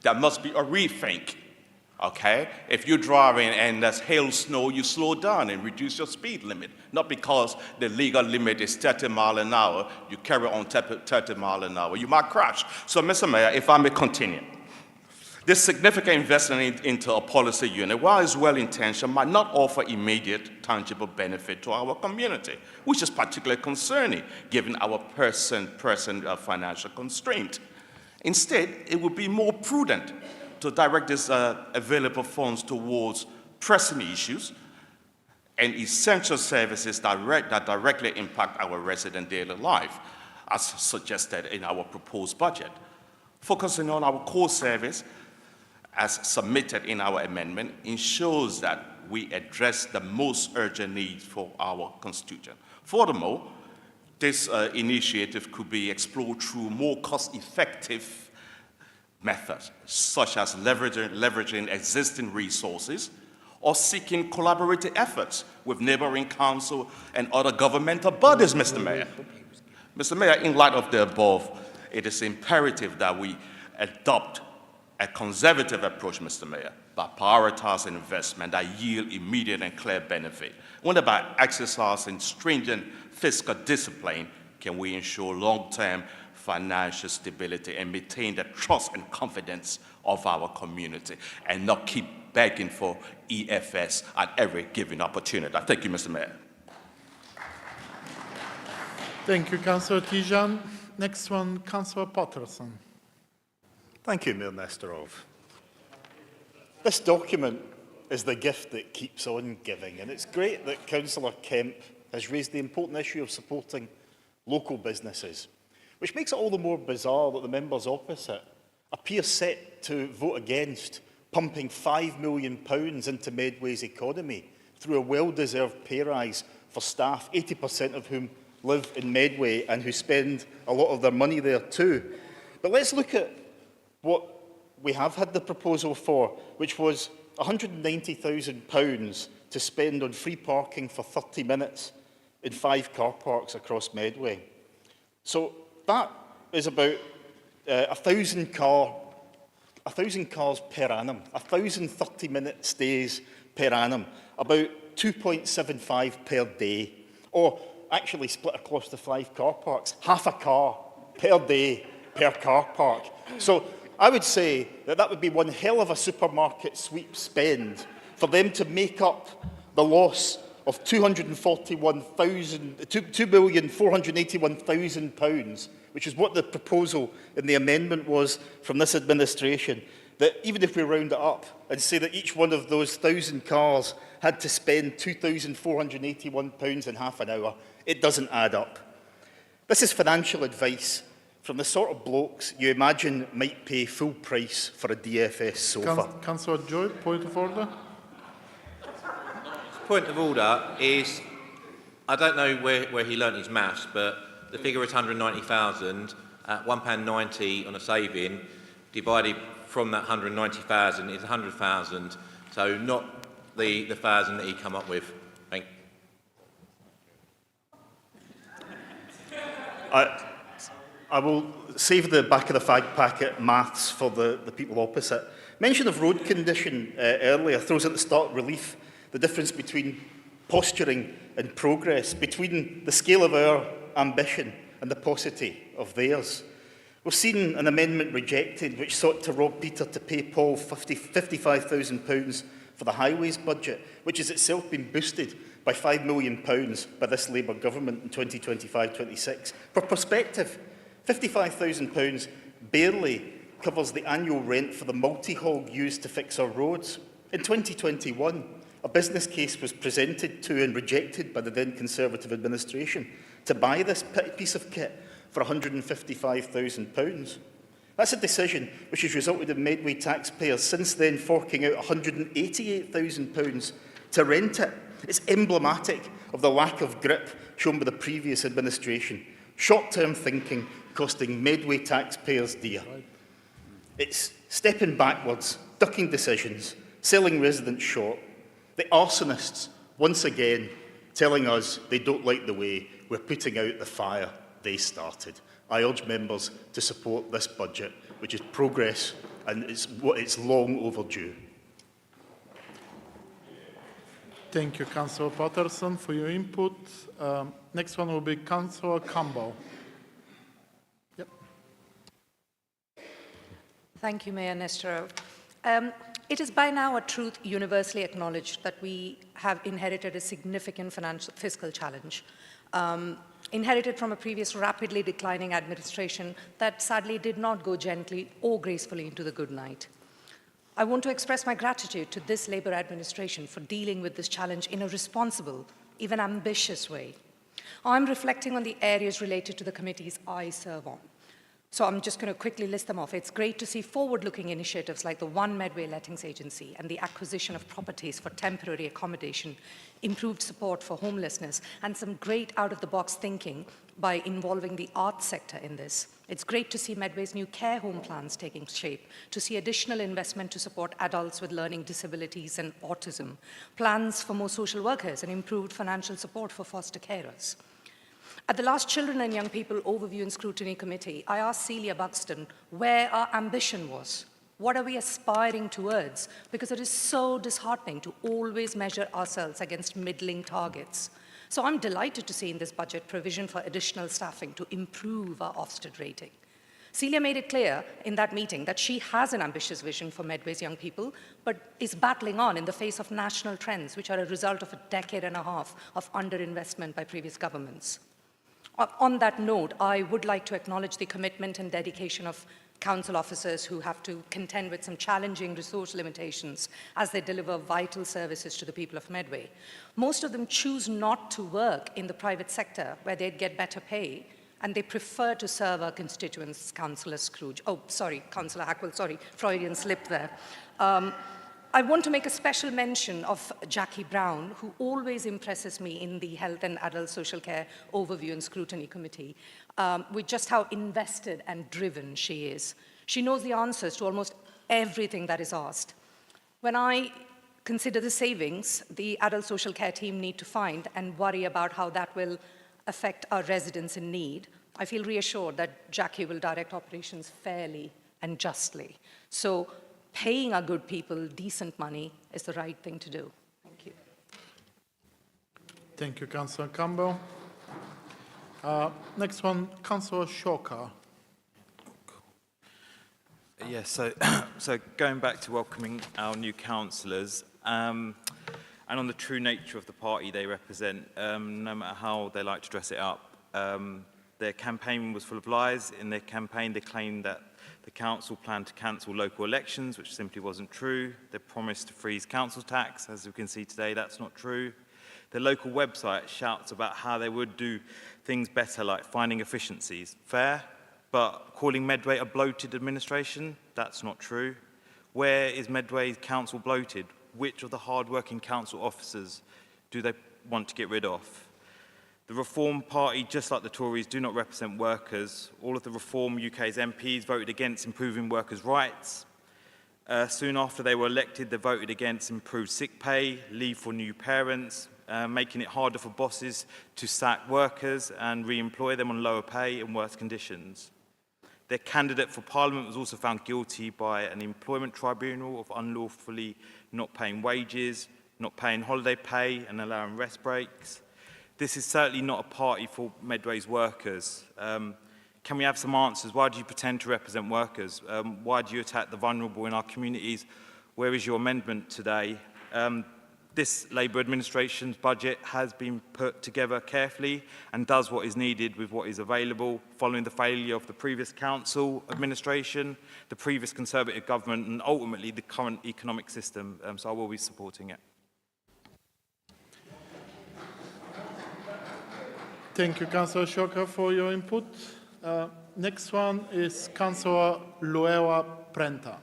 There must be a rethink, okay? If you're driving and there's hail, snow, you slow down and reduce your speed limit. Not because the legal limit is 30 miles an hour, you carry on 30 miles an hour. You might crash. So, Mr. Mayor, if I may continue. This significant investment into a policy unit, while it's well-intentioned, might not offer immediate, tangible benefit to our community, which is particularly concerning given our present financial constraint. Instead, it would be more prudent to direct these available funds towards pressing issues and essential services that directly impact our resident daily life, as suggested in our proposed budget. Focusing on our core service, as submitted in our amendment, ensures that we address the most urgent needs for our constituents. Furthermore, this initiative could be explored through more cost-effective methods, such as leveraging existing resources or seeking collaborative efforts with neighboring council and other governmental bodies, Mr. Mayor. Mr. Mayor, in light of the above, it is imperative that we adopt a conservative approach, Mr. Mayor, by prioritizing investment that yield immediate and clear benefit. Only by exercising stringent fiscal discipline can we ensure long-term financial stability and maintain the trust and confidence of our community and not keep begging for EFS at every given opportunity. Thank you, Mr. Mayor. Thank you, Councillor Tijan. Next one, Councillor Patterson. Thank you, Mayor Nestorov. This document is the gift that keeps on giving, and it's great that Councillor Kemp has raised the important issue of supporting local businesses, which makes it all the more bizarre that the members opposite appear set to vote against pumping £5 million into Medway's economy through a well-deserved pay rise for staff, 80% of whom live in Medway and who spend a lot of their money there too. But let's look at what we have had the proposal for, which was £190,000 to spend on free parking for 30 minutes in 5 car parks across Medway. So that is about 1,000 cars per annum, 1,000 30-minute stays per annum, about 2.75 per day, or actually split across the 5 car parks, half a car per day per car park. So I would say that that would be one hell of a supermarket sweep spend for them to make up the loss of £2,481,000, which is what the proposal in the amendment was from this administration, that even if we round it up and say that each one of those 1,000 cars had to spend £2,481 in half an hour, it doesn't add up. This is financial advice from the sort of blokes you imagine might pay full price for a DFS sofa. Councillor Joy, point of order. Point of order is, I don't know where he learnt his maths, but the figure is 190,000 at £1.90 on a saving, divided from that 190,000 is 100,000. So not the 1,000 that he come up with. Thank you. I will save the back of the fag packet maths for the people opposite. Mention of road condition earlier throws into stark relief the difference between posturing and progress, between the scale of our ambition and the paucity of theirs. We've seen an amendment rejected which sought to rob Peter to pay Paul £55,000 for the highways budget, which has itself been boosted by £5 million by this Labour government in 2025-26. For perspective, £55,000 barely covers the annual rent for the multi-hog used to fix our roads. In 2021, a business case was presented to and rejected by the then Conservative administration to buy this piece of kit for £155,000. That's a decision which has resulted in Medway taxpayers since then forking out £188,000 to rent it. It's emblematic of the lack of grip shown by the previous administration. Short-term thinking costing Medway taxpayers dear. It's stepping backwards, ducking decisions, selling residents short. The arsonists, once again, telling us they don't like the way we're putting out the fire they started. I urge members to support this budget, which is progress and it's long overdue. Thank you, Councillor Patterson, for your input. Next one will be Councillor Campbell. Yep. Thank you, Mayor Nesterov. It is by now a truth universally acknowledged that we have inherited a significant fiscal challenge, inherited from a previous rapidly declining administration that sadly did not go gently or gracefully into the good night. I want to express my gratitude to this Labour administration for dealing with this challenge in a responsible, even ambitious way. I'm reflecting on the areas related to the committees I serve on. So I'm just going to quickly list them off. It's great to see forward-looking initiatives like the One Medway Lettings Agency and the acquisition of properties for temporary accommodation, improved support for homelessness, and some great out-of-the-box thinking by involving the arts sector in this. It's great to see Medway's new care home plans taking shape, to see additional investment to support adults with learning disabilities and autism, plans for more social workers, and improved financial support for foster carers. At the last Children and Young People Overview and Scrutiny Committee, I asked Celia Buxton where our ambition was. What are we aspiring towards? Because it is so disheartening to always measure ourselves against middling targets. So I'm delighted to see in this budget provision for additional staffing to improve our Ofsted rating. Celia made it clear in that meeting that she has an ambitious vision for Medway's young people, but is battling on in the face of national trends, which are a result of a decade and a half of underinvestment by previous governments. On that note, I would like to acknowledge the commitment and dedication of council officers who have to contend with some challenging resource limitations as they deliver vital services to the people of Medway. Most of them choose not to work in the private sector where they'd get better pay, and they prefer to serve our constituents, Councillor Scrooge. Oh, sorry, Councillor Hackwell, sorry, Freudian slip there. I want to make a special mention of Jackie Brown, who always impresses me in the Health and Adult Social Care Overview and Scrutiny Committee, with just how invested and driven she is. She knows the answers to almost everything that is asked. When I consider the savings the adult social care team need to find and worry about how that will affect our residents in need, I feel reassured that Jackie will direct operations fairly and justly. So paying our good people decent money is the right thing to do. Thank you. Thank you, Councillor Campbell. Next one, Councillor Shoka. Yes, so going back to welcoming our new councillors, and on the true nature of the party they represent, no matter how they like to dress it up. Their campaign was full of lies. In their campaign, they claimed that the council planned to cancel local elections, which simply wasn't true. They promised to freeze council tax. As we can see today, that's not true. Their local website shouts about how they would do things better, like finding efficiencies. Fair, but calling Medway a bloated administration, that's not true. Where is Medway's council bloated? Which of the hard-working council officers do they want to get rid of? The Reform Party, just like the Tories, do not represent workers. All of the Reform UK's MPs voted against improving workers' rights. Soon after they were elected, they voted against improved sick pay, leave for new parents, making it harder for bosses to sack workers and re-employ them on lower pay and worse conditions. Their candidate for Parliament was also found guilty by an employment tribunal of unlawfully not paying wages, not paying holiday pay and allowing rest breaks. This is certainly not a party for Medway's workers. Can we have some answers? Why do you pretend to represent workers? Why do you attack the vulnerable in our communities? Where is your amendment today? This Labour administration's budget has been put together carefully and does what is needed with what is available, following the failure of the previous council administration, the previous Conservative government, and ultimately the current economic system. So I will be supporting it. Thank you, Councillor Shoka, for your input. Next one is Councillor Luewa Prenta.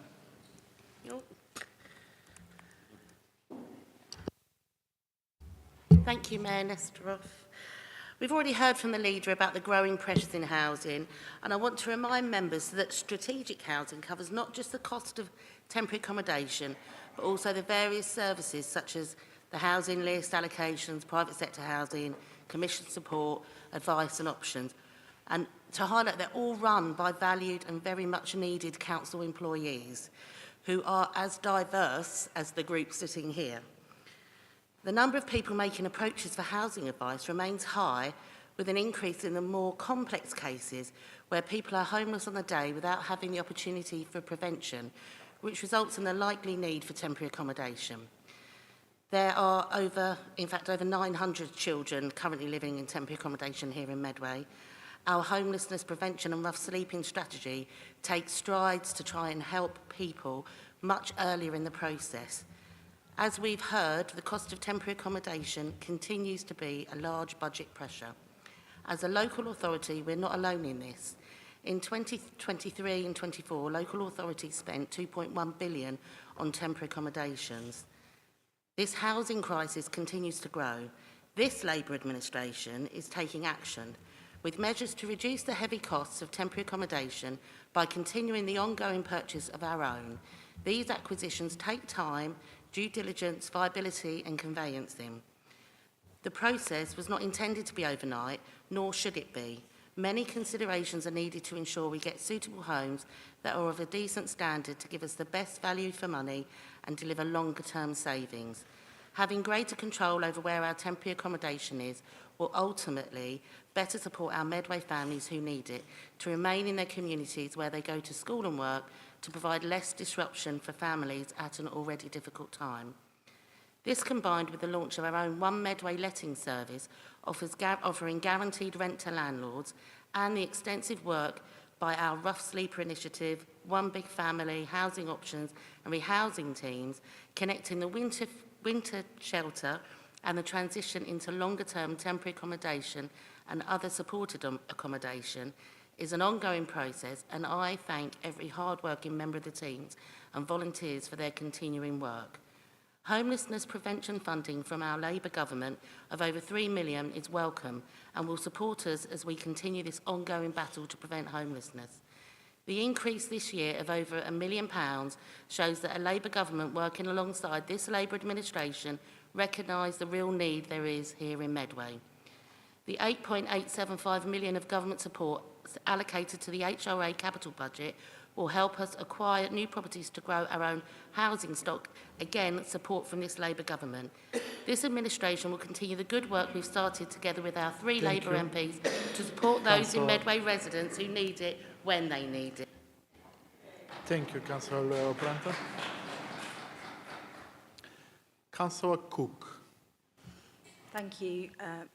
Thank you, Mayor Nesterov. We've already heard from the leader about the growing pressures in housing, and I want to remind members that strategic housing covers not just the cost of temporary accommodation, but also the various services such as the housing list, allocations, private sector housing, commission support, advice and options. And to highlight, they're all run by valued and very much needed council employees who are as diverse as the group sitting here. The number of people making approaches for housing advice remains high, with an increase in the more complex cases where people are homeless on the day without having the opportunity for prevention, which results in the likely need for temporary accommodation. There are over 900 children currently living in temporary accommodation here in Medway. Our homelessness prevention and rough sleeping strategy takes strides to try and help people much earlier in the process. As we've heard, the cost of temporary accommodation continues to be a large budget pressure. As a local authority, we're not alone in this. In 2023 and 24, local authorities spent £2.1 billion on temporary accommodations. This housing crisis continues to grow. This Labour administration is taking action with measures to reduce the heavy costs of temporary accommodation by continuing the ongoing purchase of our own. These acquisitions take time, due diligence, viability and conveyancing. The process was not intended to be overnight, nor should it be. Many considerations are needed to ensure we get suitable homes that are of a decent standard to give us the best value for money and deliver longer-term savings. Having greater control over where our temporary accommodation is will ultimately better support our Medway families who need it to remain in their communities where they go to school and work, to provide less disruption for families at an already difficult time. This, combined with the launch of our own One Medway letting service, offering guaranteed rent to landlords, and the extensive work by our Rough Sleeper initiative, One Big Family, housing options and rehousing teams, connecting the winter shelter and the transition into longer-term temporary accommodation and other supported accommodation, is an ongoing process, and I thank every hard-working member of the teams and volunteers for their continuing work. Homelessness prevention funding from our Labour government of over £3 million is welcome and will support us as we continue this ongoing battle to prevent homelessness. The increase this year of over £1 million shows that a Labour government working alongside this Labour administration recognise the real need there is here in Medway. The £8.875 million of government support allocated to the HRA capital budget will help us acquire new properties to grow our own housing stock. Again, support from this Labour government. This administration will continue the good work we've started together with our three Labour MPs to support those in Medway residents who need it when they need it. Thank you, Councillor Planta. Councillor Cook. Thank you,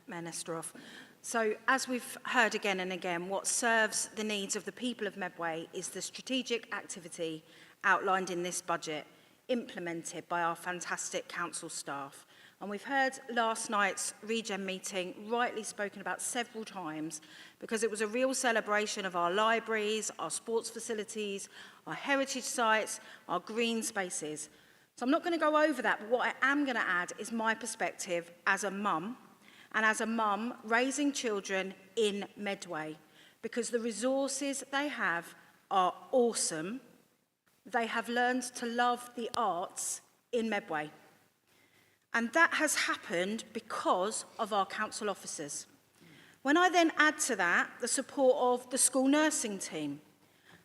Mayor Nesterov. So, as we've heard again and again, what serves the needs of the people of Medway is the strategic activity outlined in this budget, implemented by our fantastic council staff. And we've heard last night's Regen meeting rightly spoken about several times because it was a real celebration of our libraries, our sports facilities, our heritage sites, our green spaces. So I'm not going to go over that, but what I am going to add is my perspective as a mum, and as a mum raising children in Medway, because the resources they have are awesome. They have learned to love the arts in Medway. And that has happened because of our council officers. When I then add to that the support of the school nursing team,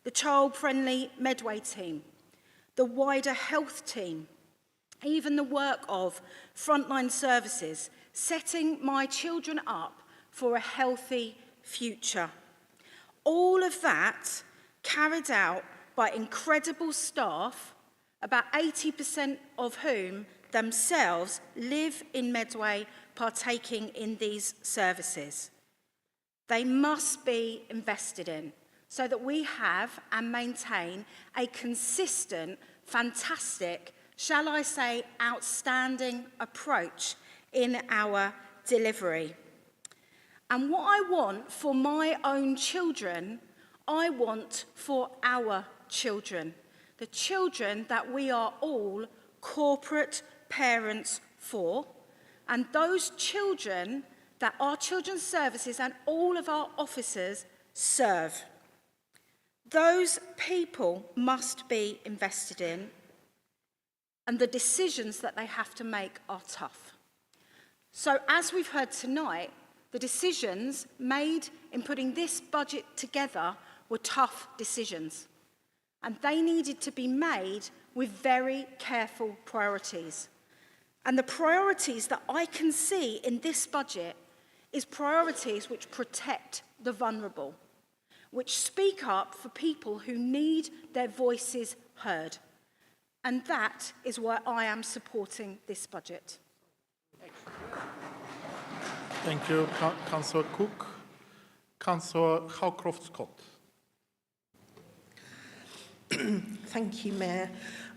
the child-friendly Medway team, the wider health team, even the work of frontline services, setting my children up for a healthy future. All of that carried out by incredible staff, about 80% of whom themselves live in Medway, partaking in these services. They must be invested in so that we have and maintain a consistent, fantastic, shall I say, outstanding approach in our delivery. And what I want for my own children, I want for our children, the children that we are all corporate parents for, and those children that our children's services and all of our officers serve. Those people must be invested in, and the decisions that they have to make are tough. So, as we've heard tonight, the decisions made in putting this budget together were tough decisions, and they needed to be made with very careful priorities. And the priorities that I can see in this budget is priorities which protect the vulnerable, which speak up for people who need their voices heard. And that is why I am supporting this budget. Thank you, Councillor Cook. Councillor Howcroft-Scott. Thank you, Mayor.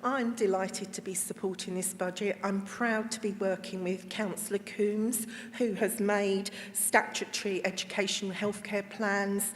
I'm delighted to be supporting this budget. I'm proud to be working with Councillor Coombs, who has made statutory education healthcare plans.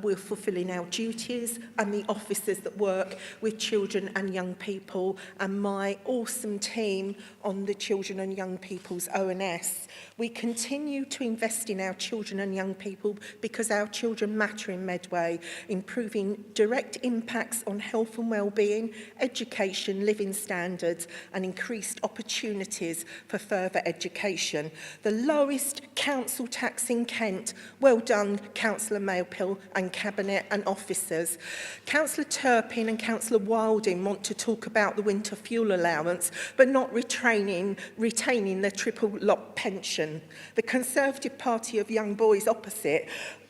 We're fulfilling our duties, and the officers that work with children and young people, and my awesome team on the Children and Young People's ONS. We continue to invest in our children and young people because our children matter in Medway, improving direct impacts on health and well-being, education, living standards, and increased opportunities for further education. The lowest council tax in Kent. Well done, Councillor Maypil and Cabinet and officers. Councillor Turpin and Councillor Wilding want to talk about the winter fuel allowance, but not retaining the triple lock pension. The Conservative Party of young boys opposite,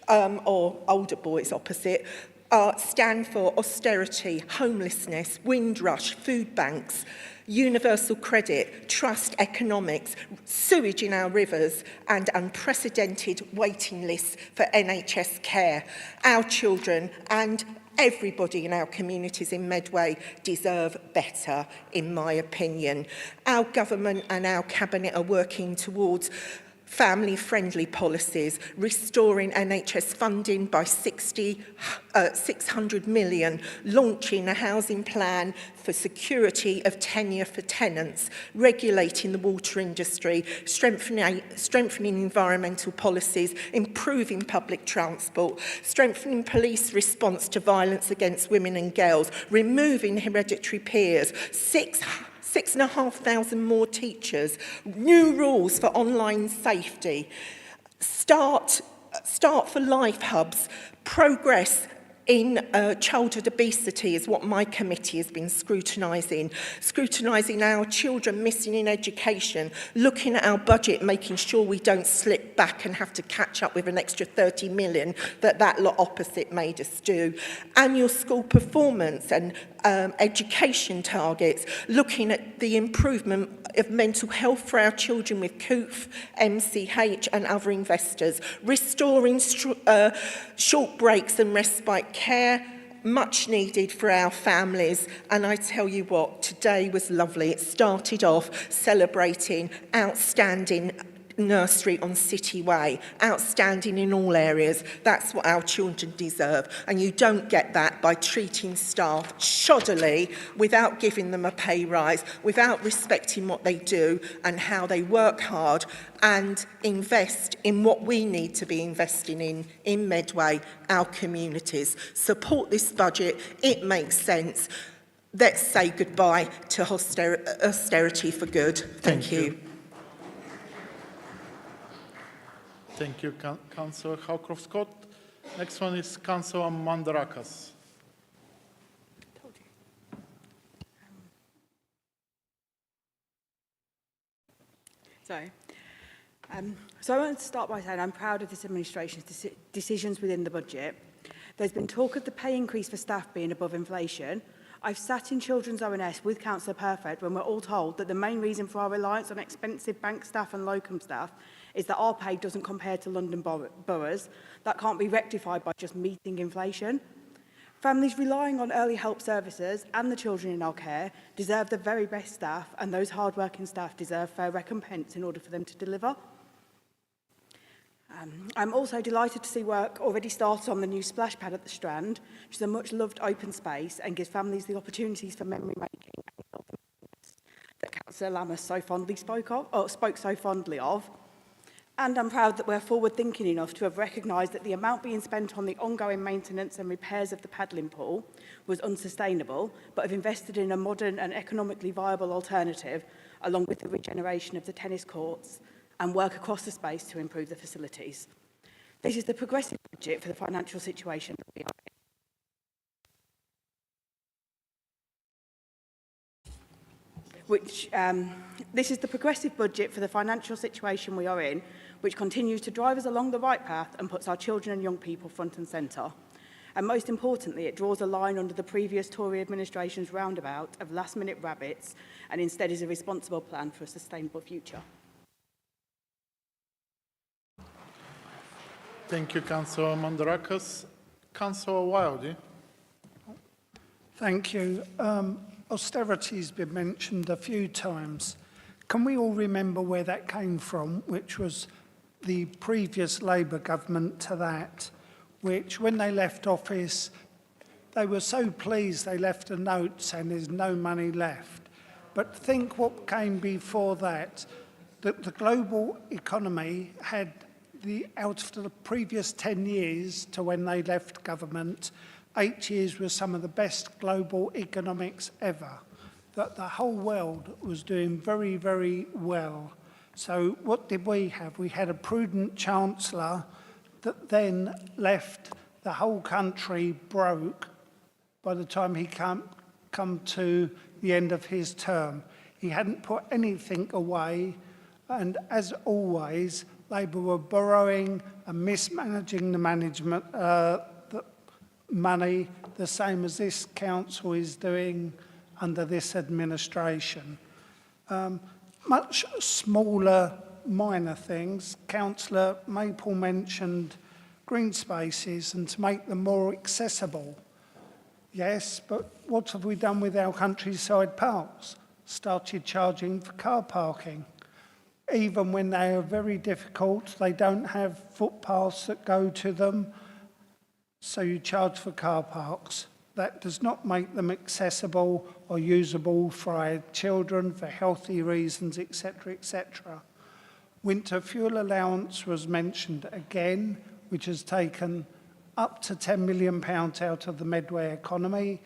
or older boys opposite, stand for austerity, homelessness, Windrush, food banks, universal credit, trust economics, sewage in our rivers, and unprecedented waiting lists for NHS care. Our children and everybody in our communities in Medway deserve better, in my opinion. Our government and our cabinet are working towards family-friendly policies, restoring NHS funding by 600 million, launching a housing plan for security of tenure for tenants, regulating the water industry, strengthening environmental policies, improving public transport, strengthening police response to violence against women and girls, removing hereditary peers, 6,500 more teachers, new rules for online safety, start for life hubs, progress in childhood obesity is what my committee has been scrutinising our children missing in education, looking at our budget, making sure we don't slip back and have to catch up with an extra 30 million that lot opposite made us do. Annual school performance and education targets, looking at the improvement of mental health for our children with COOF, MCH and other investors, restoring short breaks and respite care, much needed for our families. And I tell you what, today was lovely. It started off celebrating outstanding nursery on City Way, outstanding in all areas. That's what our children deserve. And you don't get that by treating staff shoddily, without giving them a pay rise, without respecting what they do and how they work hard and invest in what we need to be investing in Medway, our communities. Support this budget. It makes sense. Let's say goodbye to austerity for good. Thank you. Thank you, Councillor Howcroft-Scott. Next one is Councillor Mandarakas. So I want to start by saying I'm proud of this administration's decisions within the budget. There's been talk of the pay increase for staff being above inflation. I've sat in Children's O&S with Councillor Perfect when we're all told that the main reason for our reliance on expensive bank staff and locum staff is that our pay doesn't compare to London boroughs. That can't be rectified by just meeting inflation. Families relying on early help services and the children in our care deserve the very best staff, and those hard-working staff deserve fair recompense in order for them to deliver. I'm also delighted to see work already started on the new splash pad at the Strand, which is a much-loved open space and gives families the opportunities for memory making that Councillor Lammas so fondly spoke so fondly of. And I'm proud that we're forward-thinking enough to have recognised that the amount being spent on the ongoing maintenance and repairs of the paddling pool was unsustainable, but have invested in a modern and economically viable alternative, along with the regeneration of the tennis courts and work across the space to improve the facilities. This is the progressive budget for the financial situation that we are in. This is the progressive budget for the financial situation we are in, which continues to drive us along the right path and puts our children and young people front and centre. And most importantly, it draws a line under the previous Tory administration's roundabout of last-minute rabbits and instead is a responsible plan for a sustainable future. Thank you, Councillor Mandarakas. Councillor Wildy. Thank you. Austerity has been mentioned a few times. Can we all remember where that came from, which was the previous Labour government to that, which when they left office, they were so pleased they left a note saying there's no money left. But think what came before that the global economy had out of the previous 10 years to when they left government, 8 years was some of the best global economics ever. That the whole world was doing very, very well. So what did we have? We had a prudent chancellor that then left the whole country broke by the time he come to the end of his term. He hadn't put anything away, and as always, Labour were borrowing and mismanaging the management, the money, the same as this council is doing under this administration. Much smaller, minor things. Councillor Maple mentioned green spaces and to make them more accessible. Yes, but what have we done with our countryside parks? Started charging for car parking. even when they are very difficult, they don't have footpaths that go to them, so you charge for car parks. That does not make them accessible or usable for our children, for healthy reasons, etc., etc. Winter fuel allowance was mentioned again, which has taken up to £10 million out of the Medway economy.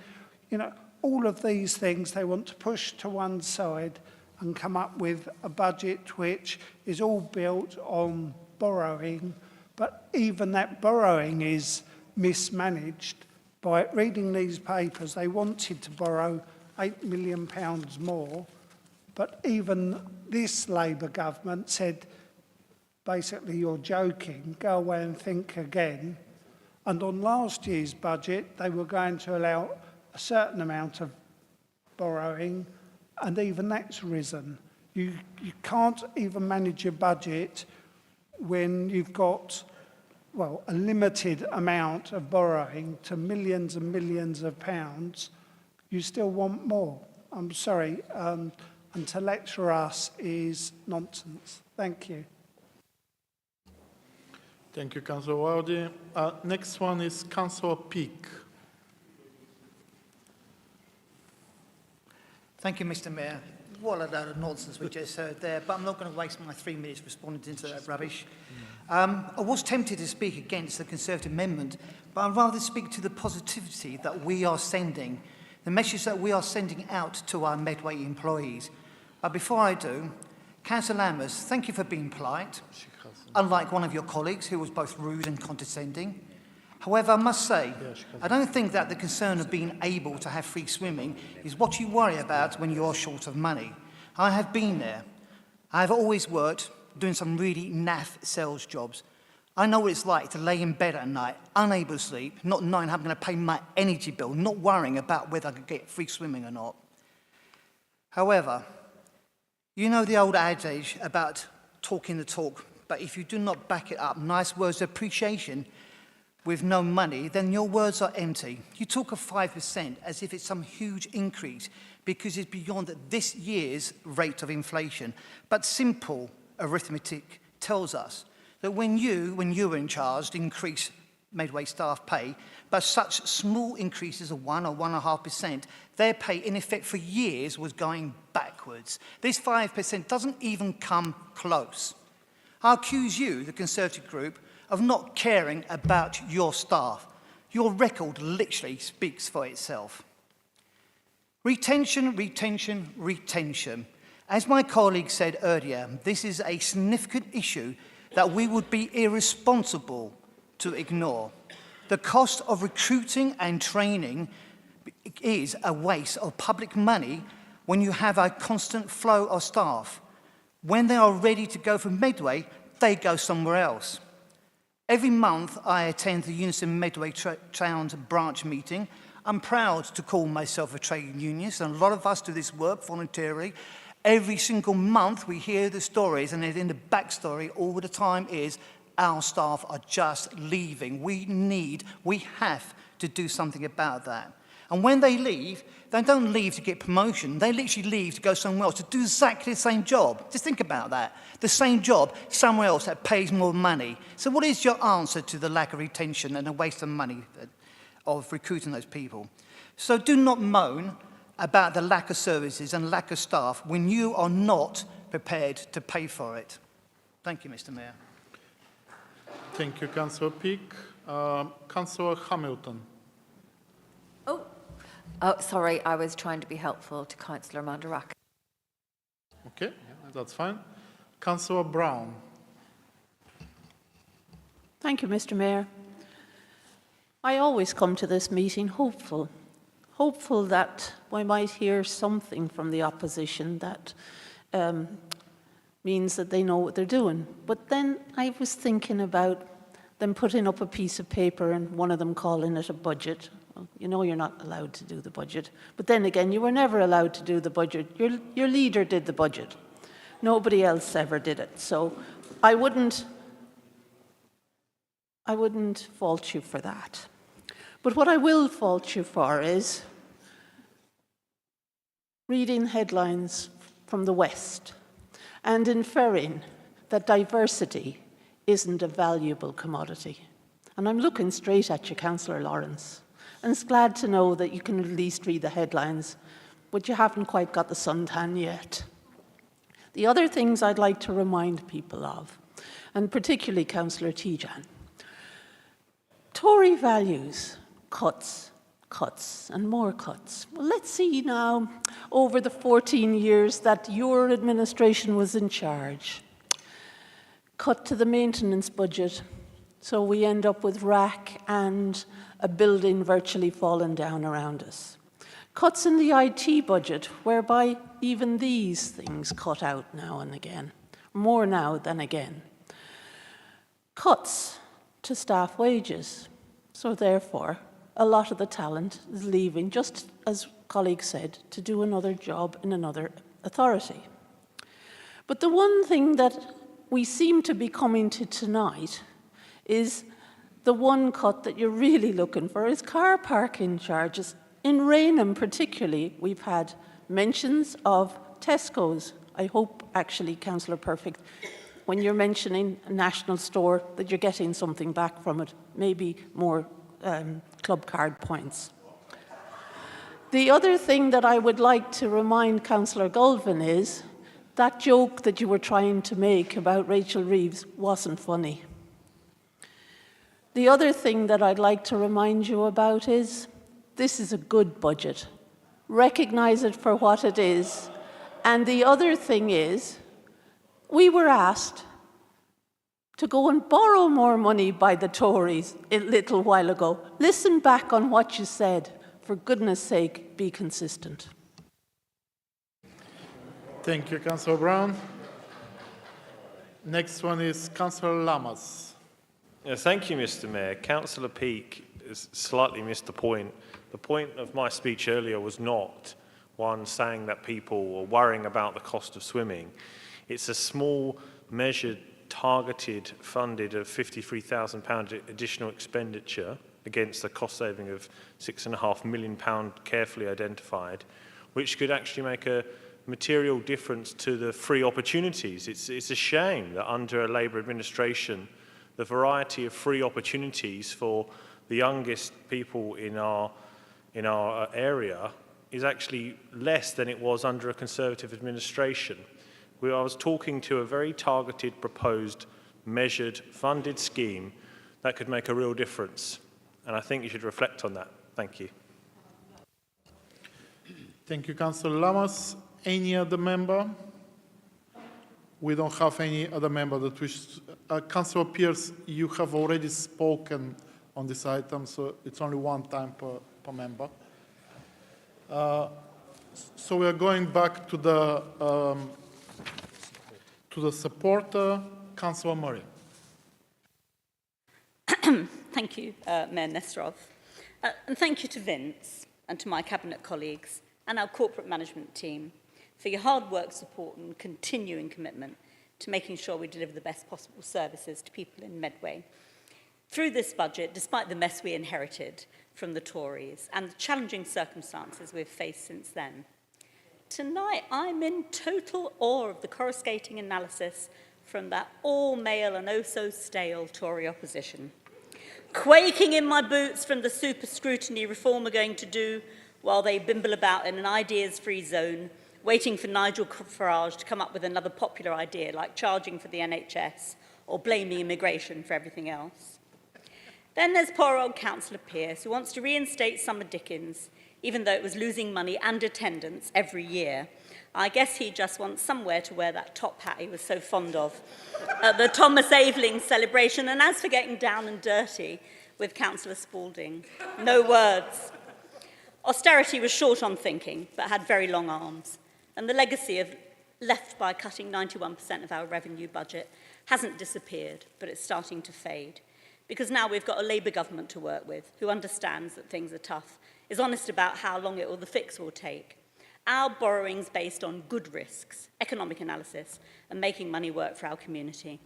You know, all of these things they want to push to one side and come up with a budget which is all built on borrowing, but even that borrowing is mismanaged. By reading these papers, they wanted to borrow £8 million more, but even this Labour government said, basically, you're joking, go away and think again. And on last year's budget, they were going to allow a certain amount of borrowing, and even that's risen. You can't even manage your budget when you've got, well, a limited amount of borrowing to millions and millions of pounds. You still want more. I'm sorry, and to lecture us is nonsense. Thank you. Thank you, Councillor Wildy. Next one is Councillor Peake. Thank you, Mr. Mayor. What a load of nonsense we just heard there, but I'm not going to waste my 3 minutes responding to that rubbish. I was tempted to speak against the Conservative amendment, but I'd rather speak to the positivity that we are sending, the message that we are sending out to our Medway employees. But before I do, Councillor Lammers, thank you for being polite, unlike one of your colleagues who was both rude and condescending. However, I must say, I don't think that the concern of being able to have free swimming is what you worry about when you are short of money. I have been there. I have always worked doing some really naff sales jobs. I know what it's like to lay in bed at night, unable to sleep, not knowing how I'm going to pay my energy bill, not worrying about whether I could get free swimming or not. However, you know the old adage about talking the talk, but if you do not back it up, nice words of appreciation with no money, then your words are empty. You talk of 5% as if it's some huge increase because it's beyond this year's rate of inflation. But simple arithmetic tells us that when you were in charge, increase Medway staff pay, but such small increases of 1 or 1.5%, their pay in effect for years was going backwards. This 5% doesn't even come close. I accuse you, the Conservative group, of not caring about your staff. Your record literally speaks for itself. Retention, retention, retention. As my colleague said earlier, this is a significant issue that we would be irresponsible to ignore. The cost of recruiting and training is a waste of public money when you have a constant flow of staff. When they are ready to go from Medway, they go somewhere else. Every month I attend the Unison Medway Town branch meeting. I'm proud to call myself a trade unionist, and a lot of us do this work voluntarily. Every single month we hear the stories, and in the backstory all the time is our staff are just leaving. We have to do something about that. And when they leave, they don't leave to get promotion. They literally leave to go somewhere else to do exactly the same job. Just think about that. The same job somewhere else that pays more money. So what is your answer to the lack of retention and the waste of money of recruiting those people? So do not moan about the lack of services and lack of staff when you are not prepared to pay for it. Thank you, Mr. Mayor. Thank you, Councillor Peake. Councillor Hamilton. Oh, sorry, I was trying to be helpful to Councillor Mandaraka. Okay, that's fine. Councillor Brown. Thank you, Mr. Mayor. I always come to this meeting hopeful that we might hear something from the opposition that means that they know what they're doing. But then I was thinking about them putting up a piece of paper and one of them calling it a budget. Well, you know you're not allowed to do the budget. But then again, you were never allowed to do the budget. Your leader did the budget. Nobody else ever did it. So I wouldn't fault you for that. But what I will fault you for is reading headlines from the West and inferring that diversity isn't a valuable commodity. And I'm looking straight at you, Councillor Lawrence, and it's glad to know that you can at least read the headlines, but you haven't quite got the suntan yet. The other things I'd like to remind people of, and particularly Councillor Tijan, Tory values cuts, cuts and more cuts. Well, let's see now, over the 14 years that your administration was in charge, cut to the maintenance budget, so we end up with rack and a building virtually falling down around us. Cuts in the IT budget, whereby even these things cut out now and again, more now than again. Cuts to staff wages, so therefore a lot of the talent is leaving, just as colleagues said, to do another job in another authority. But the one thing that we seem to be coming to tonight is the one cut that you're really looking for is car parking charges. In Rainham particularly, we've had mentions of Tesco's. I hope, actually, Councillor Perfect, when you're mentioning a national store, that you're getting something back from it, maybe more club card points. The other thing that I would like to remind Councillor Goldvin is that joke that you were trying to make about Rachel Reeves wasn't funny. The other thing that I'd like to remind you about is this is a good budget. Recognise it for what it is. And the other thing is, we were asked to go and borrow more money by the Tories a little while ago. Listen back on what you said. For goodness sake, be consistent. Thank you, Councillor Brown. Next one is Councillor Lamas. Yeah, thank you, Mr. Mayor. Councillor Peake has slightly missed the point. The point of my speech earlier was not one saying that people were worrying about the cost of swimming. It's a small, measured, targeted, funded of £53,000 additional expenditure against a cost saving of £6.5 million carefully identified, which could actually make a material difference to the free opportunities. It's a shame that under a Labour administration, the variety of free opportunities for the youngest people in our area is actually less than it was under a Conservative administration. I was talking to a very targeted, proposed, measured, funded scheme that could make a real difference. And I think you should reflect on that. Thank you. Thank you, Councillor Lamas. Any other member? We don't have any other member that wishes. Councillor Pearce, you have already spoken on this item, so it's only one time per member. So we are going back to the supporter, Councillor Murray. Thank you, Mayor Nesterov. And thank you to Vince and to my Cabinet colleagues and our corporate management team for your hard work, support and continuing commitment to making sure we deliver the best possible services to people in Medway. Through this budget, despite the mess we inherited from the Tories and the challenging circumstances we've faced since then, tonight I'm in total awe of the coruscating analysis from that all-male and oh-so-stale Tory opposition. Quaking in my boots from the super scrutiny Reform are going to do while they bimble about in an ideas-free zone, waiting for Nigel Farage to come up with another popular idea like charging for the NHS or blaming immigration for everything else. Then there's poor old Councillor Pearce, who wants to reinstate Summer Dickens, even though it was losing money and attendance every year. I guess he just wants somewhere to wear that top hat he was so fond of at the Thomas Aveling celebration. And as for getting down and dirty with Councillor Spalding, no words. Austerity was short on thinking, but had very long arms. And the legacy left by cutting 91% of our revenue budget hasn't disappeared, but it's starting to fade. Because now we've got a Labour government to work with who understands that things are tough, is honest about how long the fix will take. Our borrowing's based on good risks, economic analysis, and making money work for our community.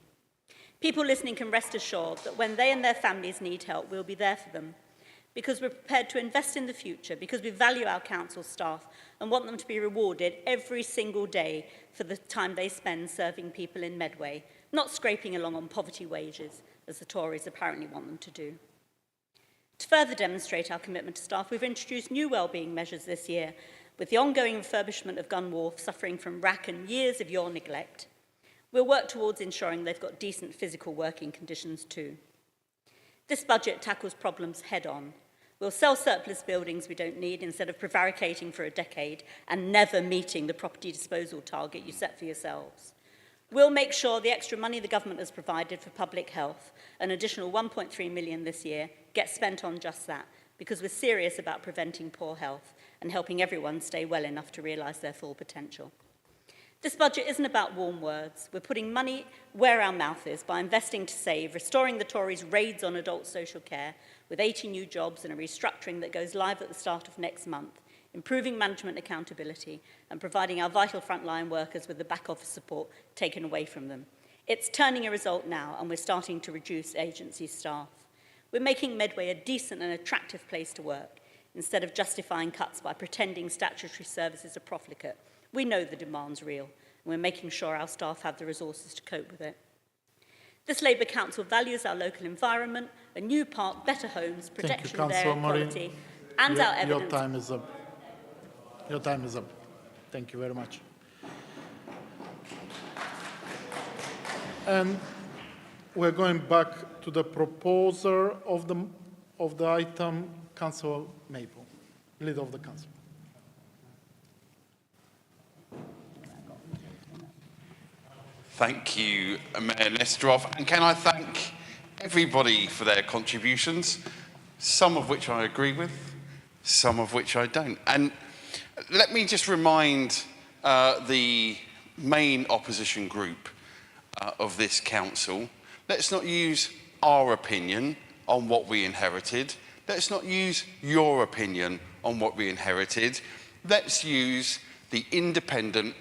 People listening can rest assured that when they and their families need help, we'll be there for them. because we're prepared to invest in the future, because we value our council staff and want them to be rewarded every single day for the time they spend serving people in Medway, not scraping along on poverty wages, as the Tories apparently want them to do. To further demonstrate our commitment to staff, we've introduced new wellbeing measures this year, with the ongoing refurbishment of Gun Wharf suffering from rack and years of your neglect. We'll work towards ensuring they've got decent physical working conditions too. This budget tackles problems head-on. We'll sell surplus buildings we don't need instead of prevaricating for a decade and never meeting the property disposal target you set for yourselves. We'll make sure the extra money the government has provided for public health, an additional 1.3 million this year, gets spent on just that, because we're serious about preventing poor health and helping everyone stay well enough to realise their full potential. This budget isn't about warm words. We're putting money where our mouth is by investing to save, restoring the Tories' raids on adult social care with 80 new jobs and a restructuring that goes live at the start of next month, improving management accountability and providing our vital frontline workers with the back office support taken away from them. It's turning a result now, and we're starting to reduce agency staff. We're making Medway a decent and attractive place to work, instead of justifying cuts by pretending statutory services are profligate. We know the demand's real, and we're making sure our staff have the resources to cope with it. This Labour Council values our local environment, a new park, better homes, protection of air quality, and our evidence. Your time is up. Your time is up. Thank you very much. And we're going back to the proposer of the item, Councillor Maple, leader of the council. Thank you, Mayor Nesterov, and can I thank everybody for their contributions, some of which I agree with, some of which I don't. And let me just remind the main opposition group of this council, let's not use our opinion on what we inherited. Let's not use your opinion on what we inherited. Let's use the independent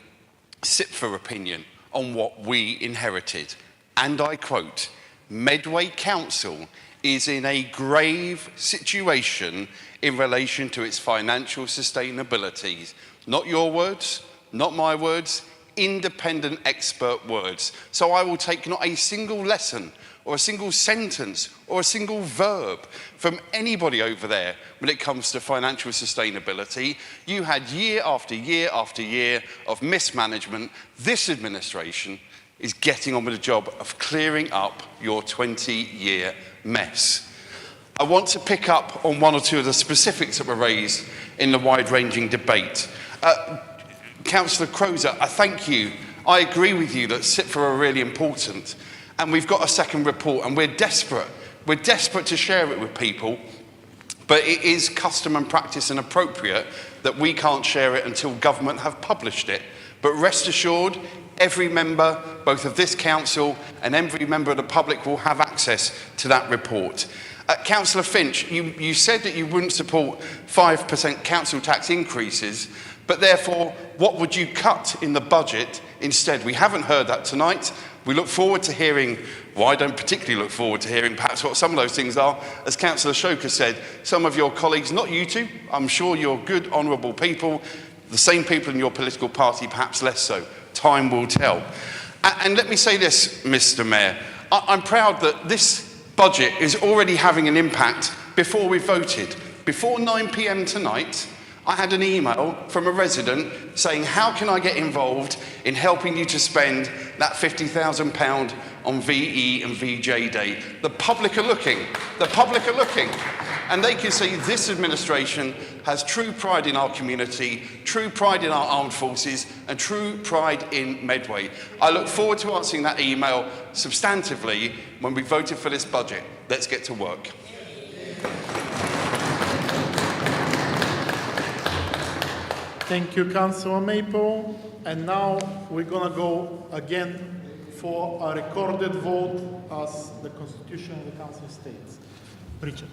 SIPFA opinion on what we inherited. And I quote, Medway Council is in a grave situation in relation to its financial sustainability. Not your words, not my words, independent expert words. So I will take not a single lesson or a single sentence or a single verb from anybody over there when it comes to financial sustainability. You had year after year after year of mismanagement. This administration is getting on with the job of clearing up your 20-year mess. I want to pick up on one or two of the specifics that were raised in the wide-ranging debate. Councillor Crozer, I thank you. I agree with you that SIPFA are really important. And we've got a second report, and we're desperate. We're desperate to share it with people, but it is custom and practice and appropriate that we can't share it until government have published it. But rest assured, every member, both of this council and every member of the public, will have access to that report. Councillor Finch, you said that you wouldn't support 5% council tax increases, but therefore, what would you cut in the budget instead? We haven't heard that tonight. We look forward to hearing, well, I don't particularly look forward to hearing perhaps what some of those things are. As Councillor Shoker said, some of your colleagues, not you two, I'm sure you're good, honourable people, the same people in your political party, perhaps less so. Time will tell. And let me say this, Mr. Mayor, I'm proud that this budget is already having an impact before we voted. Before 9 p.m. tonight, I had an email from a resident saying, how can I get involved in helping you to spend that £50,000 on VE and VJ Day? The public are looking. The public are looking. And they can see this administration has true pride in our community, true pride in our armed forces, and true pride in Medway. I look forward to answering that email substantively when we voted for this budget. Let's get to work. Thank you, Councillor Maple. And now we're going to go again for a recorded vote as the Constitution of the Council states. Richard.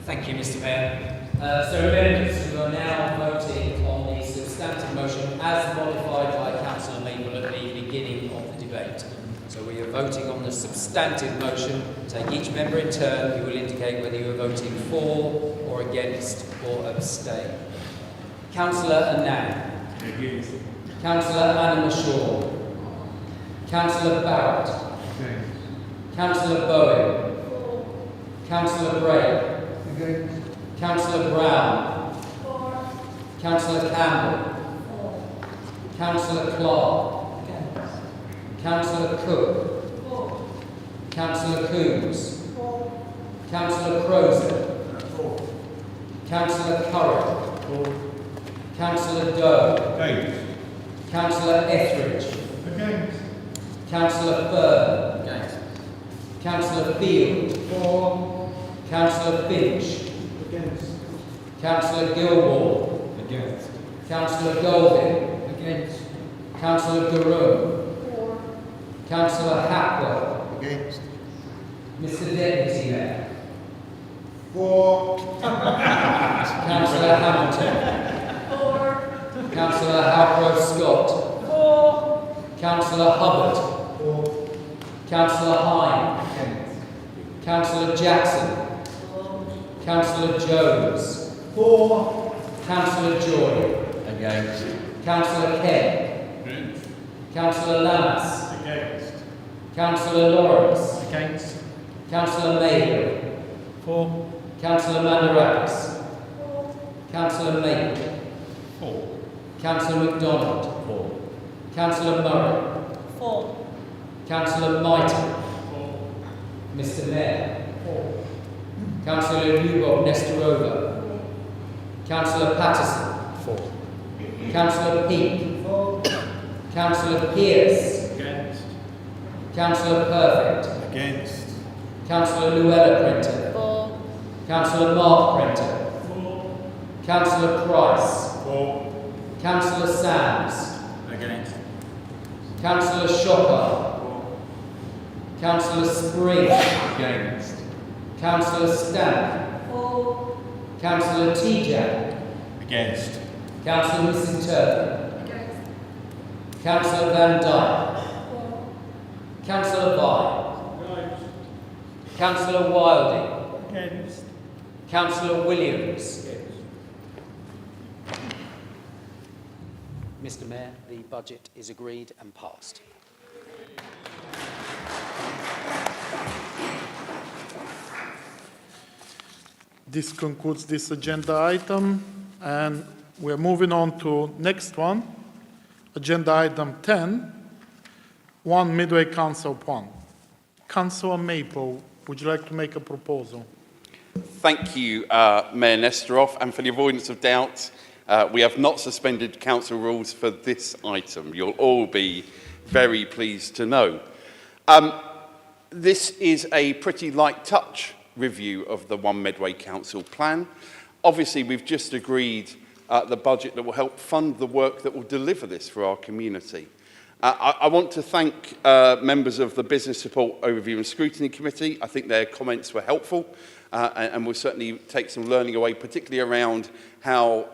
Thank you, Mr. Mayor. So, amendments, we are now voting on the substantive motion as modified by Councillor Maple at the beginning of the debate. So we are voting on the substantive motion. Take each member in turn. You will indicate whether you are voting for or against or abstain. Councillor Annan. Against. Councillor Anna Shaw. Councillor Barrett. Against. Councillor Bowen. Councillor Bray. Against. Councillor Brown. For. Councillor Campbell. For. Councillor Clark. Against. Councillor Cook. For. Councillor Coombs. For. Councillor Crozer. For. Councillor Curran. For. Councillor Doe. Against. Councillor Etheridge. Against. Councillor Fern. Against. Councillor Field. For. Councillor Finch. Against. Councillor Gilmore. Against. Councillor Golding. Against. Councillor Garoon. For. Councillor Hapwell. Against. Mr Deputy Mayor. For. Councillor Hamilton. For. Councillor Halcrow Scott. For. Councillor Hubbard. For. Councillor Hine. Against. Councillor Jackson. For. Councillor Jones. For. Councillor Joy. Against. Councillor Kemp. Against. Councillor Lamas. Against. Councillor Lawrence. Against. Councillor Mayhew. For. Councillor Mandarakis. For. Councillor Maple. For. Councillor MacDonald. For. Councillor Murray. For. Councillor Mighton. For. Mr Mayor. For. Councillor Lyubov Nestorova. For. Councillor Patterson. For. Councillor Peake. For. Councillor Pearce. Against. Councillor Perfect. Against. Councillor Luella Printer. For. Councillor Mark Printer. For. Councillor Price. For. Councillor Sams. Against. Councillor Shocker. For. Councillor Spring. Against. Councillor Stamp. For. Councillor Tejak. Against. Councillor Misinterpreter. Against. Councillor Van Dyke. For. Councillor Vine. Against. Councillor Wilding. Against. Councillor Williams. Against. Mr Mayor, the budget is agreed and passed. This concludes this agenda item, and we're moving on to next one, agenda item 10, 1 Medway Council Plan. Councillor Maple, would you like to make a proposal? Thank you, Mayor Nesterov, and for the avoidance of doubt, we have not suspended council rules for this item. You'll all be very pleased to know. This is a pretty light touch review of the 1 Medway Council Plan. Obviously, we've just agreed the budget that will help fund the work that will deliver this for our community. I want to thank members of the Business Support Overview and Scrutiny Committee. I think their comments were helpful and we'll certainly take some learning away, particularly around how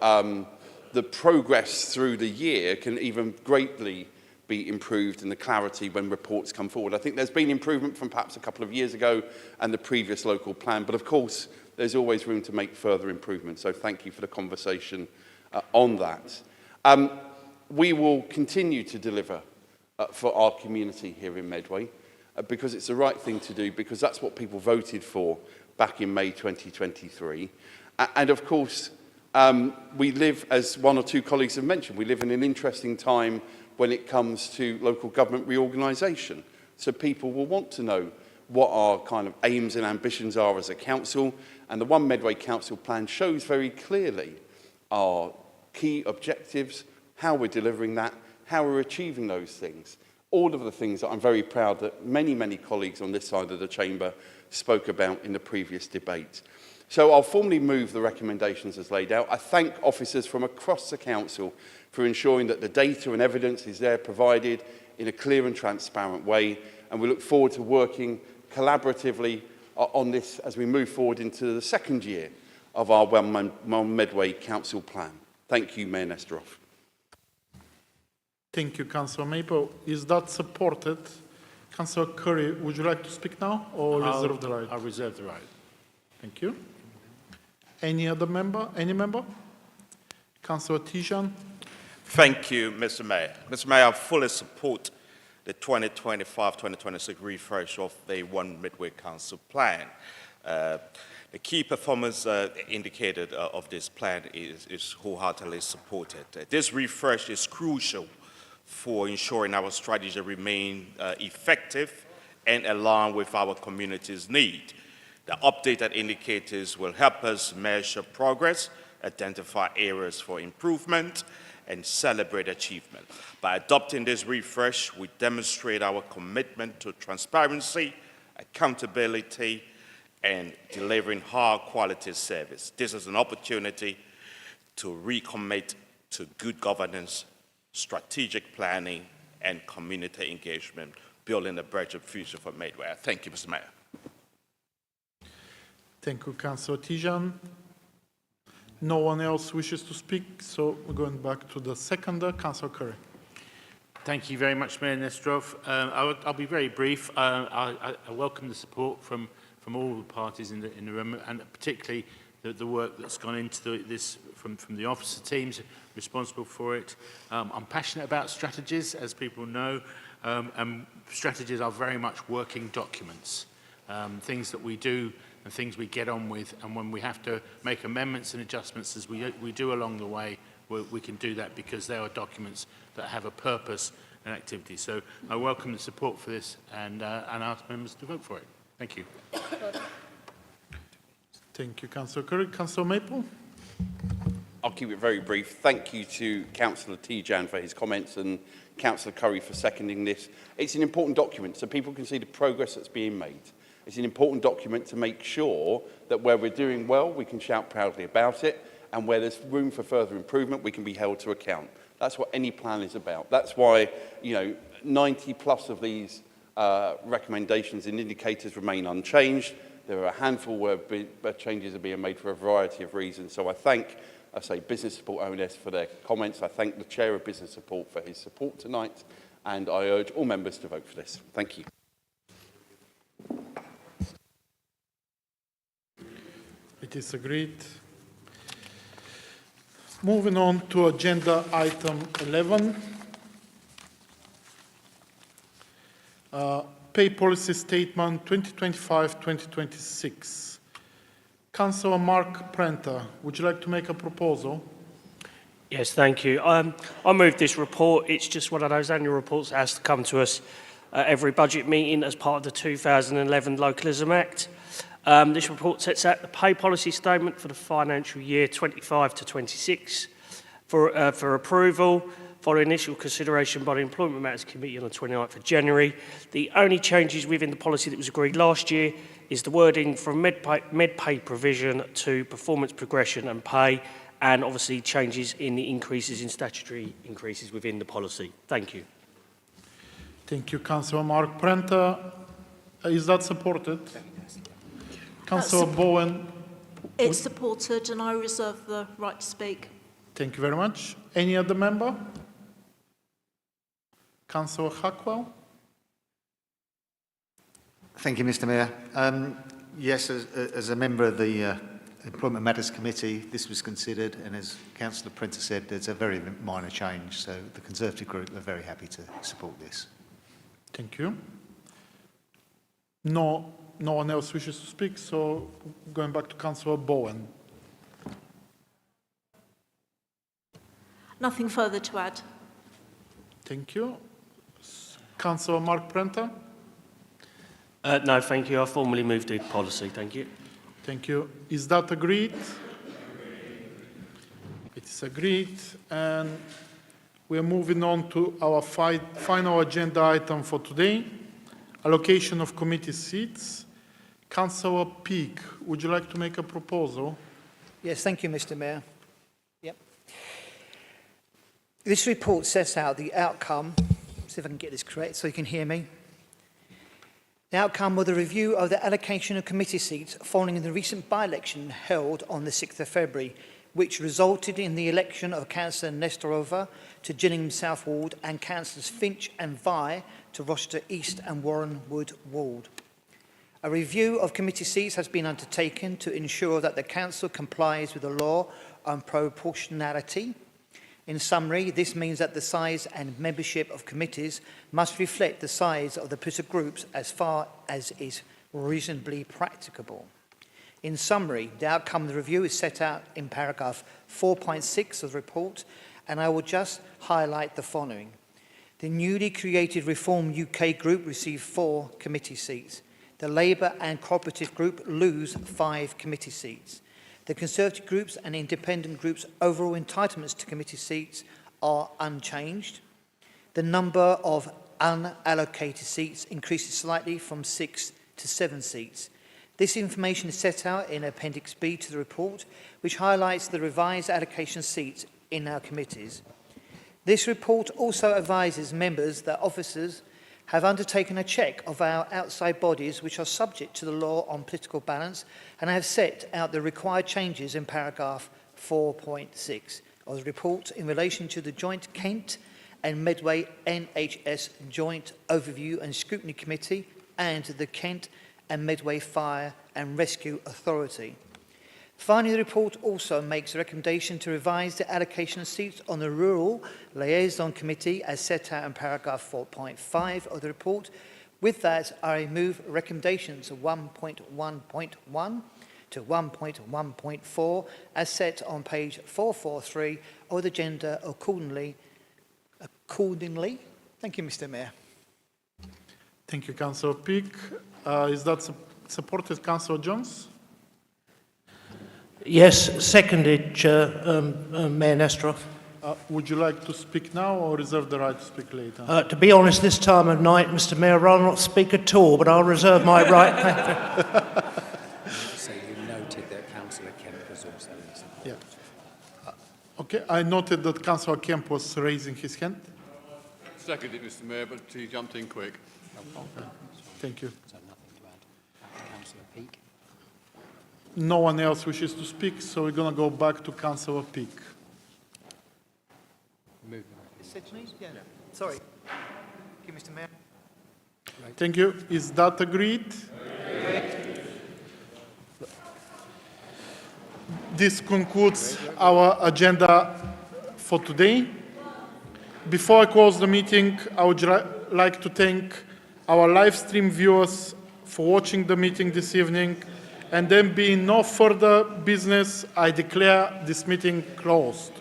the progress through the year can even greatly be improved in the clarity when reports come forward. I think there's been improvement from perhaps a couple of years ago and the previous local plan, but of course there's always room to make further improvements. So thank you for the conversation on that. We will continue to deliver for our community here in Medway because it's the right thing to do, because that's what people voted for back in May 2023. And of course, we live, as one or two colleagues have mentioned, we live in an interesting time when it comes to local government reorganisation. So people will want to know what our kind of aims and ambitions are as a council, and the 1 Medway Council Plan shows very clearly our key objectives, how we're delivering that, how we're achieving those things. All of the things that I'm very proud that many, many colleagues on this side of the chamber spoke about in the previous debate. So I'll formally move the recommendations as laid out. I thank officers from across the council for ensuring that the data and evidence is there provided in a clear and transparent way, and we look forward to working collaboratively on this as we move forward into the second year of our 1 Medway Council Plan. Thank you, Mayor Nesterov. Thank you, Councillor Maple. Is that supported Councillor Curry, would you like to speak now or reserve the right? I reserve the right. Thank you. Any other member? Any member? Councillor Tijan. Thank you, Mr. Mayor. Mr. Mayor, I fully support the 2025-2026 refresh of the One Medway Council plan. The key performance indicator of this plan is wholeheartedly supported. This refresh is crucial for ensuring our strategy remain effective and aligned with our community's need. The updated indicators will help us measure progress, identify areas for improvement, and celebrate achievement. By adopting this refresh, we demonstrate our commitment to transparency, accountability, and delivering high-quality service. This is an opportunity to recommit to good governance, strategic planning, and community engagement, building a brighter future for Medway. Thank you, Mr. Mayor. Thank you, Councillor Tijan. No one else wishes to speak, so we're going back to the seconder, Councillor Curry. Thank you very much, Mayor Nesterov. I'll be very brief. I welcome the support from all the parties in the room, and particularly the work that's gone into this from the officer teams responsible for it. I'm passionate about strategies, as people know, and strategies are very much working documents, things that we do and things we get on with, and when we have to make amendments and adjustments as we do along the way, we can do that because they are documents that have a purpose and activity. So I welcome the support for this and ask members to vote for it. Thank you. Thank you, Councillor Curry. Councillor Maple. I'll keep it very brief. Thank you to Councillor Tijan for his comments and Councillor Curry for seconding this. It's an important document so people can see the progress that's being made. It's an important document to make sure that where we're doing well, we can shout proudly about it, and where there's room for further improvement, we can be held to account. That's what any plan is about. That's why, 90 plus of these recommendations and indicators remain unchanged. There are a handful where changes are being made for a variety of reasons. So I thank, Business Support ONS for their comments. I thank the Chair of Business Support for his support tonight. And I urge all members to vote for this. Thank you. It is agreed. Moving on to agenda item 11. Pay Policy Statement 2025-2026. Councillor Mark Prenter, would you like to make a proposal? Yes, thank you. I move this report. It's just one of those annual reports that has to come to us at every budget meeting as part of the 2011 Localism Act. This report sets out the pay policy statement for the financial year 25 to 26 for approval, following initial consideration by the Employment Matters Committee on the 29th of January. The only changes within the policy that was agreed last year is the wording from med-pay provision to performance progression and pay, and obviously changes in the increases in statutory increases within the policy. Thank you. Thank you, Councillor Mark Prenter. Is that supported? Councillor Bowen. It's supported and I reserve the right to speak. Thank you very much. Any other member? Councillor Hackwell. Thank you, Mr. Mayor. Yes, as a member of the Employment Matters Committee, this was considered, and as Councillor Prenter said, there's a very minor change, so the Conservative group are very happy to support this. Thank you. No one else wishes to speak, so going back to Councillor Bowen. Nothing further to add. Thank you. Councillor Mark Prenter. No, thank you. I formally move the policy. Thank you. Thank you. Is that agreed? It is agreed. And we are moving on to our final agenda item for today, allocation of committee seats. Councillor Peake, would you like to make a proposal? Yes, thank you, Mr. Mayor. Yep. This report sets out the outcome, see if I can get this correct so you can hear me. The outcome of the review of the allocation of committee seats following the recent by-election held on the 6th of February, which resulted in the election of Councillor Nestorova to Gillingham South Ward and Councillors Finch and Vi to Rochester East and Warren Wood Ward. A review of committee seats has been undertaken to ensure that the Council complies with the law on proportionality. In summary, this means that the size and membership of committees must reflect the size of the political groups as far as is reasonably practicable. In summary, the outcome of the review is set out in paragraph 4.6 of the report, and I will just highlight the following. The newly created Reform UK group received 4 committee seats. The Labour and Cooperative group lose 5 committee seats. The Conservative groups and Independent groups' overall entitlements to committee seats are unchanged. The number of unallocated seats increases slightly from 6 to 7 seats. This information is set out in Appendix B to the report, which highlights the revised allocation seats in our committees. This report also advises members that officers have undertaken a check of our outside bodies which are subject to the law on political balance and have set out the required changes in paragraph 4.6 of the report in relation to the joint Kent and Medway NHS Joint Overview and Scrutiny Committee and the Kent and Medway Fire and Rescue Authority. Finally, the report also makes a recommendation to revise the allocation of seats on the Rural Liaison Committee as set out in paragraph 4.5 of the report. With that, I move recommendations 1.1.1 to 1.1.4 as set on page 443 of the agenda accordingly. Thank you, Mr. Mayor. Thank you, Councillor Peake. Is that supported, Councillor Jones? Yes, seconded, Mayor Nestorov. Would you like to speak now or reserve the right to speak later? To be honest, this time of night, Mr. Mayor, I'd rather not speak at all, but I'll reserve my right. So you noted that Councillor Kemp was also in support. Yeah. Okay, I noted that Councillor Kemp was raising his hand. Seconded, Mr. Mayor, but he jumped in quick. Okay. Thank you. So nothing to add. Councillor Peake. No one else wishes to speak, so we're going to go back to Councillor Peake. Yeah. Sorry. Thank you, Mr. Mayor. Thank you. Is that agreed? This concludes our agenda for today. Before I close the meeting, I would like to thank our live stream viewers for watching the meeting this evening. And then being no further business, I declare this meeting closed.